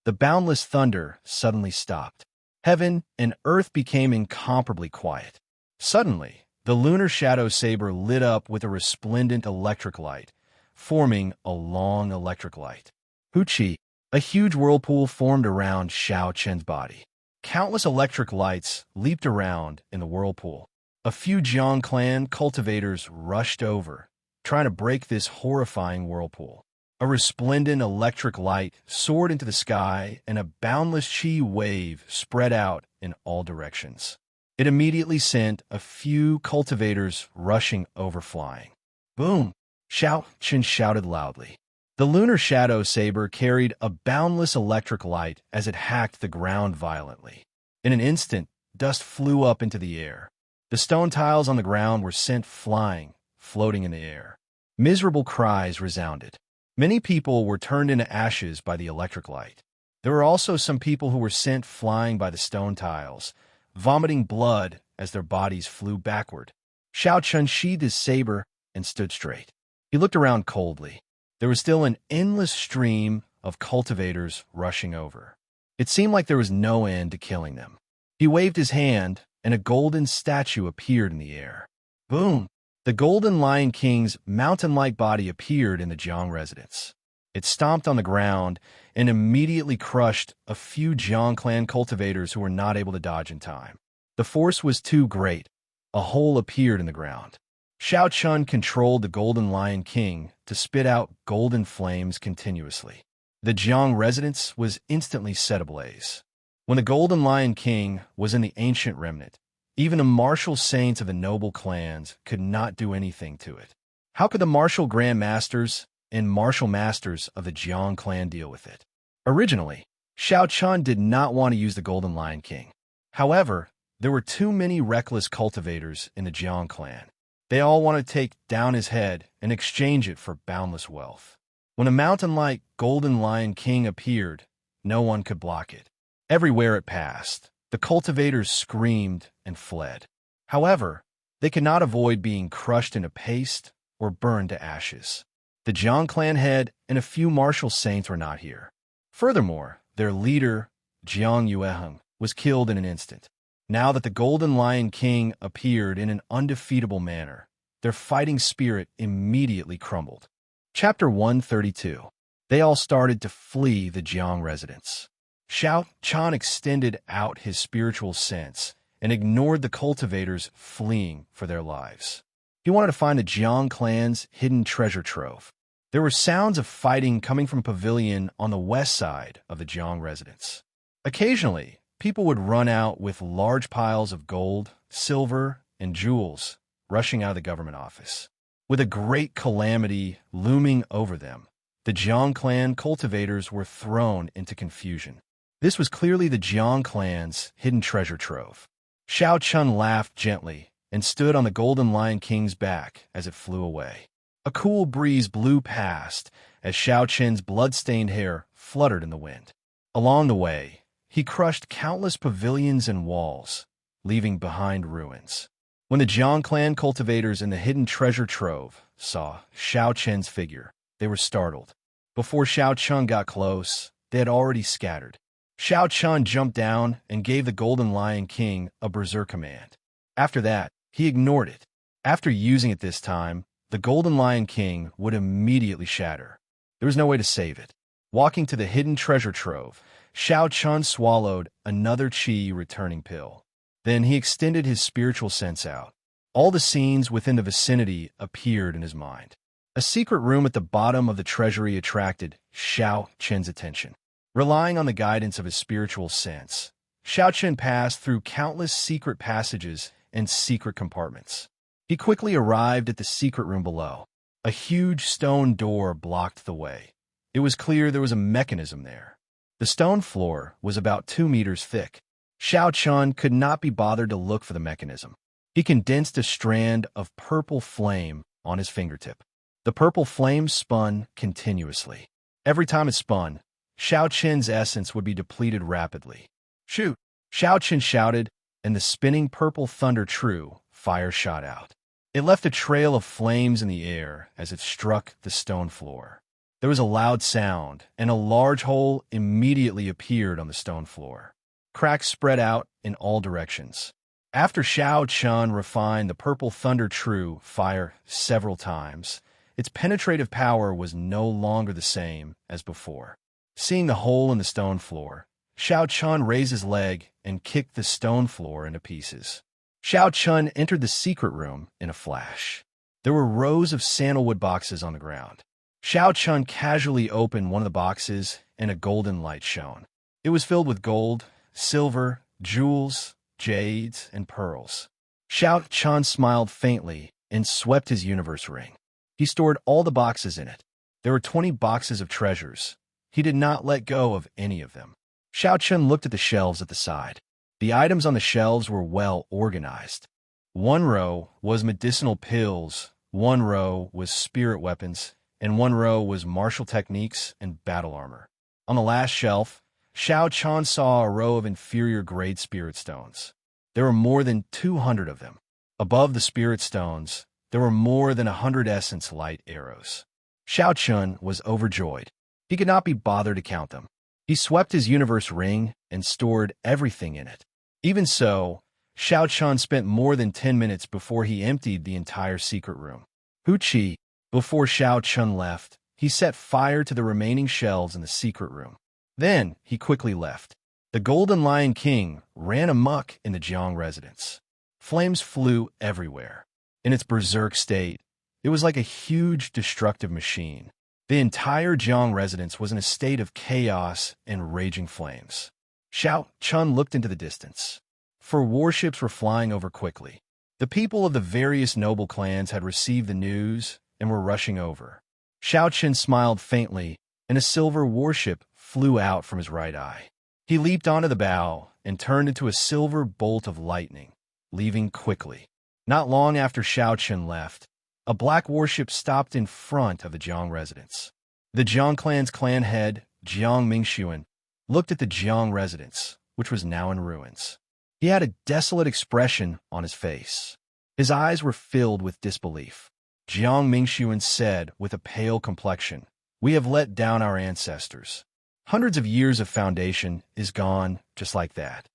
Speaker 1: The boundless thunder suddenly stopped. Heaven and earth became incomparably quiet. Suddenly, the lunar shadow saber lit up with a resplendent electric light, forming a long electric light. Huchi! A huge whirlpool formed around Xiao Chun's body. Countless electric lights leaped around in the whirlpool. A few Jiang clan cultivators rushed over, trying to break this horrifying whirlpool. A resplendent electric light soared into the sky, and a boundless chi wave spread out in all directions. It immediately sent a few cultivators rushing over flying. Boom! Xiao Chun shouted loudly. The lunar shadow saber carried a boundless electric light as it hacked the ground violently. In an instant, dust flew up into the air. The stone tiles on the ground were sent flying, floating in the air. Miserable cries resounded. Many people were turned into ashes by the electric light. There were also some people who were sent flying by the stone tiles, vomiting blood as their bodies flew backward. Xiao Chun sheathed his saber and stood straight. He looked around coldly. There was still an endless stream of cultivators rushing over. It seemed like there was no end to killing them. He waved his hand, and a golden statue appeared in the air. Boom! The Golden Lion King's mountain-like body appeared in the Jiang residence. It stomped on the ground and immediately crushed a few Jiang clan cultivators who were not able to dodge in time. The force was too great. A hole appeared in the ground. Xiao Chun controlled the Golden Lion King to spit out golden flames continuously. The Jiang residence was instantly set ablaze. When the Golden Lion King was in the ancient remnant, even the martial saints of the noble clans could not do anything to it. How could the martial grand masters and martial masters of the Jiang clan deal with it? Originally, Xiao Chun did not want to use the Golden Lion King. However, there were too many reckless cultivators in the Jiang clan. They all wanted to take down his head and exchange it for boundless wealth. When a mountain-like Golden Lion King appeared, no one could block it. Everywhere it passed, the cultivators screamed and fled. However, they could not avoid being crushed into paste or burned to ashes. The Jiang clan head and a few martial saints were not here. Furthermore, their leader, Jiang Yueheng, was killed in an instant. Now that the Golden Lion King appeared in an undefeatable manner, their fighting spirit immediately crumbled. Chapter 132. They all started to flee the Jiang residence. Xiao Chun extended out his spiritual sense and ignored the cultivators fleeing for their lives. He wanted to find the Jiang clan's hidden treasure trove. There were sounds of fighting coming from a pavilion on the west side of the Jiang residence. Occasionally, people would run out with large piles of gold, silver, and jewels rushing out of the government office. With a great calamity looming over them, the Jiang clan cultivators were thrown into confusion. This was clearly the Jiang clan's hidden treasure trove. Xiao Chun laughed gently and stood on the Golden Lion King's back as it flew away. A cool breeze blew past as Xiao Chun's blood-stained hair fluttered in the wind. Along the way, he crushed countless pavilions and walls, leaving behind ruins. When the Jiang clan cultivators in the hidden treasure trove saw Xiao Chun's figure, they were startled. Before Xiao Chun got close, they had already scattered. Xiao Chun jumped down and gave the Golden Lion King a berserk command. After that, he ignored it. After using it this time, the Golden Lion King would immediately shatter. There was no way to save it. Walking to the hidden treasure trove, Xiao Chun swallowed another qi returning pill. Then he extended his spiritual sense out. All the scenes within the vicinity appeared in his mind. A secret room at the bottom of the treasury attracted Xiao Chun's attention. Relying on the guidance of his spiritual sense, Xiao Chun passed through countless secret passages and secret compartments. He quickly arrived at the secret room below. A huge stone door blocked the way. It was clear there was a mechanism there. The stone floor was about 2 meters thick. Xiao Chun could not be bothered to look for the mechanism. He condensed a strand of purple flame on his fingertip. The purple flame spun continuously. Every time it spun, Xiao Chun's essence would be depleted rapidly. "Shoot!" Xiao Chun shouted, and the spinning purple thunder true fire shot out. It left a trail of flames in the air as it struck the stone floor. There was a loud sound, and a large hole immediately appeared on the stone floor. Cracks spread out in all directions. After Xiao Chun refined the purple thunder true fire several times, its penetrative power was no longer the same as before. Seeing the hole in the stone floor, Xiao Chun raised his leg and kicked the stone floor into pieces. Xiao Chun entered the secret room in a flash. There were rows of sandalwood boxes on the ground. Xiao Chun casually opened one of the boxes and a golden light shone. It was filled with gold, silver, jewels, jades, and pearls. Xiao Chun smiled faintly and swept his universe ring. He stored all the boxes in it. There were 20 boxes of treasures. He did not let go of any of them. Xiao Chun looked at the shelves at the side. The items on the shelves were well organized. One row was medicinal pills, one row was spirit weapons, and one row was martial techniques and battle armor. On the last shelf, Xiao Chun saw a row of inferior grade spirit stones. There were more than 200 of them. Above the spirit stones, there were more than 100 essence light arrows. Xiao Chun was overjoyed. He could not be bothered to count them. He swept his universe ring and stored everything in it. Even so, Xiao Chun spent more than 10 minutes before he emptied the entire secret room. Chi. Before Xiao Chun left, he set fire to the remaining shelves in the secret room. Then, he quickly left. The Golden Lion King ran amok in the Jiang residence. Flames flew everywhere. In its berserk state, it was like a huge destructive machine. The entire Jiang residence was in a state of chaos and raging flames. Xiao Chun looked into the distance. For warships were flying over quickly. The people of the various noble clans had received the news and were rushing over. Xiao Chun smiled faintly, and a silver warship flew out from his right eye. He leaped onto the bow and turned into a silver bolt of lightning, leaving quickly. Not long after Xiao Chun left, a black warship stopped in front of the Jiang residence. The Jiang clan's clan head, Jiang Mingxuan, looked at the Jiang residence, which was now in ruins. He had a desolate expression on his face. His eyes were filled with disbelief. Jiang Mingxuan said with a pale complexion, "We have let down our ancestors. Hundreds of years of foundation is gone just like that.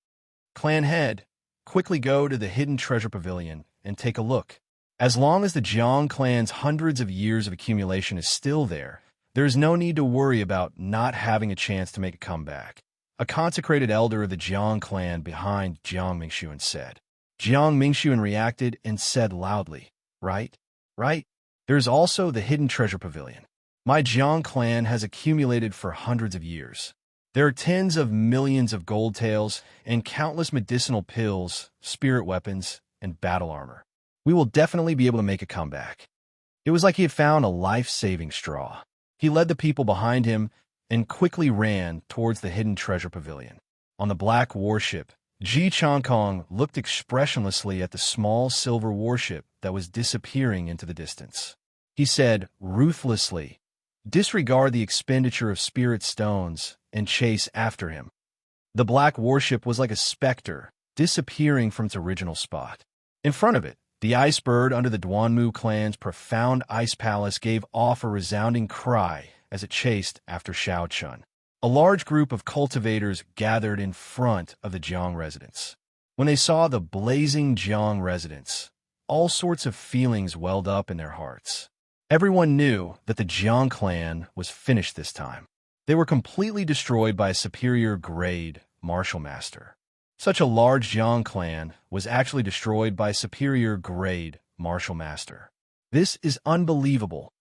Speaker 1: Clan head, quickly go to the hidden treasure pavilion and take a look. As long as the Jiang clan's hundreds of years of accumulation is still there, there is no need to worry about not having a chance to make a comeback." A consecrated elder of the Jiang clan behind Jiang Mingxuan said. Jiang Mingxuan reacted and said loudly, Right. There is also the hidden treasure pavilion. My Jiang clan has accumulated for hundreds of years. There are tens of millions of gold tails and countless medicinal pills, spirit weapons, and battle armor. We will definitely be able to make a comeback. It was like he had found a life-saving straw. He led the people behind him and quickly ran towards the hidden treasure pavilion. On the black warship, Ji Changkong looked expressionlessly at the small silver warship that was disappearing into the distance. He said ruthlessly, "Disregard the expenditure of spirit stones and chase after him." The black warship was like a specter, disappearing from its original spot. In front of it, the ice bird under the Duanmu clan's profound ice palace gave off a resounding cry as it chased after Xiao Chun. A large group of cultivators gathered in front of the Jiang residence. When they saw the blazing Jiang residence, all sorts of feelings welled up in their hearts. Everyone knew that the Jiang clan was finished this time. They were completely destroyed by a superior grade martial master. Such a large Jiang clan was actually destroyed by a superior grade martial master. This is unbelievable.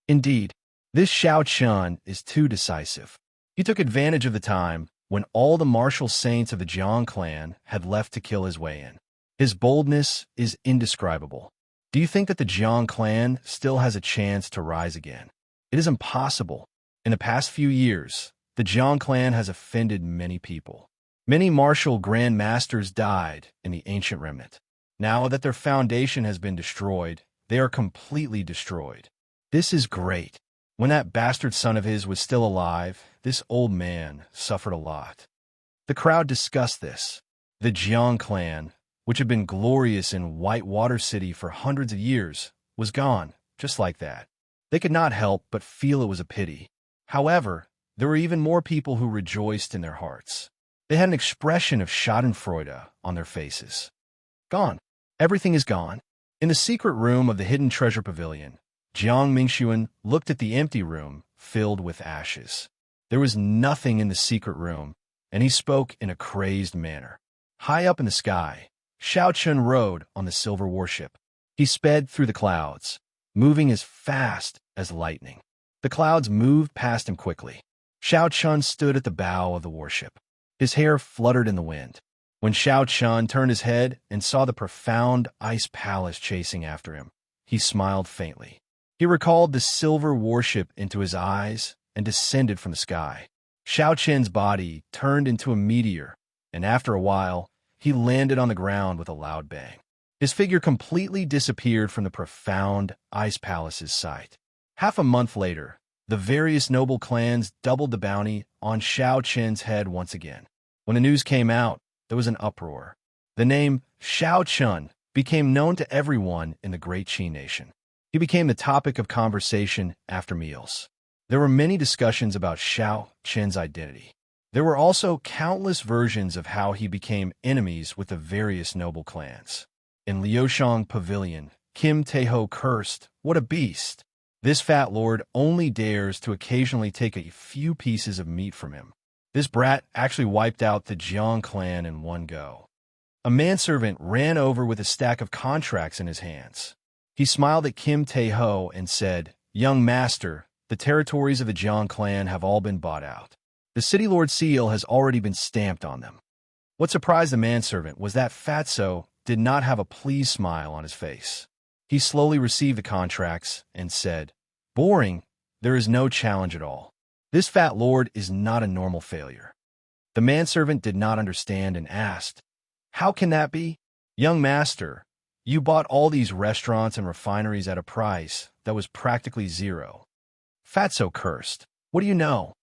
Speaker 1: Indeed, this Xiao Chun is too decisive. He took advantage of the time when all the martial saints of the Jiang clan had left to kill his way in. His boldness is indescribable. Do you think that the Jiang clan still has a chance to rise again? It is impossible. In the past few years, the Jiang clan has offended many people. Many martial grand masters died in the ancient remnant. Now that their foundation has been destroyed, they are completely destroyed. This is great. When that bastard son of his was still alive, this old man suffered a lot. The crowd discussed this. The Jiang clan, which had been glorious in Whitewater City for hundreds of years, was gone, just like that. They could not help but feel it was a pity. However, there were even more people who rejoiced in their hearts. They had an expression of schadenfreude on their faces. Gone. Everything is gone. In the secret room of the hidden treasure pavilion, Jiang Mingxuan looked at the empty room filled with ashes. There was nothing in the secret room, and he spoke in a crazed manner. High up in the sky, Xiao Chun rode on the silver warship. He sped through the clouds, moving as fast as lightning. The clouds moved past him quickly. Xiao Chun stood at the bow of the warship. His hair fluttered in the wind. When Xiao Chun turned his head and saw the profound ice palace chasing after him, he smiled faintly. He recalled the silver warship into his eyes and descended from the sky. Xiao Chun's body turned into a meteor, and after a while, he landed on the ground with a loud bang. His figure completely disappeared from the profound ice palace's sight. Half a month later, the various noble clans doubled the bounty on Xiao Chun's head once again. When the news came out, there was an uproar. The name Xiao Chun became known to everyone in the Great Qi nation. He became the topic of conversation after meals. There were many discussions about Xiao Chun's identity. There were also countless versions of how he became enemies with the various noble clans. In Liushang Pavilion, Kim Taeho cursed, "What a beast! This fat lord only dares to occasionally take a few pieces of meat from him." This brat actually wiped out the Jiang clan in one go. A manservant ran over with a stack of contracts in his hands. He smiled at Kim Taeho and said, "Young master, the territories of the Jiang clan have all been bought out. The city lord seal has already been stamped on them." What surprised the manservant was that Fatso did not have a pleased smile on his face. He slowly received the contracts and said, "Boring, there is no challenge at all. This fat lord is not a normal failure." The manservant did not understand and asked, "How can that be? Young master, you bought all these restaurants and refineries at a price that was practically zero." Fatso cursed, "What do you know?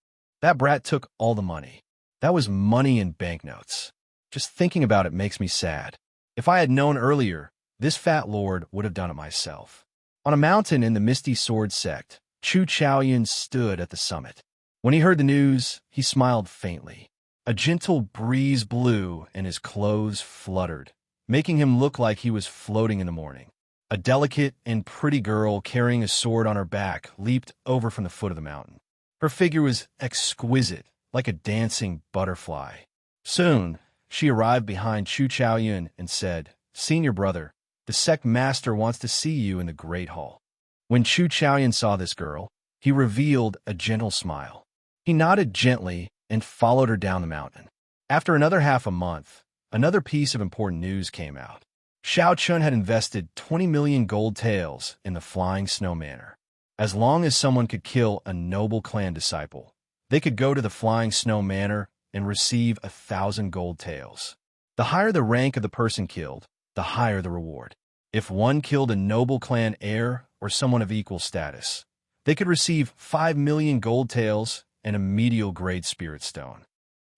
Speaker 1: That brat took all the money. That was money in banknotes. Just thinking about it makes me sad. If I had known earlier, this fat lord would have done it myself." On a mountain in the Misty Sword sect, Chu Chaoyun stood at the summit. When he heard the news, he smiled faintly. A gentle breeze blew and his clothes fluttered, making him look like he was floating in the morning. A delicate and pretty girl carrying a sword on her back leaped over from the foot of the mountain. Her figure was exquisite, like a dancing butterfly. Soon, she arrived behind Chu Chaoyun and said, "Senior brother, the sect master wants to see you in the Great Hall." When Chu Chaoyun saw this girl, he revealed a gentle smile. He nodded gently and followed her down the mountain. After another half a month, another piece of important news came out. Xiao Chun had invested 20 million gold taels in the Flying Snow Manor. As long as someone could kill a noble clan disciple, they could go to the Flying Snow Manor and receive 1,000 gold taels. The higher the rank of the person killed, the higher the reward. If one killed a noble clan heir or someone of equal status, they could receive 5 million gold taels and a medial grade spirit stone.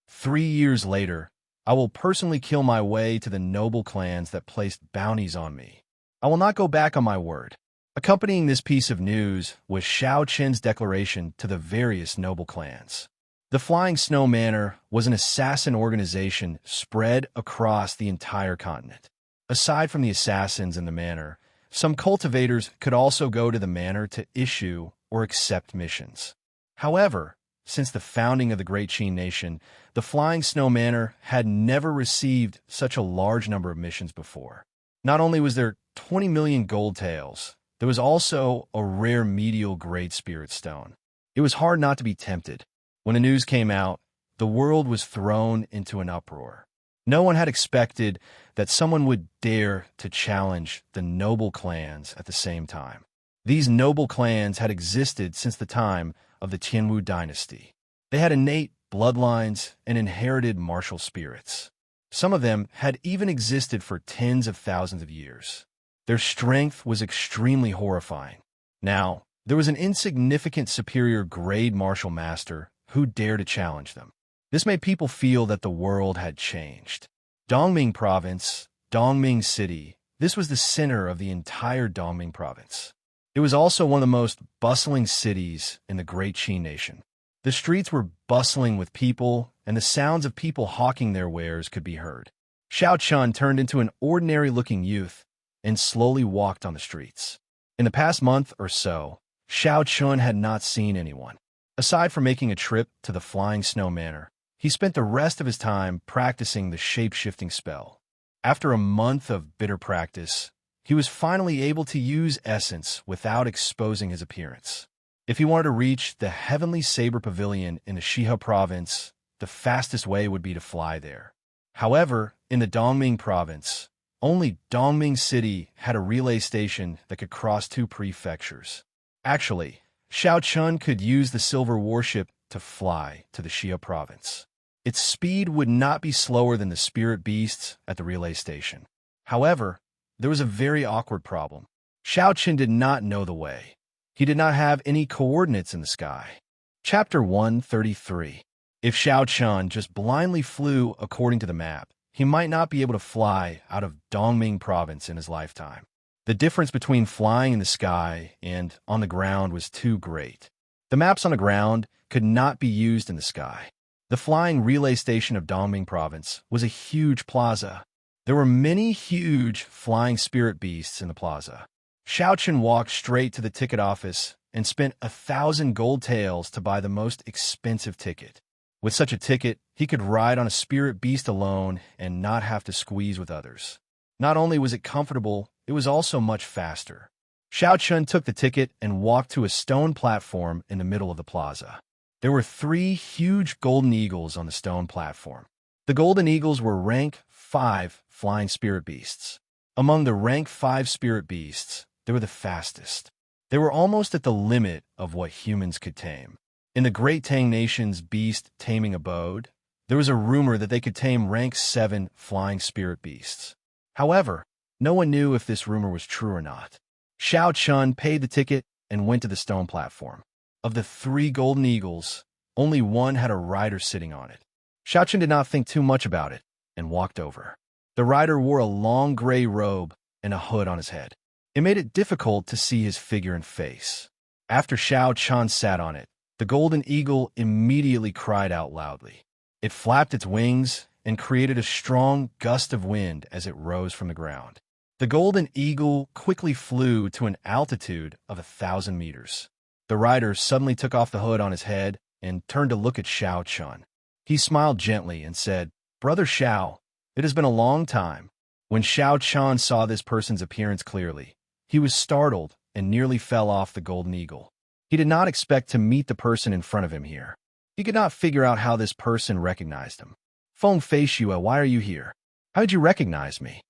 Speaker 1: 3 years later, I will personally kill my way to the noble clans that placed bounties on me. I will not go back on my word. Accompanying this piece of news was Xiao Chen's declaration to the various noble clans. The Flying Snow Manor was an assassin organization spread across the entire continent. Aside from the assassins in the manor, some cultivators could also go to the manor to issue or accept missions. However, since the founding of the Great Qin Nation, the Flying Snow Manor had never received such a large number of missions before. Not only was there 20 million gold taels, there was also a rare medial grade spirit stone. It was hard not to be tempted. When the news came out, the world was thrown into an uproar. No one had expected that someone would dare to challenge the noble clans at the same time. These noble clans had existed since the time of the Tianwu dynasty. They had innate bloodlines and inherited martial spirits. Some of them had even existed for tens of thousands of years. Their strength was extremely horrifying. Now, there was an insignificant superior grade martial master who dared to challenge them. This made people feel that the world had changed. Dongming Province, Dongming City, this was the center of the entire Dongming Province. It was also one of the most bustling cities in the Great Qin Nation. The streets were bustling with people, and the sounds of people hawking their wares could be heard. Xiao Chun turned into an ordinary-looking youth and slowly walked on the streets. In the past month or so, Xiao Chun had not seen anyone. Aside from making a trip to the Flying Snow Manor, he spent the rest of his time practicing the shape-shifting spell. After a month of bitter practice, he was finally able to use essence without exposing his appearance. If he wanted to reach the Heavenly Saber Pavilion in the Shihe Province, the fastest way would be to fly there. However, in the Dongming Province, only Dongming City had a relay station that could cross 2 prefectures. Actually, Xiao Chun could use the silver warship to fly to the Shihe Province. Its speed would not be slower than the spirit beasts at the relay station. However, there was a very awkward problem. Xiao Chun did not know the way. He did not have any coordinates in the sky. Chapter 133. If Xiao Chun just blindly flew according to the map, he might not be able to fly out of Dongming Province in his lifetime. The difference between flying in the sky and on the ground was too great. The maps on the ground could not be used in the sky. The flying relay station of Dongming Province was a huge plaza. There were many huge flying spirit beasts in the plaza. Xiaochen walked straight to the ticket office and spent 1,000 gold taels to buy the most expensive ticket. With such a ticket, he could ride on a spirit beast alone and not have to squeeze with others. Not only was it comfortable, it was also much faster. Xiaochen took the ticket and walked to a stone platform in the middle of the plaza. There were 3 huge golden eagles on the stone platform. The golden eagles were rank 5 flying spirit beasts. Among the rank 5 spirit beasts, they were the fastest. They were almost at the limit of what humans could tame. In the Great Tang Nation's beast taming abode, there was a rumor that they could tame rank 7 flying spirit beasts. However, no one knew if this rumor was true or not. Xiao Chun paid the ticket and went to the stone platform. Of the 3 golden eagles, only one had a rider sitting on it. Xiao Chun did not think too much about it and walked over. The rider wore a long gray robe and a hood on his head. It made it difficult to see his figure and face. After Xiao Chun sat on it, the golden eagle immediately cried out loudly. It flapped its wings and created a strong gust of wind as it rose from the ground. The golden eagle quickly flew to an altitude of 1,000 meters. The rider suddenly took off the hood on his head and turned to look at Xiao Chun. He smiled gently and said, "Brother Xiao, it has been a long time." When Xiao Chun saw this person's appearance clearly, he was startled and nearly fell off the golden eagle. He did not expect to meet the person in front of him here. He could not figure out how this person recognized him. "Feng Fei Shue, why are you here? How did you recognize me?"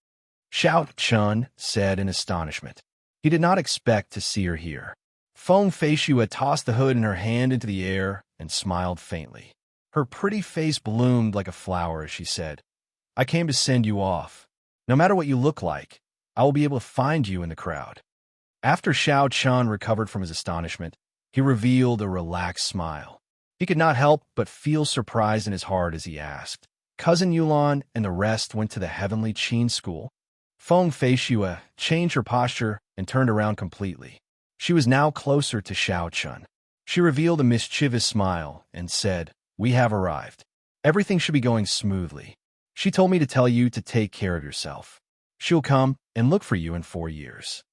Speaker 1: Xiao Chun said in astonishment. He did not expect to see her here. Feng Fei Shue tossed the hood in her hand into the air and smiled faintly. Her pretty face bloomed like a flower as she said, "I came to send you off. No matter what you look like, I will be able to find you in the crowd." After Xiao Chun recovered from his astonishment, he revealed a relaxed smile. He could not help but feel surprise in his heart as he asked, "Cousin Yulan and the rest went to the heavenly Qin school?" Feng Fei Shue changed her posture and turned around completely. She was now closer to Xiao Chun. She revealed a mischievous smile and said, "We have arrived. Everything should be going smoothly. She told me to tell you to take care of yourself. She'll come and look for you in 4 years."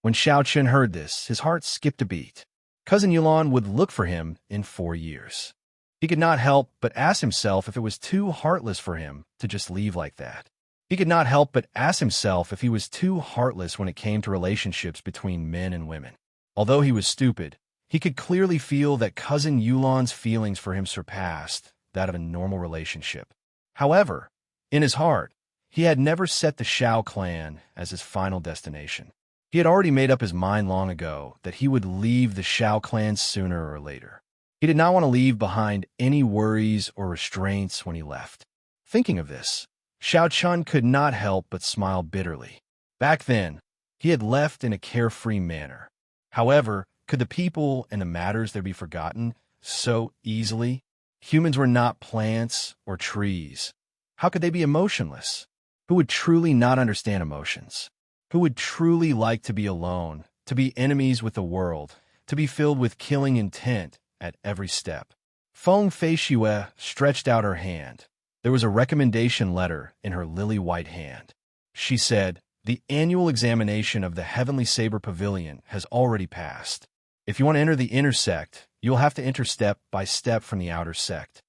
Speaker 1: When Xiao Chun heard this, his heart skipped a beat. Cousin Yulan would look for him in 4 years. He could not help but ask himself if it was too heartless for him to just leave like that. He could not help but ask himself if he was too heartless when it came to relationships between men and women. Although he was stupid, he could clearly feel that Cousin Yulan's feelings for him surpassed that of a normal relationship. However, in his heart, he had never set the Shao clan as his final destination. He had already made up his mind long ago that he would leave the Shao clan sooner or later. He did not want to leave behind any worries or restraints when he left. Thinking of this, Xiao Chun could not help but smile bitterly. Back then, he had left in a carefree manner. However, could the people and the matters there be forgotten so easily? Humans were not plants or trees. How could they be emotionless? Who would truly not understand emotions? Who would truly like to be alone, to be enemies with the world, to be filled with killing intent at every step? Feng Fei Shue stretched out her hand. There was a recommendation letter in her lily-white hand. She said, "The annual examination of the Heavenly Saber Pavilion has already passed. If you want to enter the inner sect, you will have to enter step by step from the outer sect.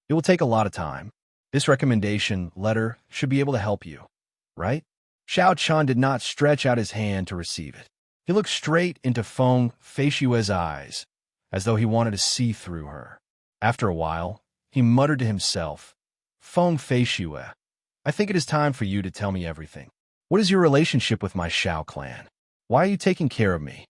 Speaker 1: It will take a lot of time. This recommendation letter should be able to help you, right?" Xiao Chun did not stretch out his hand to receive it. He looked straight into Feng Fei Shue's eyes, as though he wanted to see through her. After a while, he muttered to himself, "Feng Fei Shue, I think it is time for you to tell me everything. What is your relationship with my Shao clan? Why are you taking care of me?"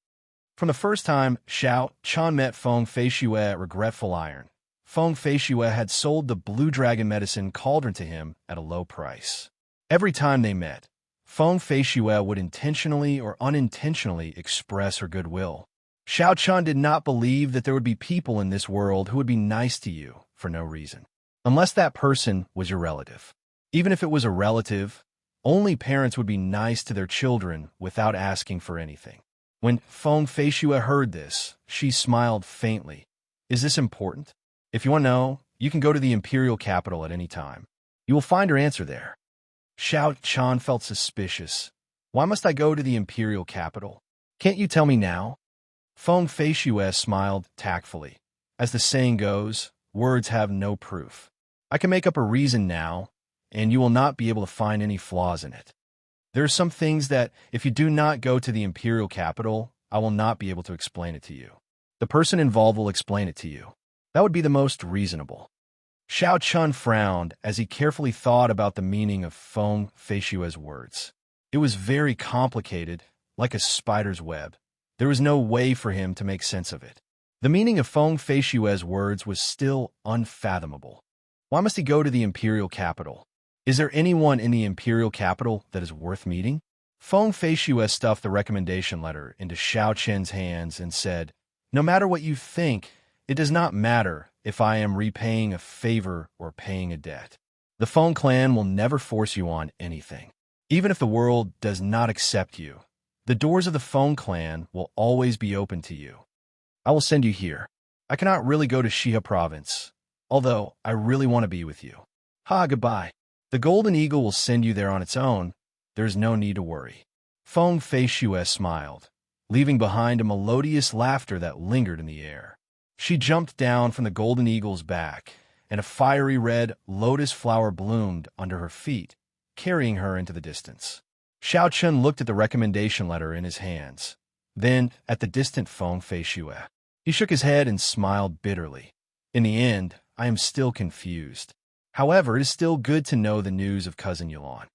Speaker 1: From the first time Xiao Chun met Feng Fei Shue at Regretful Iron, Feng Fei Shue had sold the Blue Dragon medicine cauldron to him at a low price. Every time they met, Feng Fei Shue would intentionally or unintentionally express her goodwill. Xiao Chun did not believe that there would be people in this world who would be nice to you for no reason, unless that person was your relative. Even if it was a relative, only parents would be nice to their children without asking for anything. When Feng Fei Shue heard this, she smiled faintly. "Is this important? If you want to know, You can go to the imperial capital at any time. You will find her answer there. Xiao Chan felt suspicious. Why must I go to the imperial capital? Can't you tell me now? Feng Feishues smiled tactfully. As the saying goes, words have no proof. I can make up a reason now, and you will not be able to find any flaws in it. There are some things that, if you do not go to the imperial capital, I will not be able to explain it to you. The person involved will explain it to you. That would be the most reasonable. Xiao Chun frowned as he carefully thought about the meaning of Feng Feishue's words. It was very complicated, like a spider's web. There was no way for him to make sense of it. The meaning of Feng Feishue's words was still unfathomable. Why must he go to the imperial capital? Is there anyone in the imperial capital that is worth meeting? Feng Feishue stuffed the recommendation letter into Xiao Chen's hands and said, "No matter what you think, it does not matter if I am repaying a favor or paying a debt. The Feng clan will never force you on anything. Even if the world does not accept you, the doors of the Feng clan will always be open to you. I will send you here. I cannot really go to Xia province, although I really want to be with you. Goodbye. The Golden Eagle will send you there on its own. There is no need to worry." Feng Feishue smiled, leaving behind a melodious laughter that lingered in the air. She jumped down from the Golden Eagle's back, and a fiery red lotus flower bloomed under her feet, carrying her into the distance. Xiao Chun looked at the recommendation letter in his hands, then at the distant Feng Feishue. He shook his head and smiled bitterly. In the end, I am still confused. However, it is still good to know the news of Cousin Yulan.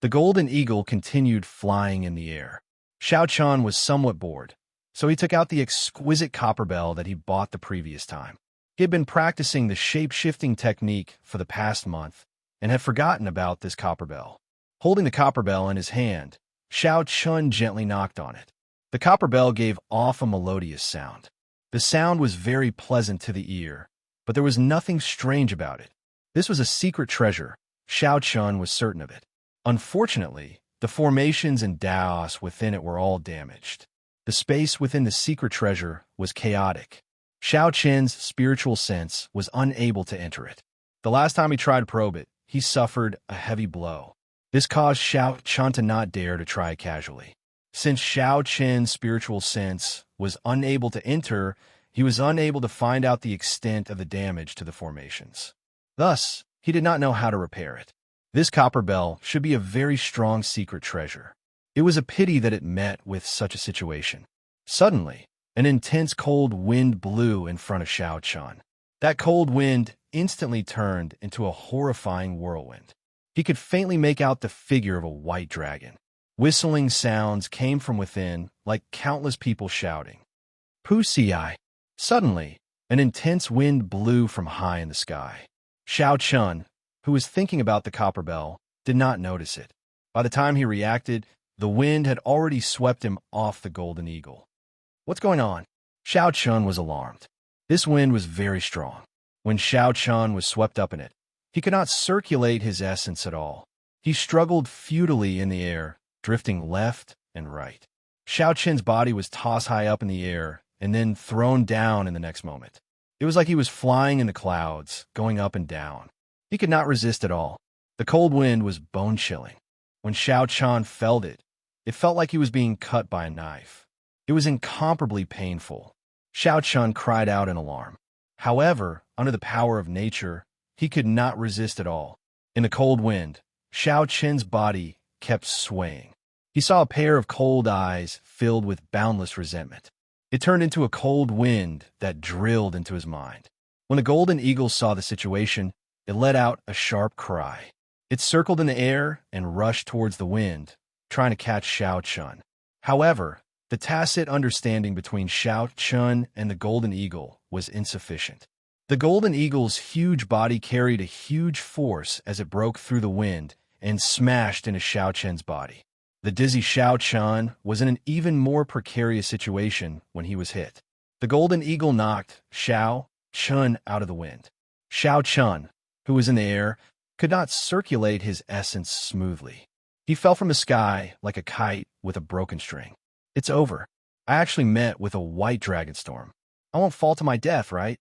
Speaker 1: The Golden Eagle continued flying in the air. Xiao Chun was somewhat bored, so he took out the exquisite copper bell that he bought the previous time. He had been practicing the shape-shifting technique for the past month and had forgotten about this copper bell. Holding the copper bell in his hand, Xiao Chun gently knocked on it. The copper bell gave off a melodious sound. The sound was very pleasant to the ear, but there was nothing strange about it. This was a secret treasure. Xiao Chun was certain of it. Unfortunately, the formations and daos within it were all damaged. The space within the secret treasure was chaotic. Xiao Chen's spiritual sense was unable to enter it. The last time he tried to probe it, he suffered a heavy blow. This caused Xiao Chun to not dare to try casually. Since Xiao Chen's spiritual sense was unable to enter, he was unable to find out the extent of the damage to the formations. Thus, he did not know how to repair it. This copper bell should be a very strong secret treasure. It was a pity that it met with such a situation. Suddenly, an intense cold wind blew in front of Xiao Chun. That cold wind instantly turned into a horrifying whirlwind. He could faintly make out the figure of a white dragon. Whistling sounds came from within, like countless people shouting. Pussy-eye. Suddenly, an intense wind blew from high in the sky. Xiao Chun, who was thinking about the copper bell, did not notice it. By the time he reacted, the wind had already swept him off the Golden Eagle. What's going on? Xiao Chun was alarmed. This wind was very strong. When Xiao Chun was swept up in it, he could not circulate his essence at all. He struggled futilely in the air, drifting left and right. Xiao Chen's body was tossed high up in the air and then thrown down in the next moment. It was like he was flying in the clouds, going up and down. He could not resist at all. The cold wind was bone-chilling. When Xiao Chun felt it, it felt like he was being cut by a knife. It was incomparably painful. Xiao Chun cried out in alarm. However, under the power of nature, he could not resist at all. In the cold wind, Xiao Chen's body kept swaying. He saw a pair of cold eyes filled with boundless resentment. It turned into a cold wind that drilled into his mind. When the Golden Eagle saw the situation, it let out a sharp cry. It circled in the air and rushed towards the wind, trying to catch Xiao Chun. However, the tacit understanding between Xiao Chun and the Golden Eagle was insufficient. The Golden Eagle's huge body carried a huge force as it broke through the wind and smashed into Xiao Chun's body. The dizzy Xiao Chun was in an even more precarious situation when he was hit. The Golden Eagle knocked Xiao Chun out of the wind. Xiao Chun, who was in the air, could not circulate his essence smoothly. He fell from the sky like a kite with a broken string. It's over. I actually met with a white dragon storm. I won't fall to my death, right?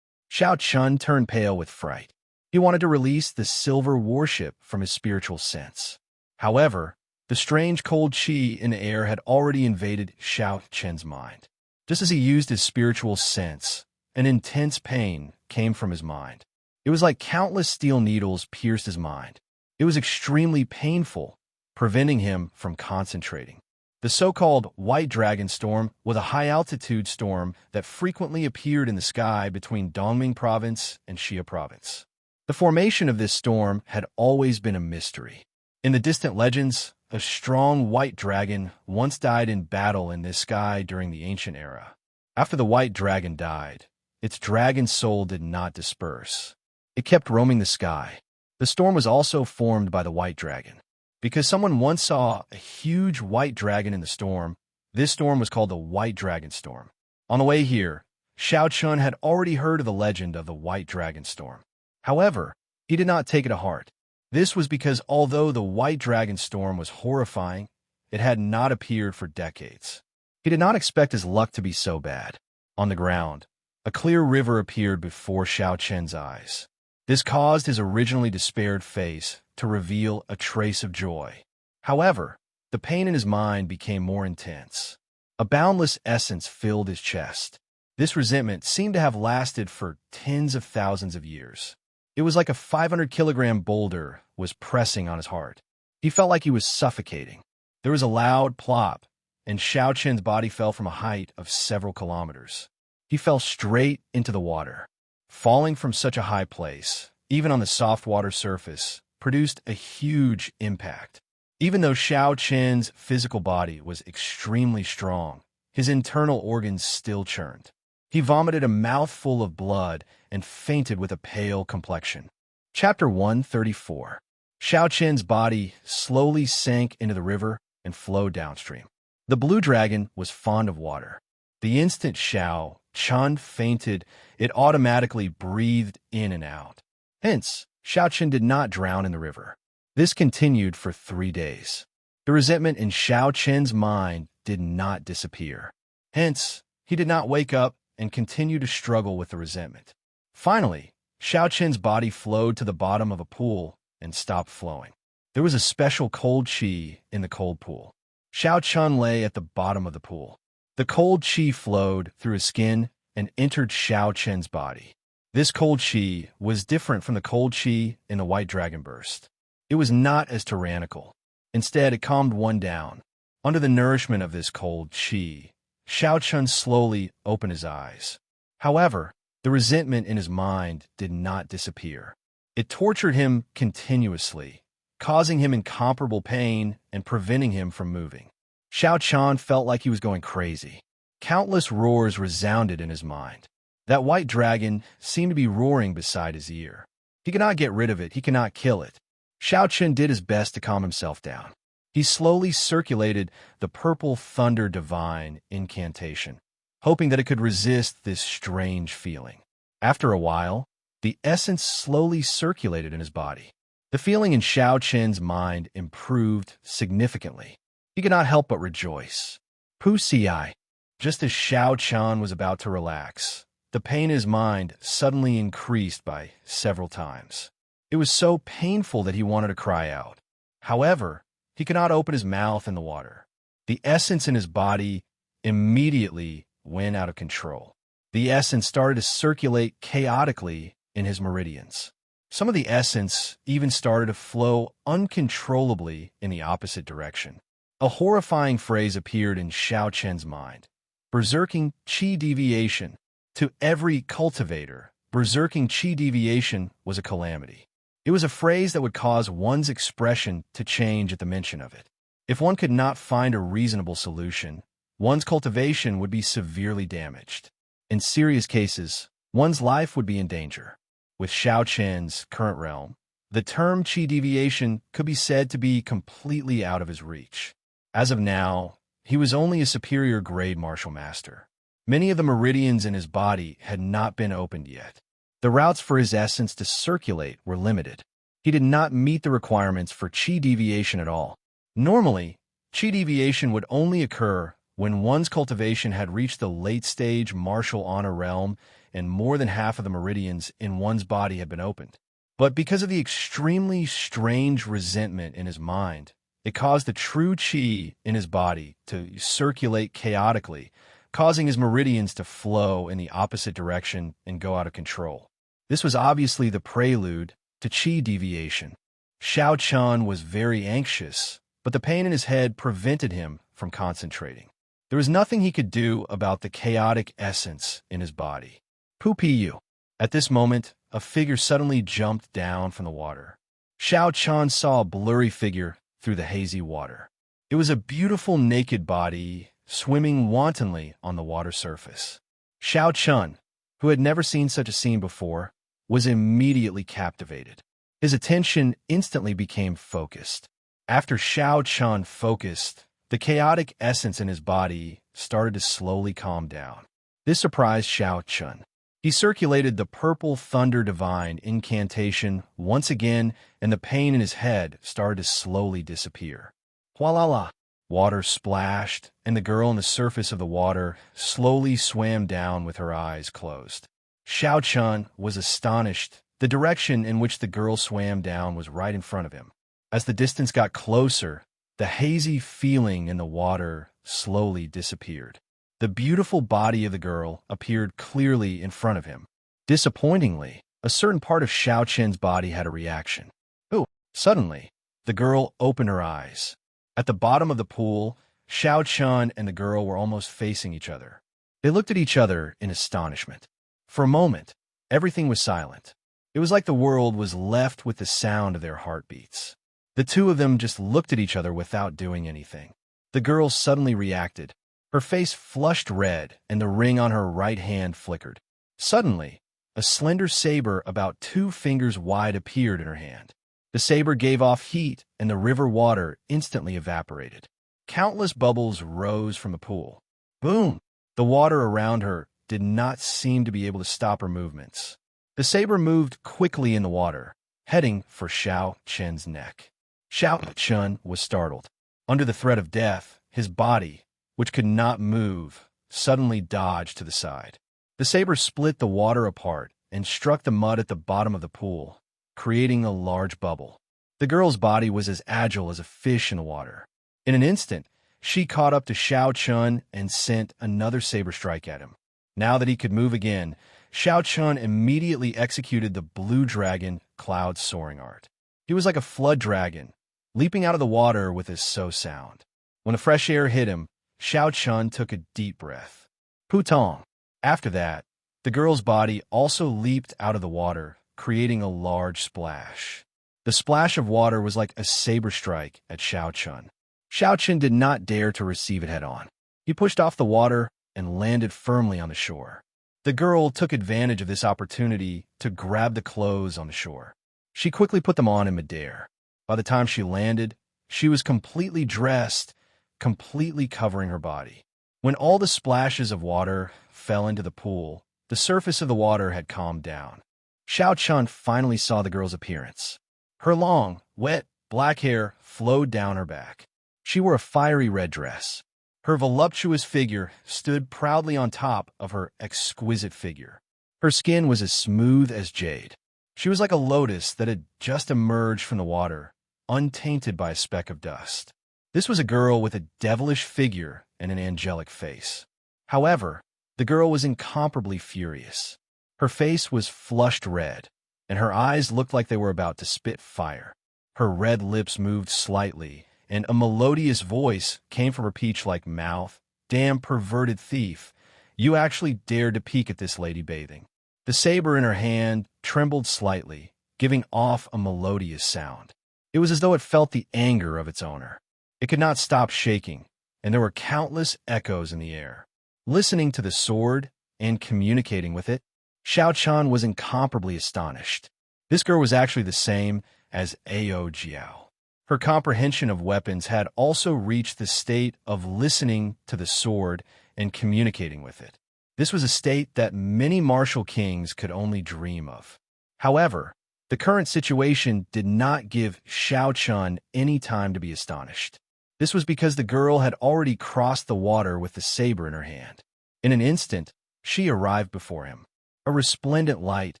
Speaker 1: Xiao Chun turned pale with fright. He wanted to release the silver warship from his spiritual sense. However, the strange cold qi in the air had already invaded Xiao Chen's mind. Just as he used his spiritual sense, an intense pain came from his mind. It was like countless steel needles pierced his mind. It was extremely painful, preventing him from concentrating. The so-called White Dragon Storm was a high-altitude storm that frequently appeared in the sky between Dongming Province and Xia Province. The formation of this storm had always been a mystery. In the distant legends, a strong white dragon once died in battle in this sky during the ancient era. After the white dragon died, its dragon soul did not disperse. It kept roaming the sky. The storm was also formed by the white dragon. Because someone once saw a huge white dragon in the storm, this storm was called the White Dragon Storm. On the way here, Xiao Chun had already heard of the legend of the White Dragon Storm. However, he did not take it to heart. This was because although the White Dragon Storm was horrifying, it had not appeared for decades. He did not expect his luck to be so bad. On the ground, a clear river appeared before Xiao Chen's eyes. This caused his originally despaired face to reveal a trace of joy. However, the pain in his mind became more intense. A boundless essence filled his chest. This resentment seemed to have lasted for tens of thousands of years. It was like a 500-kilogram boulder was pressing on his heart. He felt like he was suffocating. There was a loud plop, and Xiao Chen's body fell from a height of several kilometers. He fell straight into the water. Falling from such a high place, even on the soft water surface, produced a huge impact. Even though Xiao Chen's physical body was extremely strong, his internal organs still churned. He vomited a mouthful of blood and fainted with a pale complexion. Chapter 134. Xiao Chen's body slowly sank into the river and flowed downstream. The blue dragon was fond of water. The instant Xiao Chen fainted, it automatically breathed in and out. Hence, Xiao Chen did not drown in the river. This continued for 3 days. The resentment in Xiao Chen's mind did not disappear. Hence, he did not wake up and continue to struggle with the resentment. Finally, Xiao Chen's body flowed to the bottom of a pool and stopped flowing. There was a special cold qi in the cold pool. Xiao Chen lay at the bottom of the pool. The cold qi flowed through his skin and entered Xiao Chen's body. This cold qi was different from the cold qi in the White Dragon Burst. It was not as tyrannical. Instead, it calmed one down. Under the nourishment of this cold qi, Xiao Chen slowly opened his eyes. However, the resentment in his mind did not disappear. It tortured him continuously, causing him incomparable pain and preventing him from moving. Xiao Chen felt like he was going crazy. Countless roars resounded in his mind. That white dragon seemed to be roaring beside his ear. He could not get rid of it. He could not kill it. Xiao Chen did his best to calm himself down. He slowly circulated the purple thunder divine incantation, hoping that it could resist this strange feeling. After a while, the essence slowly circulated in his body. The feeling in Xiao Chen's mind improved significantly. He could not help but rejoice. Pusi. Just as Xiao Chen was about to relax, the pain in his mind suddenly increased by several times. It was so painful that he wanted to cry out. However, he could not open his mouth in the water. The essence in his body immediately went out of control. The essence started to circulate chaotically in his meridians. Some of the essence even started to flow uncontrollably in the opposite direction. A horrifying phrase appeared in Xiao Chen's mind. Berserking qi deviation. To every cultivator, berserking qi deviation was a calamity. It was a phrase that would cause one's expression to change at the mention of it. If one could not find a reasonable solution, one's cultivation would be severely damaged. In serious cases, one's life would be in danger. With Xiao Chen's current realm, the term qi deviation could be said to be completely out of his reach. As of now, he was only a superior grade martial master. Many of the meridians in his body had not been opened yet. The routes for his essence to circulate were limited. He did not meet the requirements for qi deviation at all. Normally, qi deviation would only occur when one's cultivation had reached the late-stage martial honor realm and more than half of the meridians in one's body had been opened. But because of the extremely strange resentment in his mind, it caused the true chi in his body to circulate chaotically, causing his meridians to flow in the opposite direction and go out of control. This was obviously the prelude to chi deviation. Xiao Chun was very anxious, but the pain in his head prevented him from concentrating. There was nothing he could do about the chaotic essence in his body. Pu. At this moment, a figure suddenly jumped down from the water. Xiao Chun saw a blurry figure through the hazy water. It was a beautiful naked body swimming wantonly on the water surface. Xiao Chun, who had never seen such a scene before, was immediately captivated. His attention instantly became focused. After Xiao Chun focused, the chaotic essence in his body started to slowly calm down. This surprised Xiao Chun. He circulated the purple thunder divine incantation once again, and the pain in his head started to slowly disappear. Hualala! Water splashed, and the girl on the surface of the water slowly swam down with her eyes closed. Xiao Chun was astonished. The direction in which the girl swam down was right in front of him. As the distance got closer, the hazy feeling in the water slowly disappeared. The beautiful body of the girl appeared clearly in front of him. Disappointingly, a certain part of Xiao Chen's body had a reaction. Oh! Suddenly, the girl opened her eyes. At the bottom of the pool, Xiao Chun and the girl were almost facing each other. They looked at each other in astonishment. For a moment, everything was silent. It was like the world was left with the sound of their heartbeats. The two of them just looked at each other without doing anything. The girl suddenly reacted. Her face flushed red, and the ring on her right hand flickered. Suddenly, a slender saber about 2 fingers wide appeared in her hand. The saber gave off heat, and the river water instantly evaporated. Countless bubbles rose from the pool. Boom! The water around her did not seem to be able to stop her movements. The saber moved quickly in the water, heading for Xiao Chen's neck. Xiao Chun was startled. Under the threat of death, his body, which could not move, suddenly dodged to the side. The saber split the water apart and struck the mud at the bottom of the pool, creating a large bubble. The girl's body was as agile as a fish in the water. In an instant, she caught up to Xiao Chun and sent another saber strike at him. Now that he could move again, Xiao Chun immediately executed the blue dragon cloud soaring art. He was like a flood dragon, leaping out of the water with his so sound. When the fresh air hit him, Xiao Chun took a deep breath. Putong. After that, the girl's body also leaped out of the water, creating a large splash. The splash of water was like a saber strike at Xiao Chun. Xiao Chun did not dare to receive it head-on. He pushed off the water and landed firmly on the shore. The girl took advantage of this opportunity to grab the clothes on the shore. She quickly put them on in midair. By the time she landed, she was completely dressed, completely covering her body. When all the splashes of water fell into the pool, the surface of the water had calmed down. Xiao Chun finally saw the girl's appearance. Her long, wet, black hair flowed down her back. She wore a fiery red dress. Her voluptuous figure stood proudly on top of her exquisite figure. Her skin was as smooth as jade. She was like a lotus that had just emerged from the water, untainted by a speck of dust. This was a girl with a devilish figure and an angelic face. However, the girl was incomparably furious. Her face was flushed red, and her eyes looked like they were about to spit fire. Her red lips moved slightly, and a melodious voice came from her peach-like mouth. Damn perverted thief, you actually dared to peek at this lady bathing. The saber in her hand trembled slightly, giving off a melodious sound. It was as though it felt the anger of its owner. It could not stop shaking, and there were countless echoes in the air. Listening to the sword and communicating with it, Xiao Chun was incomparably astonished. This girl was actually the same as Ao Jiao. Her comprehension of weapons had also reached the state of listening to the sword and communicating with it. This was a state that many martial kings could only dream of. However, the current situation did not give Xiao Chun any time to be astonished. This was because the girl had already crossed the water with the saber in her hand. In an instant, she arrived before him. A resplendent light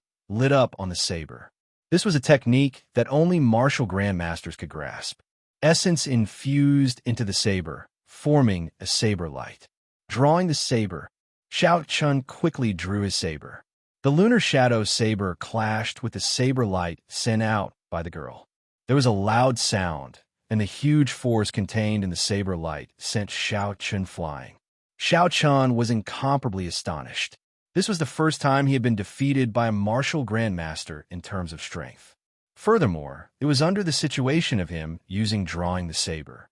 Speaker 1: lit up on the saber. This was a technique that only martial grandmasters could grasp. Essence infused into the saber, forming a saber light. Drawing the saber, Xiao Chun quickly drew his saber. The lunar shadow saber clashed with the saber light sent out by the girl. There was a loud sound, and the huge force contained in the saber light sent Xiao Chun flying. Xiao Chun was incomparably astonished. This was the first time he had been defeated by a martial grandmaster in terms of strength. Furthermore, it was under the situation of him using drawing the saber.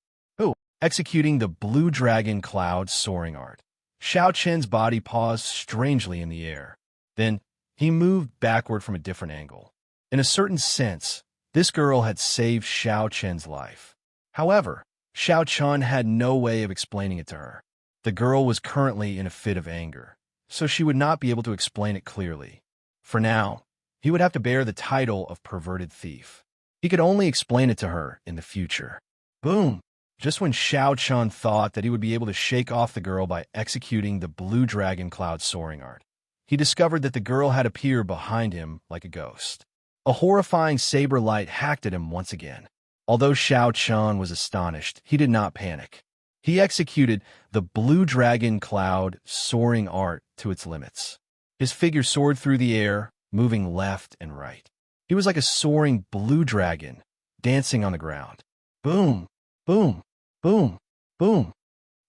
Speaker 1: Executing the blue dragon cloud soaring art. Xiao Chen's body paused strangely in the air. Then, he moved backward from a different angle. In a certain sense, this girl had saved Xiao Chen's life. However, Xiao Chen had no way of explaining it to her. The girl was currently in a fit of anger, so she would not be able to explain it clearly. For now, he would have to bear the title of perverted thief. He could only explain it to her in the future. Boom! Just when Xiao Chun thought that he would be able to shake off the girl by executing the blue dragon cloud soaring art, he discovered that the girl had appeared behind him like a ghost. A horrifying saber light hacked at him once again. Although Xiao Chun was astonished, he did not panic. He executed the blue dragon cloud soaring art to its limits. His figure soared through the air, moving left and right. He was like a soaring blue dragon, dancing on the ground. Boom! Boom! Boom! Boom!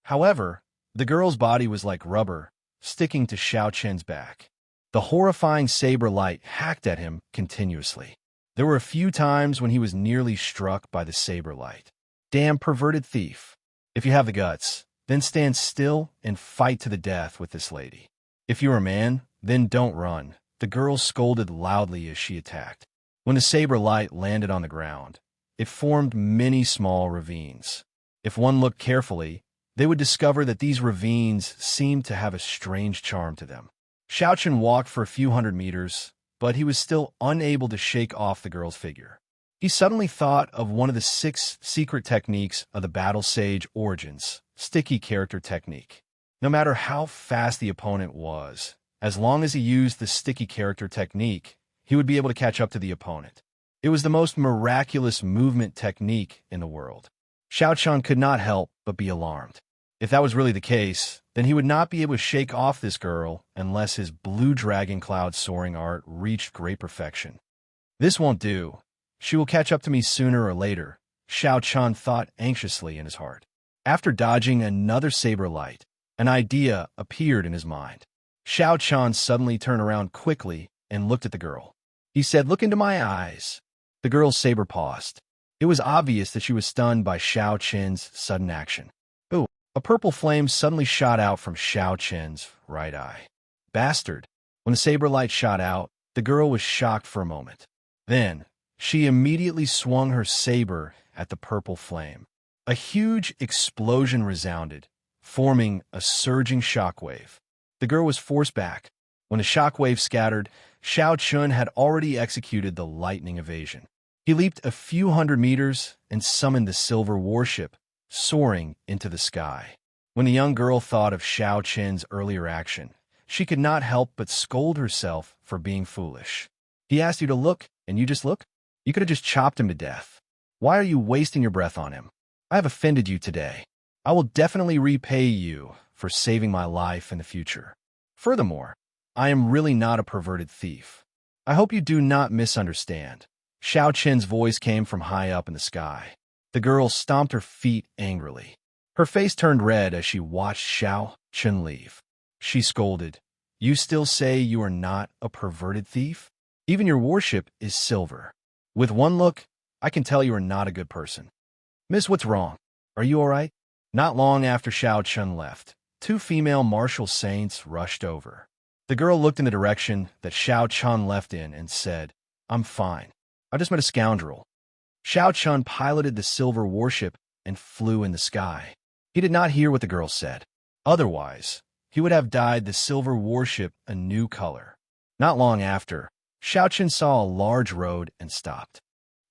Speaker 1: However, the girl's body was like rubber, sticking to Xiao Chen's back. The horrifying saber light hacked at him continuously. There were a few times when he was nearly struck by the saber light. Damn perverted thief. If you have the guts, then stand still and fight to the death with this lady. If you're a man, then don't run. The girl scolded loudly as she attacked. When the saber light landed on the ground, it formed many small ravines. If one looked carefully, they would discover that these ravines seemed to have a strange charm to them. Xiao Chen walked for a few hundred meters, but he was still unable to shake off the girl's figure. He suddenly thought of one of the 6 secret techniques of the Battle Sage Origins, sticky character technique. No matter how fast the opponent was, as long as he used the sticky character technique, he would be able to catch up to the opponent. It was the most miraculous movement technique in the world. Xiao Chun could not help but be alarmed. If that was really the case, then he would not be able to shake off this girl unless his blue dragon cloud soaring art reached great perfection. This won't do. She will catch up to me sooner or later, Xiao Chun thought anxiously in his heart. After dodging another saber light, an idea appeared in his mind. Xiao Chun suddenly turned around quickly and looked at the girl. He said, "Look into my eyes." The girl's saber paused. It was obvious that she was stunned by Xiao Chen's sudden action. A purple flame suddenly shot out from Xiao Chen's right eye. Bastard! When the saber light shot out, the girl was shocked for a moment. Then, she immediately swung her saber at the purple flame. A huge explosion resounded, forming a surging shockwave. The girl was forced back. When the shockwave scattered, Xiao Chun had already executed the lightning evasion. He leaped a few hundred meters and summoned the silver warship, soaring into the sky. When the young girl thought of Xiao Chen's earlier action, she could not help but scold herself for being foolish. He asked you to look, and you just look? You could have just chopped him to death. Why are you wasting your breath on him? I have offended you today. I will definitely repay you for saving my life in the future. Furthermore, I am really not a perverted thief. I hope you do not misunderstand. Xiao Chen's voice came from high up in the sky. The girl stomped her feet angrily. Her face turned red as she watched Xiao Chen leave. She scolded, "You still say you are not a perverted thief? Even your warship is silver. With one look, I can tell you are not a good person." "Miss, what's wrong? Are you all right?" Not long after Xiao Chen left, 2 female martial saints rushed over. The girl looked in the direction that Xiao Chen left in and said, "I'm fine. I just met a scoundrel." Xiao Chen piloted the silver warship and flew in the sky. He did not hear what the girl said. Otherwise, he would have dyed the silver warship a new color. Not long after, Xiao Chen saw a large road and stopped.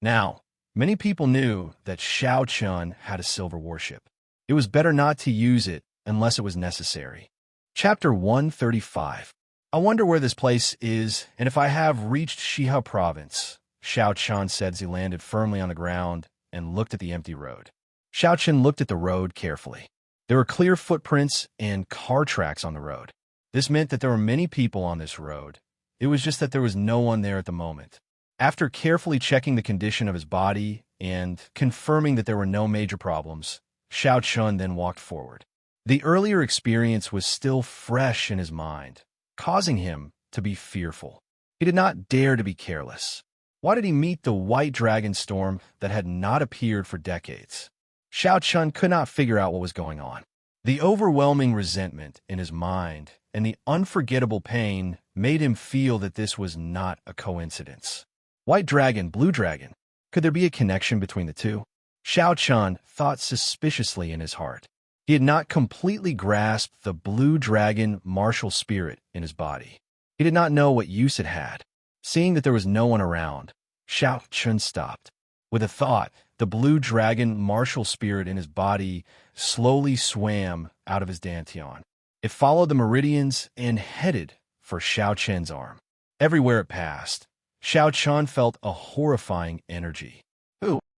Speaker 1: "Now, Many people knew that Xiao Chun had a silver warship. It was better not to use it unless it was necessary. Chapter 135. I wonder where this place is, and if I have reached Shiha province, Xiao Chun said as he landed firmly on the ground and looked at the empty road. Xiao Chun looked at the road carefully. There were clear footprints and car tracks on the road. This meant that there were many people on this road. It was just that there was no one there at the moment. After carefully checking the condition of his body and confirming that there were no major problems, Xiao Chun then walked forward. The earlier experience was still fresh in his mind, causing him to be fearful. He did not dare to be careless. Why did he meet the white dragon storm that had not appeared for decades? Xiao Chun could not figure out what was going on. The overwhelming resentment in his mind and the unforgettable pain made him feel that this was not a coincidence. White dragon, blue dragon. Could there be a connection between the two? Xiao Chun thought suspiciously in his heart. He had not completely grasped the blue dragon martial spirit in his body. He did not know what use it had. Seeing that there was no one around, Xiao Chun stopped. With a thought, the blue dragon martial spirit in his body slowly swam out of his dantian. It followed the meridians and headed for Xiao Chun's arm. Everywhere it passed, Xiao Chun felt a horrifying energy.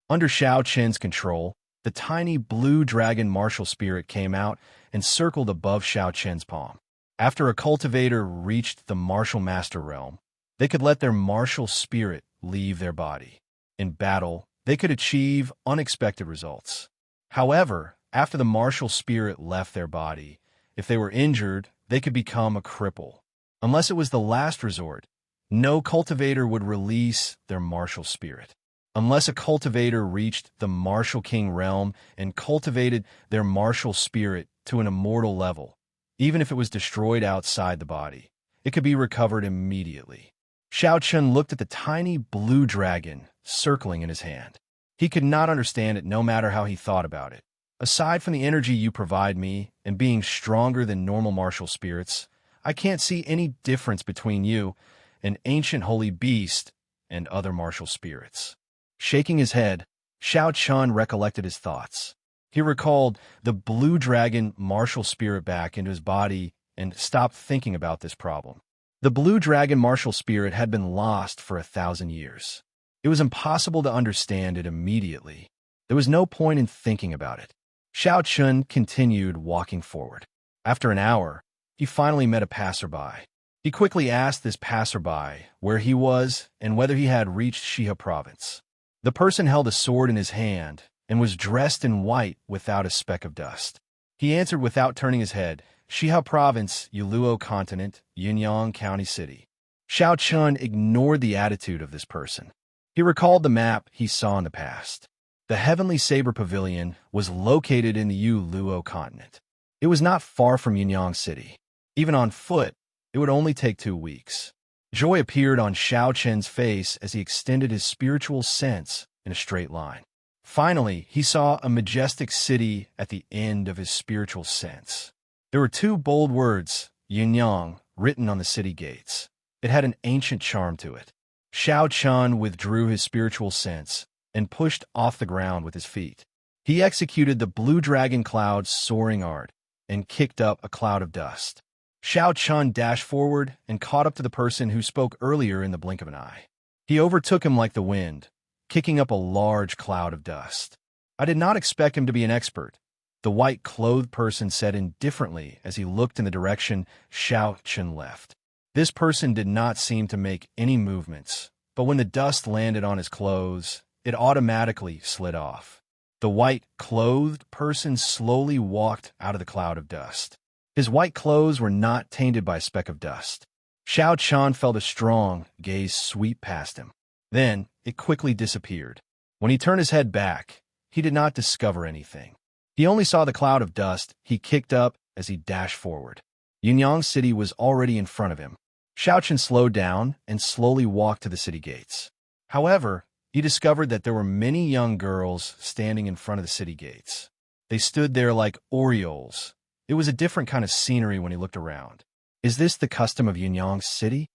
Speaker 1: Under Xiao Chun's control, the tiny blue dragon martial spirit came out and circled above Xiao Chun's palm. After a cultivator reached the martial master realm, they could let their martial spirit leave their body. In battle, they could achieve unexpected results. However, after the martial spirit left their body, if they were injured, they could become a cripple. Unless it was the last resort, no cultivator would release their martial spirit. Unless a cultivator reached the martial king realm and cultivated their martial spirit to an immortal level, even if it was destroyed outside the body, it could be recovered immediately. Xiao Chun looked at the tiny blue dragon circling in his hand. He could not understand it no matter how he thought about it. Aside from the energy you provide me and being stronger than normal martial spirits, I can't see any difference between you, an ancient holy beast, and other martial spirits. Shaking his head, Xiao Chun recollected his thoughts. He recalled the blue dragon martial spirit back into his body and stopped thinking about this problem. The blue dragon martial spirit had been lost for 1,000 years. It was impossible to understand it immediately. There was no point in thinking about it. Xiao Chun continued walking forward. After an hour, he finally met a passerby. He quickly asked this passerby where he was and whether he had reached Shiha province. The person held a sword in his hand and was dressed in white without a speck of dust. He answered without turning his head, Shiha province, Yuluo continent, Yunyang County City. Xiao Chun ignored the attitude of this person. He recalled the map he saw in the past. The Heavenly Saber Pavilion was located in the Yuluo continent. It was not far from Yunyang City. Even on foot, it would only take 2 weeks. Joy appeared on Xiao Chun's face as he extended his spiritual sense in a straight line. Finally, he saw a majestic city at the end of his spiritual sense. There were 2 bold words, Yunyang, written on the city gates. It had an ancient charm to it. Xiao Chun withdrew his spiritual sense and pushed off the ground with his feet. He executed the blue dragon cloud's soaring art and kicked up a cloud of dust. Xiao Chun dashed forward and caught up to the person who spoke earlier in the blink of an eye. He overtook him like the wind, kicking up a large cloud of dust. I did not expect him to be an expert, the white-clothed person said indifferently as he looked in the direction Xiao Chun left. This person did not seem to make any movements, but when the dust landed on his clothes, it automatically slid off. The white-clothed person slowly walked out of the cloud of dust. His white clothes were not tainted by a speck of dust. Xiao Chun felt a strong gaze sweep past him. Then it quickly disappeared. When he turned his head back, he did not discover anything. He only saw the cloud of dust he kicked up as he dashed forward. Yunyang City was already in front of him. Xiao Chun slowed down and slowly walked to the city gates. However, he discovered that there were many young girls standing in front of the city gates. They stood there like orioles. It was a different kind of scenery when he looked around. Is this the custom of Yunyang City?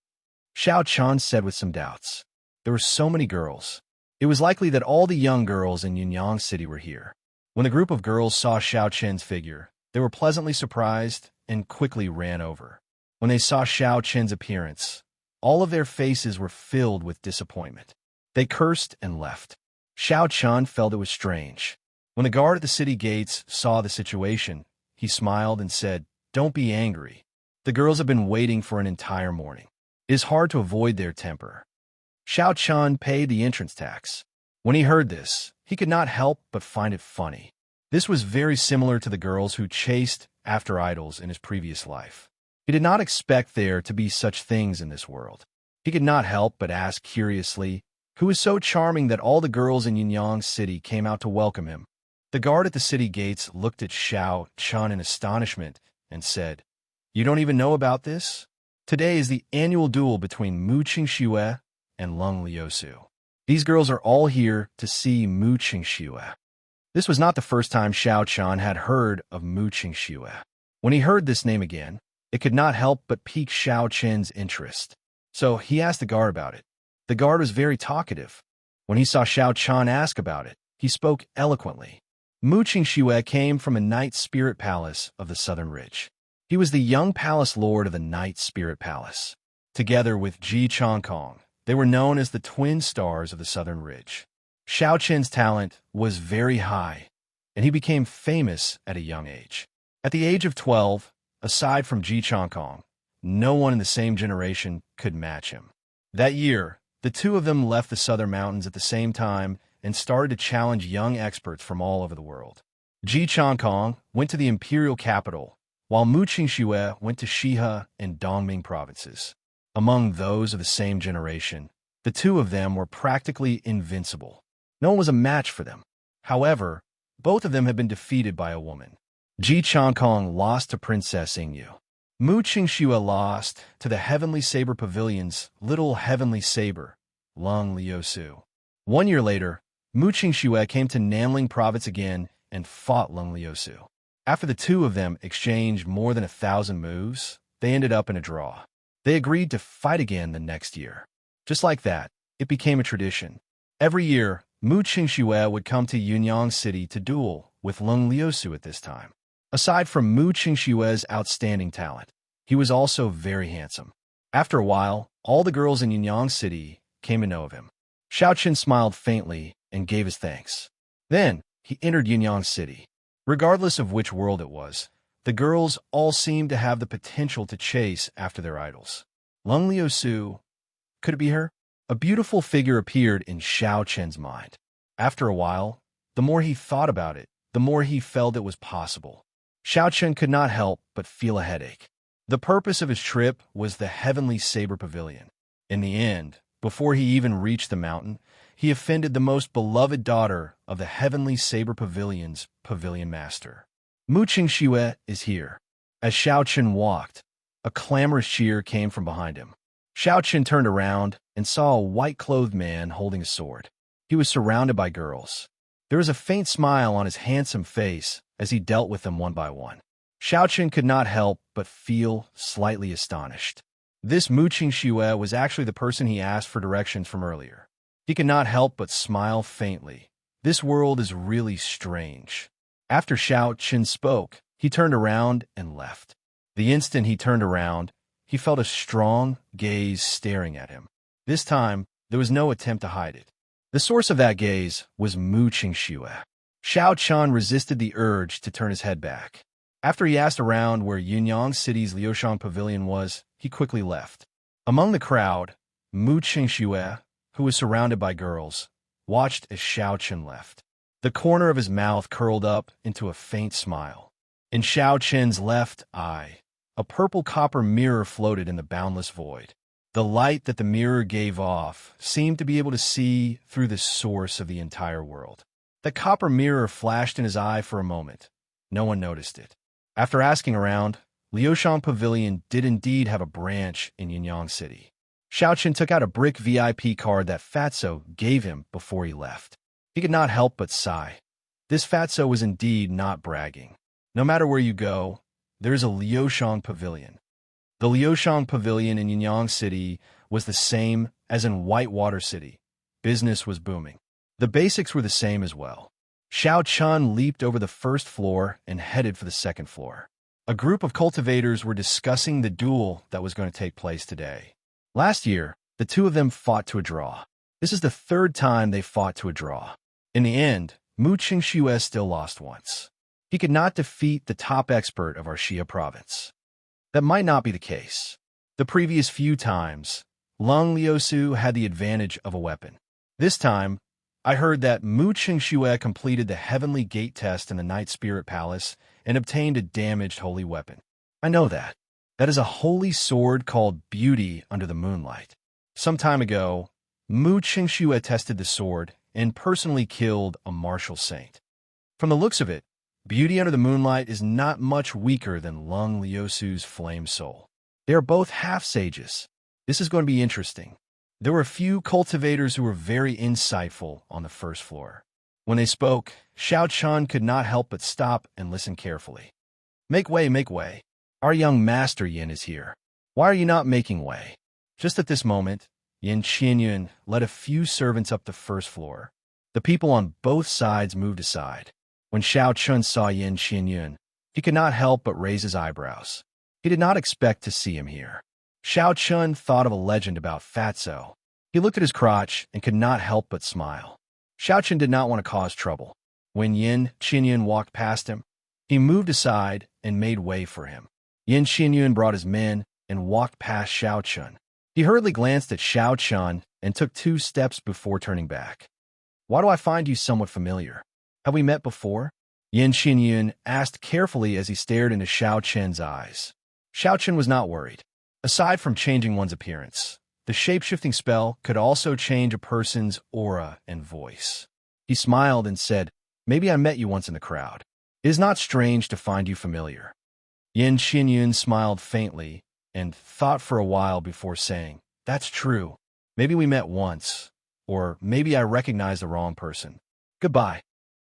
Speaker 1: Xiao Chun said with some doubts. There were so many girls. It was likely that all the young girls in Yunyang City were here. When the group of girls saw Xiao Chen's figure, they were pleasantly surprised and quickly ran over. When they saw Xiao Chen's appearance, all of their faces were filled with disappointment. They cursed and left. Xiao Chen felt it was strange. When the guard at the city gates saw the situation, he smiled and said, "Don't be angry. The girls have been waiting for an entire morning. It is hard to avoid their temper." Xiao Chen paid the entrance tax. When he heard this, he could not help but find it funny. This was very similar to the girls who chased after idols in his previous life. He did not expect there to be such things in this world. He could not help but ask curiously, who is so charming that all the girls in Yunyang City came out to welcome him? The guard at the city gates looked at Xiao Chen in astonishment and said, "You don't even know about this? Today is the annual duel between Mu Qingxue and Leng Liusu. These girls are all here to see Mu Qingxue." This was not the first time Xiao Chen had heard of Mu Qingxue. When he heard this name again, it could not help but pique Xiao Chen's interest. So he asked the guard about it. The guard was very talkative. When he saw Xiao Chen ask about it, he spoke eloquently. Mu Qingxue came from a Night Spirit Palace of the Southern Ridge. He was the young palace lord of the Night Spirit Palace. Together with Ji Chongkong, they were known as the twin stars of the Southern Ridge. Xiao Chen's talent was very high, and he became famous at a young age. At the age of 12, aside from Ji Chongkong, no one in the same generation could match him. That year, the two of them left the Southern Mountains at the same time and started to challenge young experts from all over the world. Ji Chongkong went to the imperial capital, while Mu Qingxue went to Shihe and Dongming provinces. Among those of the same generation, the two of them were practically invincible. No one was a match for them. However, both of them had been defeated by a woman. Ji Chongkong lost to Princess Yingyu. Mu Qingxue lost to the Heavenly Saber Pavilion's little Heavenly Saber, Leng Liusu. 1 year later, Mu Qingxue came to Nanling Province again and fought Leng Liusu. After the two of them exchanged more than 1,000 moves, they ended up in a draw. They agreed to fight again the next year. Just like that, it became a tradition. Every year, Mu Qingxue would come to Yunyang City to duel with Leng Liusu at this time. Aside from Mu Qingxue's outstanding talent, he was also very handsome. After a while, all the girls in Yunyang City came to know of him. Xiao Chen smiled faintly and gave his thanks. Then, he entered Yunyang City. Regardless of which world it was, the girls all seemed to have the potential to chase after their idols. Leng Liusu, could it be her? A beautiful figure appeared in Xiao Chen's mind. After a while, the more he thought about it, the more he felt it was possible. Xiao Chen could not help but feel a headache. The purpose of his trip was the Heavenly Saber Pavilion. In the end, before he even reached the mountain, he offended the most beloved daughter of the Heavenly Saber Pavilion's pavilion master. Mu Qingxue is here. As Xiao Chen walked, a clamorous cheer came from behind him. Xiao Chen turned around and saw a white-clothed man holding a sword. He was surrounded by girls. There was a faint smile on his handsome face as he dealt with them one by one. Xiao Chen could not help but feel slightly astonished. This Mu Qingxue was actually the person he asked for directions from earlier. He could not help but smile faintly. This world is really strange. After Xiao Chen spoke, he turned around and left. The instant he turned around, he felt a strong gaze staring at him. This time, there was no attempt to hide it. The source of that gaze was Mu Qingxue. Xiao Chen resisted the urge to turn his head back. After he asked around where Yunyang City's Liushang Pavilion was, he quickly left. Among the crowd, Mu Qingxue, who was surrounded by girls, watched as Xiao Chen left. The corner of his mouth curled up into a faint smile. In Xiao Chen's left eye, a purple copper mirror floated in the boundless void. The light that the mirror gave off seemed to be able to see through the source of the entire world. The copper mirror flashed in his eye for a moment. No one noticed it. After asking around, Liushang Pavilion did indeed have a branch in Yunyang City. Xiao Chen took out a brick VIP card that Fatso gave him before he left. He could not help but sigh. This Fatso was indeed not bragging. No matter where you go, there is a Liushang Pavilion. The Liushang Pavilion in Yunyang City was the same as in Whitewater City. Business was booming. The basics were the same as well. Xiao Chun leaped over the first floor and headed for the second floor. A group of cultivators were discussing the duel that was going to take place today. Last year, the two of them fought to a draw. This is the third time they fought to a draw. In the end, Mu Qingxue still lost once. He could not defeat the top expert of our Xia province. That might not be the case. The previous few times, Lung Liusu had the advantage of a weapon. This time, I heard that Mu Qingxue completed the Heavenly Gate test in the Night Spirit Palace and obtained a damaged holy weapon. I know that. That is a holy sword called Beauty under the Moonlight. Some time ago, Mu Qingxue tested the sword and personally killed a martial saint. From the looks of it, Beauty under the Moonlight is not much weaker than Lung Liusu's Flame Soul. They are both half-sages. This is going to be interesting. There were a few cultivators who were very insightful on the first floor. When they spoke, Xiao Chun could not help but stop and listen carefully. Make way, make way. Our young master Yin is here. Why are you not making way? Just at this moment, Yin Qinyun led a few servants up the first floor. The people on both sides moved aside. When Xiao Chun saw Yin Qinyun, he could not help but raise his eyebrows. He did not expect to see him here. Xiao Chun thought of a legend about Fatso. He looked at his crotch and could not help but smile. Xiao Chun did not want to cause trouble. When Yin Qinyun walked past him, he moved aside and made way for him. Yin Qinyun brought his men and walked past Xiao Chun. He hurriedly glanced at Xiao Chun and took 2 steps before turning back. Why do I find you somewhat familiar? Have we met before? Yin Qinyun asked carefully as he stared into Xiao Chun's eyes. Xiao Chun was not worried. Aside from changing one's appearance, the shape-shifting spell could also change a person's aura and voice. He smiled and said, "Maybe I met you once in the crowd. It is not strange to find you familiar." Yin Qinyun smiled faintly and thought for a while before saying, "That's true. Maybe we met once, or maybe I recognized the wrong person. Goodbye."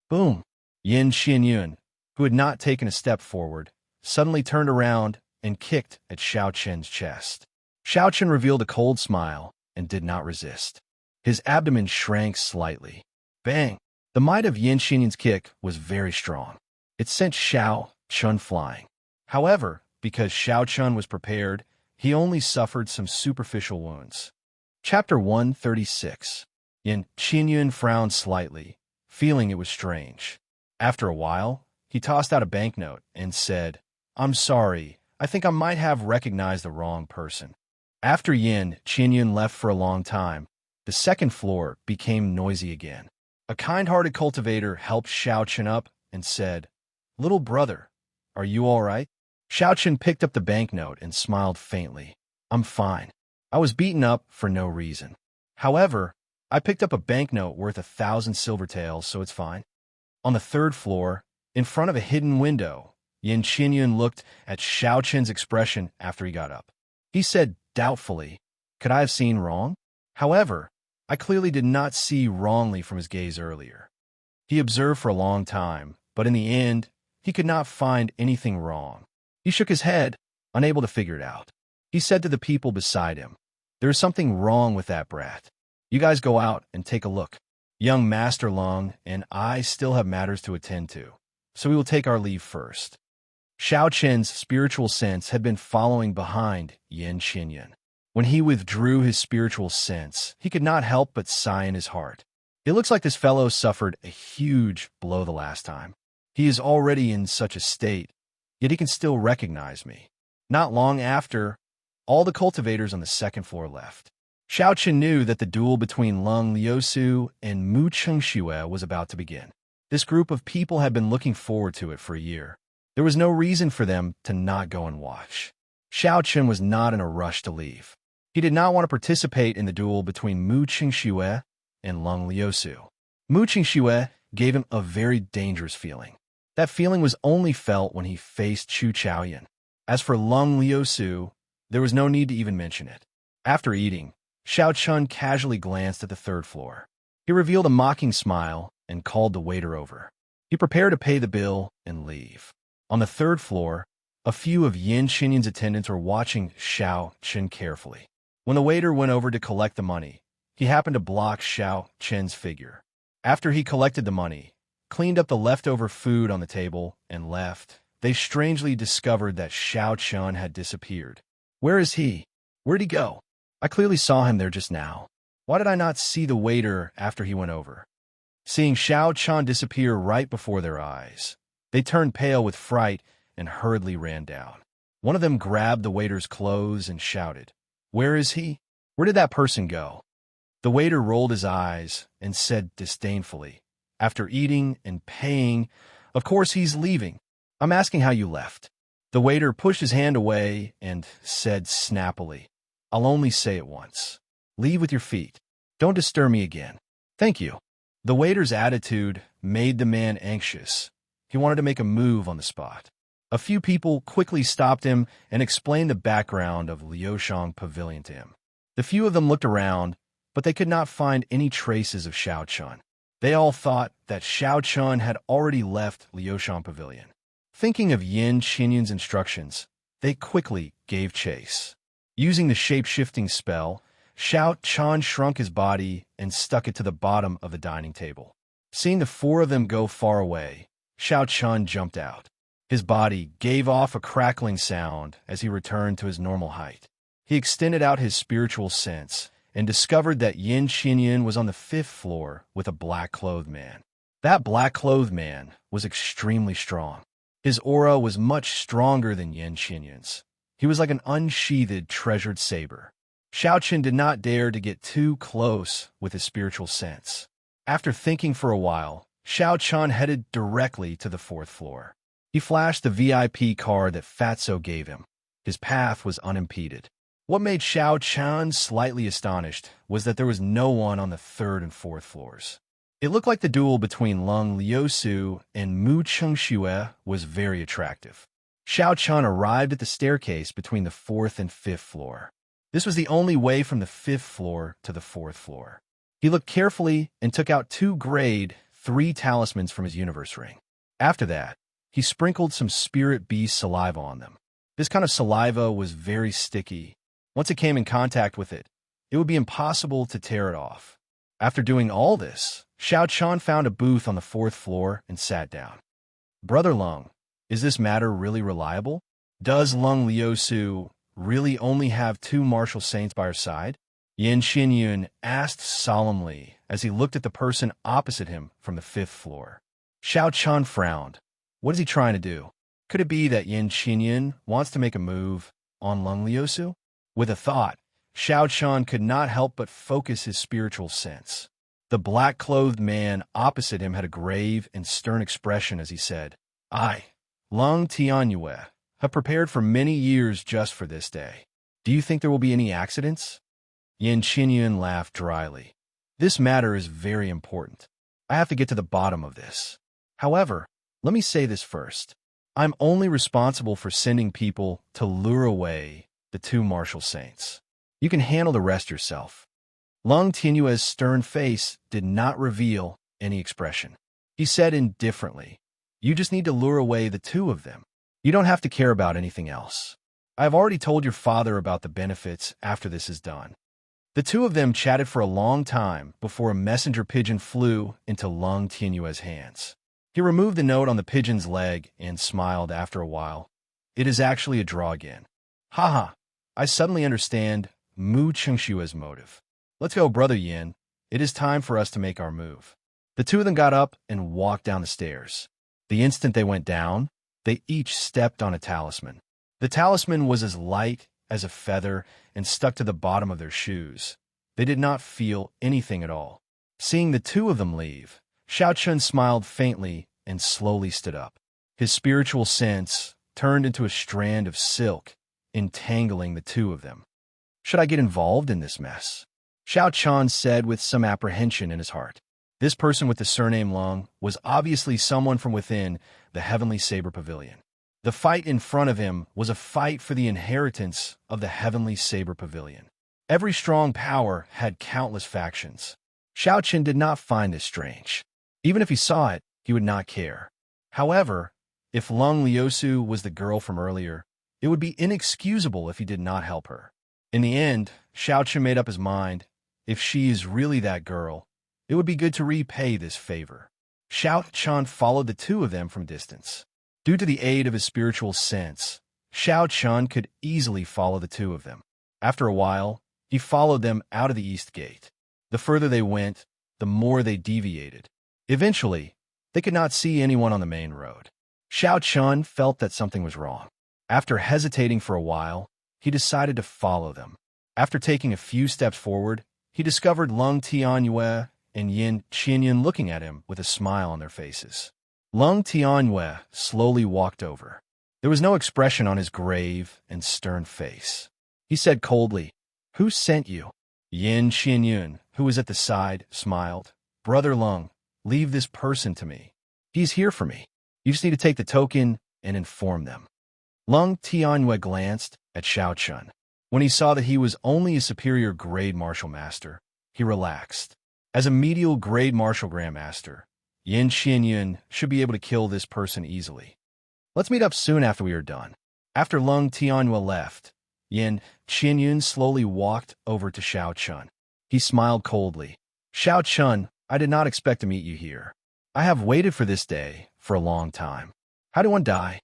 Speaker 1: Boom! Yin Qinyun, who had not taken a step forward, suddenly turned around and kicked at Xiao Chun's chest. Xiao Chun revealed a cold smile and did not resist. His abdomen shrank slightly. Bang! The might of Yin Qinyun's kick was very strong. It sent Xiao Chun flying. However, because Xiao Chun was prepared, he only suffered some superficial wounds. Chapter 136. Yin Qinyun frowned slightly, feeling it was strange. After a while, he tossed out a banknote and said, "I'm sorry, I think I might have recognized the wrong person." After Yin Qinyun left for a long time, the second floor became noisy again. A kind-hearted cultivator helped Xiao Chun up and said, "Little brother, are you all right?" Xiao Chun picked up the banknote and smiled faintly. "I'm fine. I was beaten up for no reason. However, I picked up a banknote worth 1,000 silver taels, so it's fine." On the third floor, in front of a hidden window, Yin Qinyun looked at Xiao Chun's expression after he got up. He said doubtfully, "Could I have seen wrong?" However, I clearly did not see wrongly from his gaze earlier. He observed for a long time, but in the end, he could not find anything wrong. He shook his head, unable to figure it out. He said to the people beside him, "There is something wrong with that brat. You guys go out and take a look. Young Master Lung and I still have matters to attend to, so we will take our leave first." Xiao Chen's spiritual sense had been following behind Yin Qinyun. When he withdrew his spiritual sense, he could not help but sigh in his heart. It looks like this fellow suffered a huge blow the last time. He is already in such a state, yet he can still recognize me. Not long after, all the cultivators on the second floor left. Xiao Chen knew that the duel between Lung Liusu and Mu Qingxue was about to begin. This group of people had been looking forward to it for a year. There was no reason for them to not go and watch. Xiao Chen was not in a rush to leave. He did not want to participate in the duel between Mu Qingxue and Lung Liusu. Mu Qingxue gave him a very dangerous feeling. That feeling was only felt when he faced Chu Chaoyan. As for Lung Liusu, there was no need to even mention it. After eating, Xiao Chun casually glanced at the third floor. He revealed a mocking smile and called the waiter over. He prepared to pay the bill and leave. On the third floor, a few of Yin Qinyun's attendants were watching Xiao Chen carefully. When the waiter went over to collect the money, he happened to block Xiao Chen's figure. After he collected the money, cleaned up the leftover food on the table, and left, they strangely discovered that Xiao Chun had disappeared. Where is he? Where'd he go? I clearly saw him there just now. Why did I not see the waiter after he went over? Seeing Xiao Chun disappear right before their eyes, they turned pale with fright and hurriedly ran down. One of them grabbed the waiter's clothes and shouted, "Where is he? Where did that person go?" The waiter rolled his eyes and said disdainfully, "After eating and paying, of course he's leaving. I'm asking how you left." The waiter pushed his hand away and said snappily, "I'll only say it once. Leave with your feet. Don't disturb me again. Thank you." The waiter's attitude made the man anxious. He wanted to make a move on the spot. A few people quickly stopped him and explained the background of Liushang Pavilion to him. The few of them looked around, but they could not find any traces of Xiao Chun. They all thought that Xiao Chun had already left Liushang Pavilion. Thinking of Yin Qinyun's instructions, they quickly gave chase. Using the shape-shifting spell, Xiao Chun shrunk his body and stuck it to the bottom of the dining table. Seeing the four of them go far away, Xiao Chun jumped out. His body gave off a crackling sound as he returned to his normal height. He extended out his spiritual sense and discovered that Yin Qinyun was on the 5th floor with a black-clothed man. That black-clothed man was extremely strong. His aura was much stronger than Yin Qinyun's. He was like an unsheathed, treasured saber. Xiao Chun did not dare to get too close with his spiritual sense. After thinking for a while, Xiao Chun headed directly to the 4th floor. He flashed the VIP card that Fatso gave him. His path was unimpeded. What made Xiao Chun slightly astonished was that there was no one on the 3rd and 4th floors. It looked like the duel between Lung Liusu and Mu Chengxue was very attractive. Xiao Chun arrived at the staircase between the 4th and 5th floor. This was the only way from the 5th floor to the 4th floor. He looked carefully and took out 2 grade 3 talismans from his universe ring. After that, he sprinkled some spirit beast saliva on them. This kind of saliva was very sticky. Once it came in contact with it, it would be impossible to tear it off. After doing all this, Xiao Chun found a booth on the 4th floor and sat down. "Brother Lung, is this matter really reliable? Does Lung Liusu really only have 2 martial saints by her side?" Yin Qinyun asked solemnly as he looked at the person opposite him from the 5th floor. Xiao Chun frowned. What is he trying to do? Could it be that Yin Qinyun wants to make a move on Lung Liusu? With a thought, Xiao Chun could not help but focus his spiritual sense. The black-clothed man opposite him had a grave and stern expression as he said, "I, Lung Tianyue, have prepared for many years just for this day. Do you think there will be any accidents?" Yin Qinyun laughed dryly. "This matter is very important. I have to get to the bottom of this. However, let me say this first. I'm only responsible for sending people to lure away the 2 martial saints. You can handle the rest yourself." Lung Tianyue's stern face did not reveal any expression. He said indifferently, "You just need to lure away the 2 of them. You don't have to care about anything else. I have already told your father about the benefits after this is done." The 2 of them chatted for a long time before a messenger pigeon flew into Lung Tianyue's hands. He removed the note on the pigeon's leg and smiled after a while. "It is actually a draw again. Haha, I suddenly understand Mu Chengxue's motive. Let's go, Brother Yin. It is time for us to make our move." The 2 of them got up and walked down the stairs. The instant they went down, they each stepped on a talisman. The talisman was as light as a feather and stuck to the bottom of their shoes. They did not feel anything at all. Seeing the 2 of them leave, Xiao Chun smiled faintly and slowly stood up. His spiritual sense turned into a strand of silk, entangling the 2 of them. "Should I get involved in this mess?" Xiao Chun said with some apprehension in his heart. This person with the surname Lung was obviously someone from within the Heavenly Saber Pavilion. The fight in front of him was a fight for the inheritance of the Heavenly Saber Pavilion. Every strong power had countless factions. Xiao Chun did not find this strange. Even if he saw it, he would not care. However, if Lung Liusu was the girl from earlier, it would be inexcusable if he did not help her. In the end, Xiao Chun made up his mind. If she is really that girl, It would be good to repay this favor. Xiao Chun followed the two of them from distance. Due to the aid of his spiritual sense, Xiao Chun could easily follow the two of them. After a while, he followed them out of the east gate. The further they went, the more they deviated. Eventually, they could not see anyone on the main road. Xiao Chun felt that something was wrong. After hesitating for a while, he decided to follow them. After taking a few steps forward, he discovered Lung Tianyue and Yin Qianyun looking at him with a smile on their faces. Lung Tianyue slowly walked over. There was no expression on his grave and stern face. He said coldly, "Who sent you?" Yin Qianyun, who was at the side, smiled. "Brother Lung, leave this person to me. He's here for me. You just need to take the token and inform them." Lung Tianyue glanced at Xiao Chun. When he saw that he was only a superior grade martial master, he relaxed. As a medial grade martial grandmaster, Yin Qianyun should be able to kill this person easily. "Let's meet up soon after we are done." After Lung Tianyue left, Yin Qianyun slowly walked over to Xiao Chun. He smiled coldly. "Xiao Chun, I did not expect to meet you here. I have waited for this day for a long time. How did one die?"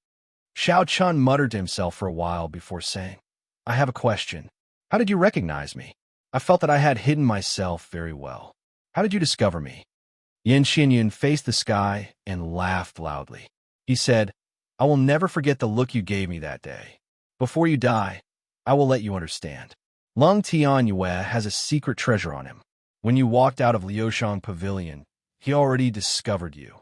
Speaker 1: Xiao Chun muttered to himself for a while before saying, "I have a question. How did you recognize me? I felt that I had hidden myself very well. How did you discover me?" Yin Qianyun faced the sky and laughed loudly. He said, "I will never forget the look you gave me that day. Before you die, I will let you understand. Lung Tianyue has a secret treasure on him. When you walked out of Liushang Pavilion, he already discovered you."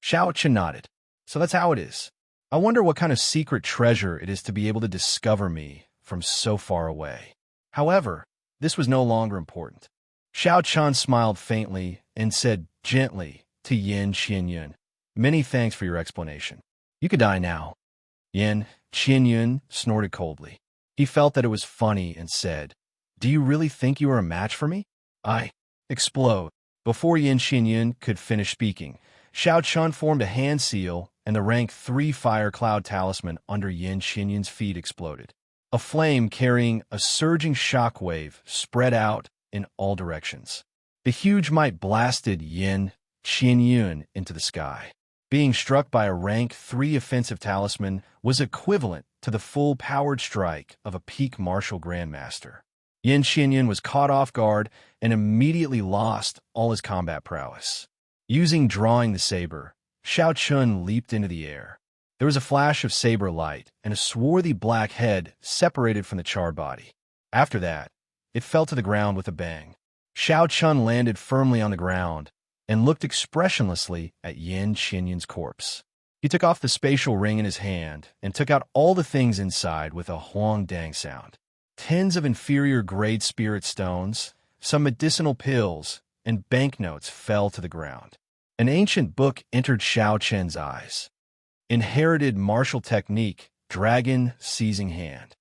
Speaker 1: Xiao Chun nodded. "So that's how it is. I wonder what kind of secret treasure it is to be able to discover me from so far away." However, this was no longer important. Xiao Chun smiled faintly and said gently to Yin Qianyun, "Many thanks for your explanation. You could die now." Yin Qianyun snorted coldly. He felt that it was funny and said, "Do you really think you are a match for me?" "I explode." Before Yin Qianyun could finish speaking, Xiao Chun formed a hand seal, and the rank 3 fire cloud talisman under Yin Qianyun's feet exploded. A flame carrying a surging shockwave spread out in all directions. The huge might blasted Yin Qianyun into the sky. Being struck by a rank 3 offensive talisman was equivalent to the full-powered strike of a peak martial grandmaster. Yin Qianyun was caught off guard and immediately lost all his combat prowess. Using drawing the saber, Xiao Chun leaped into the air. There was a flash of saber light, and a swarthy black head separated from the charred body. After that, it fell to the ground with a bang. Xiao Chun landed firmly on the ground and looked expressionlessly at Yin Qianyun's corpse. He took off the spatial ring in his hand and took out all the things inside with a huang-dang sound. Tens of inferior-grade spirit stones, some medicinal pills, and banknotes fell to the ground. An ancient book entered Xiao Chun's eyes. Inherited martial technique, Dragon Seizing Hand.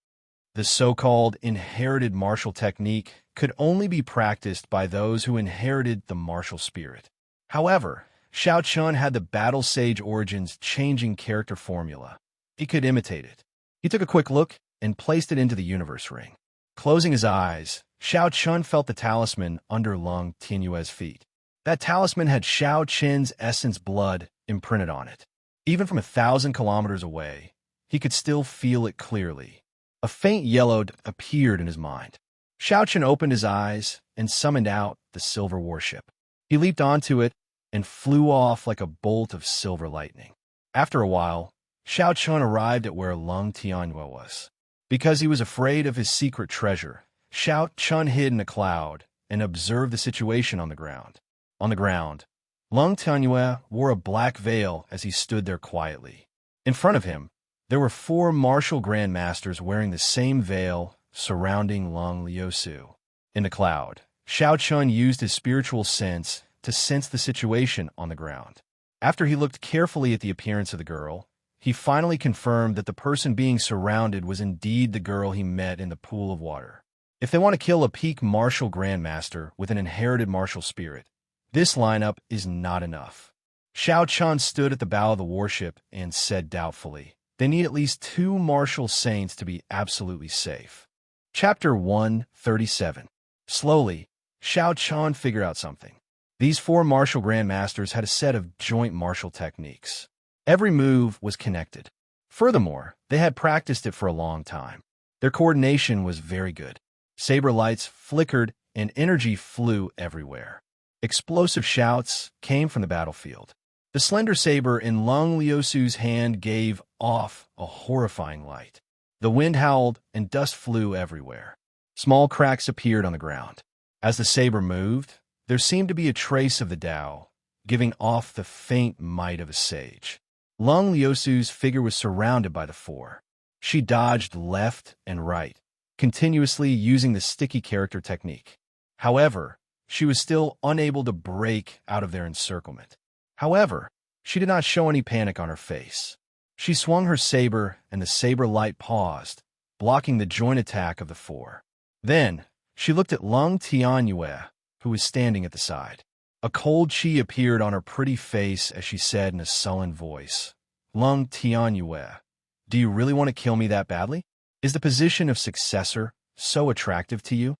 Speaker 1: The so-called inherited martial technique could only be practiced by those who inherited the martial spirit. However, Xiao Chun had the Battle Sage Origins changing character formula. He could imitate it. He took a quick look and placed it into the universe ring. Closing his eyes, Xiao Chun felt the talisman under Lung Tianyue's feet. That talisman had Xiao Chun's essence blood imprinted on it. Even from 1,000 kilometers away, he could still feel it clearly. A faint yellow appeared in his mind. Xiao Chun opened his eyes and summoned out the silver warship. He leaped onto it and flew off like a bolt of silver lightning. After a while, Xiao Chun arrived at where Lung Tianyue was. Because he was afraid of his secret treasure, Xiao Chun hid in a cloud and observed the situation on the ground. On the ground, Lung Tianyue wore a black veil as he stood there quietly. In front of him, there were 4 martial grandmasters wearing the same veil surrounding Lung Liusu. In the cloud, Xiao Chun used his spiritual sense to sense the situation on the ground. After he looked carefully at the appearance of the girl, he finally confirmed that the person being surrounded was indeed the girl he met in the pool of water. If they want to kill a peak martial grandmaster with an inherited martial spirit, this lineup is not enough. Xiao Chun stood at the bow of the warship and said doubtfully, "They need at least 2 martial saints to be absolutely safe." Chapter 137. Slowly, Xiao Chun figured out something. These four martial grandmasters had a set of joint martial techniques. Every move was connected. Furthermore, they had practiced it for a long time. Their coordination was very good. Saber lights flickered and energy flew everywhere. Explosive shouts came from the battlefield. The slender saber in Lung Liusu's hand gave off a horrifying light. The wind howled and dust flew everywhere. Small cracks appeared on the ground. As the saber moved, there seemed to be a trace of the Tao, giving off the faint might of a sage. Lung Liusu's figure was surrounded by the four. She dodged left and right, continuously using the sticky character technique. However, she was still unable to break out of their encirclement. However, she did not show any panic on her face. She swung her saber, and the saber light paused, blocking the joint attack of the four. Then, she looked at Lung Tianyue, who was standing at the side. A cold chi appeared on her pretty face as she said in a sullen voice, "Lung Tianyue, do you really want to kill me that badly? Is the position of successor so attractive to you?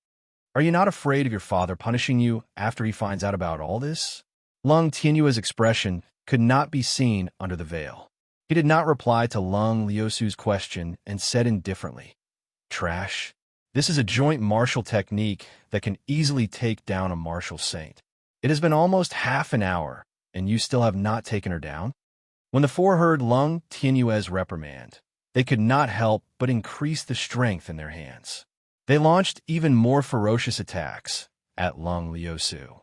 Speaker 1: Are you not afraid of your father punishing you after he finds out about all this?" Lung Tianyue's expression could not be seen under the veil. He did not reply to Lung Liusu's question and said indifferently, "Trash. This is a joint martial technique that can easily take down a martial saint. It has been almost half an hour, and you still have not taken her down?" When the four heard Lung Tianyue's reprimand, they could not help but increase the strength in their hands. They launched even more ferocious attacks at Lung Liusu.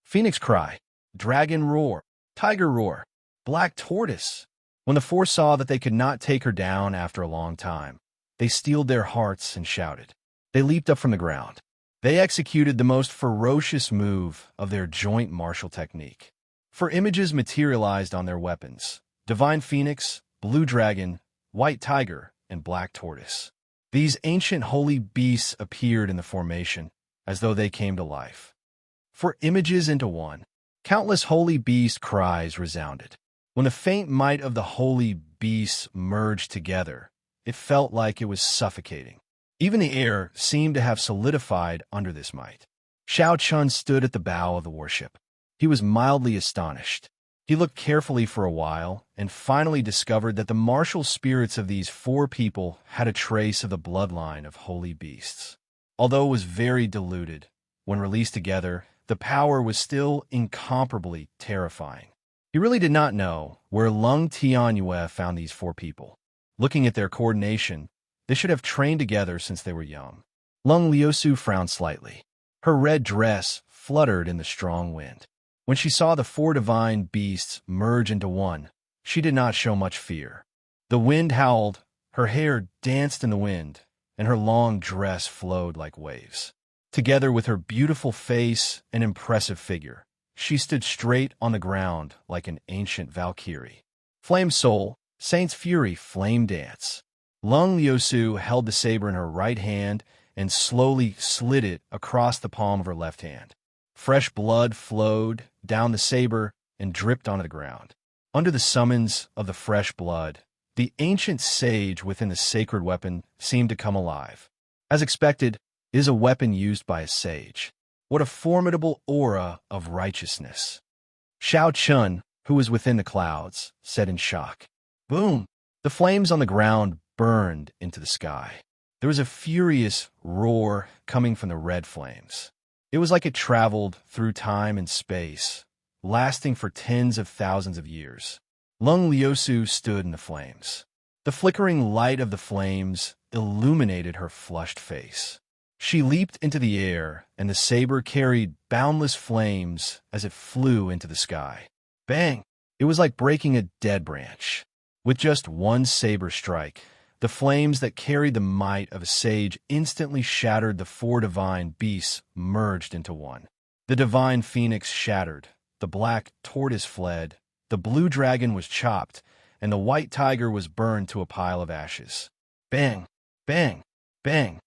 Speaker 1: Phoenix Cry, Dragon Roar, Tiger Roar, Black Tortoise. When the four saw that they could not take her down after a long time, they steeled their hearts and shouted. They leaped up from the ground. They executed the most ferocious move of their joint martial technique. For images materialized on their weapons: Divine Phoenix, Blue Dragon, White Tiger, and Black Tortoise. These ancient holy beasts appeared in the formation, as though they came to life. For images into one, countless holy beast cries resounded. When the faint might of the holy beasts merged together, it felt like it was suffocating. Even the air seemed to have solidified under this might. Xiao Chun stood at the bow of the warship. He was mildly astonished. He looked carefully for a while and finally discovered that the martial spirits of these four people had a trace of the bloodline of holy beasts. Although it was very diluted, when released together, the power was still incomparably terrifying. He really did not know where Lung Tianyue found these four people. Looking at their coordination, they should have trained together since they were young. Lung Liusu frowned slightly. Her red dress fluttered in the strong wind. When she saw the four divine beasts merge into one, she did not show much fear. The wind howled, her hair danced in the wind, and her long dress flowed like waves. Together with her beautiful face and impressive figure, she stood straight on the ground like an ancient Valkyrie. Flame Soul, Saint's Fury, Flame Dance. Lung Liusu held the saber in her right hand and slowly slid it across the palm of her left hand. Fresh blood flowed down the saber and dripped onto the ground. Under the summons of the fresh blood, the ancient sage within the sacred weapon seemed to come alive. As expected, it is a weapon used by a sage. What a formidable aura of righteousness. Xiao Chun, who was within the clouds, said in shock. Boom! The flames on the ground burned into the sky. There was a furious roar coming from the red flames. It was like it traveled through time and space, lasting for tens of thousands of years. Lung Liusu stood in the flames. The flickering light of the flames illuminated her flushed face. She leaped into the air, and the saber carried boundless flames as it flew into the sky. Bang! It was like breaking a dead branch. With just one saber strike, the flames that carried the might of a sage instantly shattered. The four divine beasts merged into one. The divine phoenix shattered, the black tortoise fled, the blue dragon was chopped, and the white tiger was burned to a pile of ashes. Bang! Bang! Bang!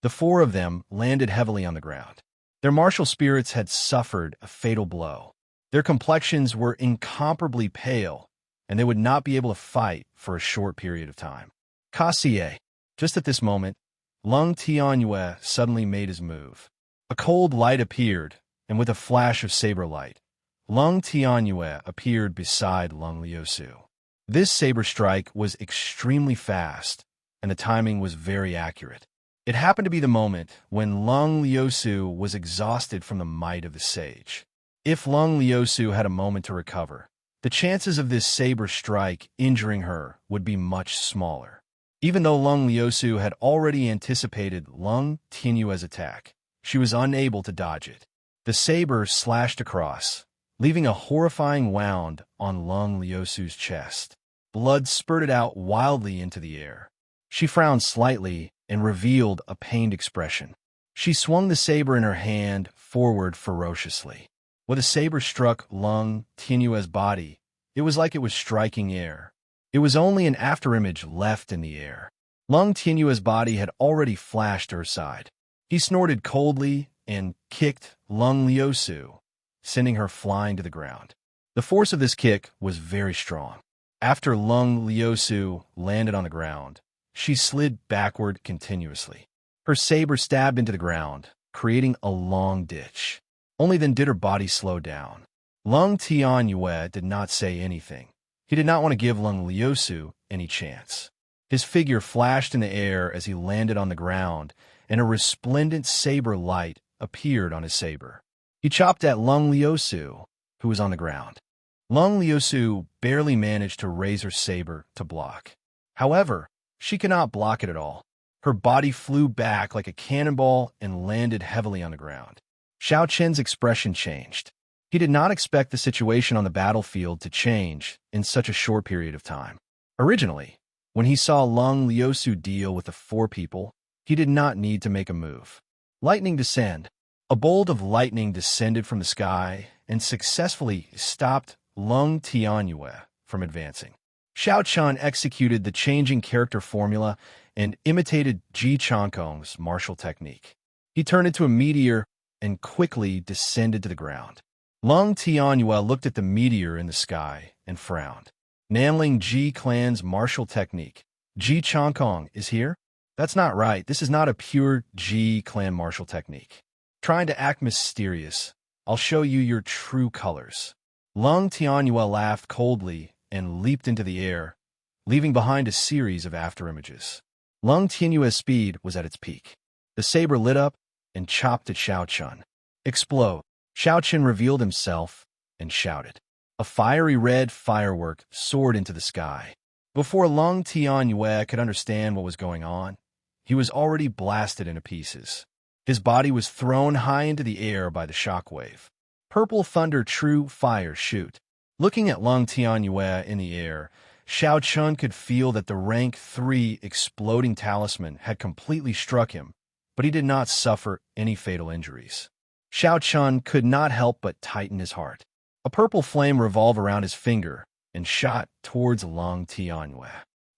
Speaker 1: The four of them landed heavily on the ground. Their martial spirits had suffered a fatal blow. Their complexions were incomparably pale, and they would not be able to fight for a short period of time. Kassier. Just at this moment, Lung Tianyue suddenly made his move. A cold light appeared, and with a flash of saber light, Lung Tianyue appeared beside Lung Liusu. This saber strike was extremely fast, and the timing was very accurate. It happened to be the moment when Lung Liusu was exhausted from the might of the sage. If Lung Liusu had a moment to recover, the chances of this saber strike injuring her would be much smaller. Even though Lung Liusu had already anticipated Lung Tianyue's attack, she was unable to dodge it. The saber slashed across, leaving a horrifying wound on Lung Liusu's chest. Blood spurted out wildly into the air. She frowned slightly and revealed a pained expression. She swung the saber in her hand forward ferociously. When the saber struck Lung Tianyue's body, it was like it was striking air. It was only an afterimage left in the air. Lung Tianyue's body had already flashed to her side. He snorted coldly and kicked Lung Liusu, sending her flying to the ground. The force of this kick was very strong. After Lung Liusu landed on the ground, she slid backward continuously. Her saber stabbed into the ground, creating a long ditch. Only then did her body slow down. Lung Tianyue did not say anything. He did not want to give Lung Liusu any chance. His figure flashed in the air as he landed on the ground, and a resplendent saber light appeared on his saber. He chopped at Lung Liusu, who was on the ground. Lung Liusu barely managed to raise her saber to block. However, she could not block it at all. Her body flew back like a cannonball and landed heavily on the ground. Xiao Chen's expression changed. He did not expect the situation on the battlefield to change in such a short period of time. Originally, when he saw Lung Liusu deal with the 4 people, he did not need to make a move. Lightning descend. A bolt of lightning descended from the sky and successfully stopped Lung Tianyue from advancing. Xiao Chen executed the changing character formula and imitated Ji Changkong's martial technique. He turned into a meteor and quickly descended to the ground. Lung Tianyue looked at the meteor in the sky and frowned. Nanling Ji clan's martial technique. Ji Changkong is here? That's not right. This is not a pure Ji clan martial technique. Trying to act mysterious, I'll show you your true colors. Lung Tianyue laughed coldly and leaped into the air, leaving behind a series of afterimages. Lung Tianyue's speed was at its peak. The saber lit up and chopped at Xiao Chen. Explode. Xiao Chen revealed himself and shouted. A fiery red firework soared into the sky. Before Lung Tianyue could understand what was going on, he was already blasted into pieces. His body was thrown high into the air by the shockwave. Purple thunder true fire shoot. Looking at Lung Tianyue in the air, Xiao Chen could feel that the rank 3 exploding talisman had completely struck him, but he did not suffer any fatal injuries. Xiao Chen could not help but tighten his heart. A purple flame revolved around his finger and shot towards Lung Tianyue.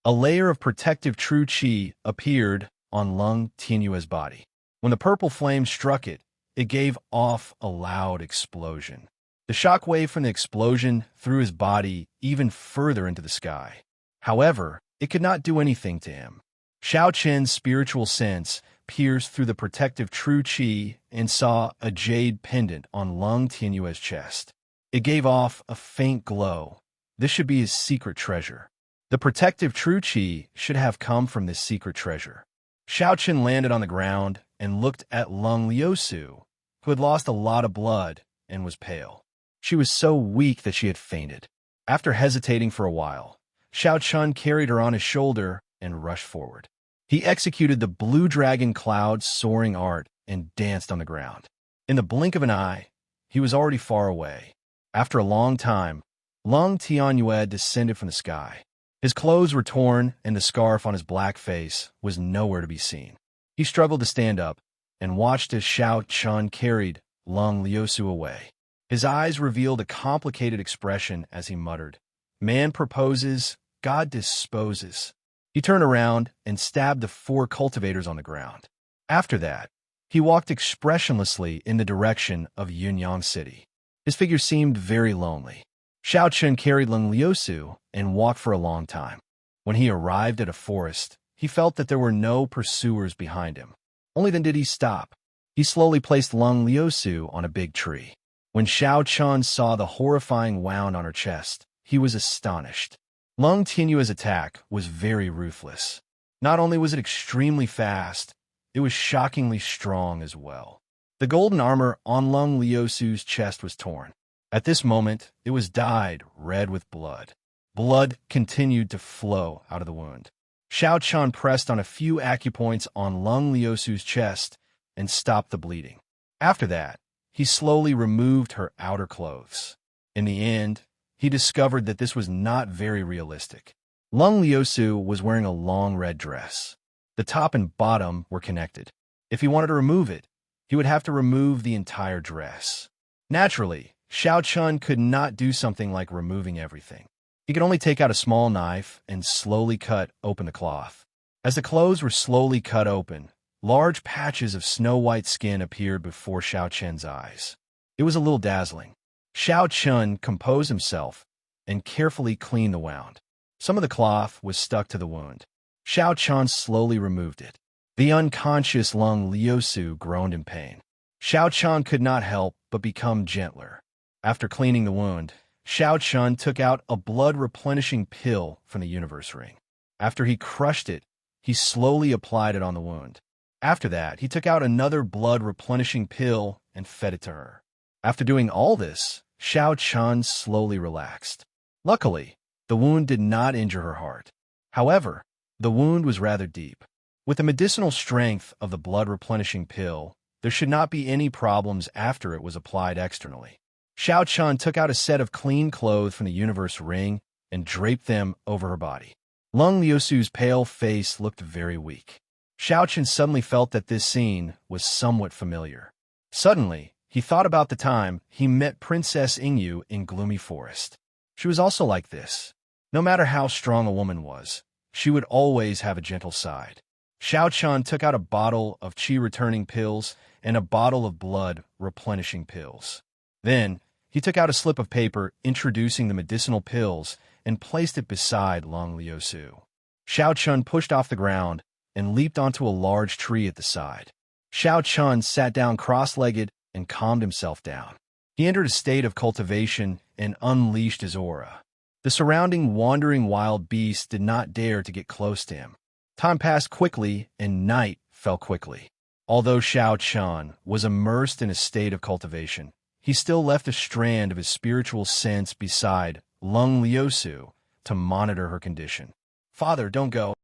Speaker 1: A layer of protective true qi appeared on Lung Tianyue's body. When the purple flame struck it, it gave off a loud explosion. The shockwave from the explosion threw his body even further into the sky. However, it could not do anything to him. Xiao Chen's spiritual sense pierced through the protective true qi and saw a jade pendant on Lung Tianyue's chest. It gave off a faint glow. This should be his secret treasure. The protective true qi should have come from this secret treasure. Xiao Chen landed on the ground and looked at Lung Liusu, who had lost a lot of blood and was pale. She was so weak that she had fainted. After hesitating for a while, Xiao Chen carried her on his shoulder and rushed forward. He executed the blue dragon cloud soaring art and danced on the ground. In the blink of an eye, he was already far away. After a long time, Lung Tianyue descended from the sky. His clothes were torn, and the scarf on his black face was nowhere to be seen. He struggled to stand up and watched as Xiao Chen carried Lung Liusu away. His eyes revealed a complicated expression as he muttered, "Man proposes, God disposes." He turned around and stabbed the 4 cultivators on the ground. After that, he walked expressionlessly in the direction of Yunyang City. His figure seemed very lonely. Xiao Chen carried Lung Liusu and walked for a long time. When he arrived at a forest, he felt that there were no pursuers behind him. Only then did he stop. He slowly placed Lung Liusu on a big tree. When Xiao Chun saw the horrifying wound on her chest, he was astonished. Lung Tianyu's attack was very ruthless. Not only was it extremely fast, it was shockingly strong as well. The golden armor on Lung Liusu's chest was torn. At this moment, it was dyed red with blood. Blood continued to flow out of the wound. Xiao Chun pressed on a few acupoints on Lung Liusu's chest and stopped the bleeding. After that, he slowly removed her outer clothes. In the end, he discovered that this was not very realistic. Lung Liusu was wearing a long red dress. The top and bottom were connected. If he wanted to remove it, he would have to remove the entire dress. Naturally, Xiao Chun could not do something like removing everything. He could only take out a small knife and slowly cut open the cloth. As the clothes were slowly cut open, large patches of snow-white skin appeared before Xiao Chun's eyes. It was a little dazzling. Xiao Chun composed himself and carefully cleaned the wound. Some of the cloth was stuck to the wound. Xiao Chun slowly removed it. The unconscious Lung Liusu groaned in pain. Xiao Chun could not help but become gentler. After cleaning the wound, Xiao Chun took out a blood-replenishing pill from the universe ring. After he crushed it, he slowly applied it on the wound. After that, he took out another blood-replenishing pill and fed it to her. After doing all this, Xiao Chun slowly relaxed. Luckily, the wound did not injure her heart. However, the wound was rather deep. With the medicinal strength of the blood-replenishing pill, there should not be any problems after it was applied externally. Xiao Chun took out a set of clean clothes from the universe ring and draped them over her body. Lung Liusu's pale face looked very weak. Xiao Chun suddenly felt that this scene was somewhat familiar. Suddenly, he thought about the time he met Princess Ingyu in Gloomy Forest. She was also like this. No matter how strong a woman was, she would always have a gentle side. Xiao Chun took out a bottle of qi-returning pills and a bottle of blood-replenishing pills. Then, he took out a slip of paper introducing the medicinal pills and placed it beside Lung Liusu. Xiao Chun pushed off the ground and leaped onto a large tree at the side. Xiao Chun sat down cross-legged and calmed himself down. He entered a state of cultivation and unleashed his aura. The surrounding wandering wild beasts did not dare to get close to him. Time passed quickly and night fell quickly. Although Xiao Chun was immersed in a state of cultivation, he still left a strand of his spiritual sense beside Lung Liusu to monitor her condition. "Father, don't go.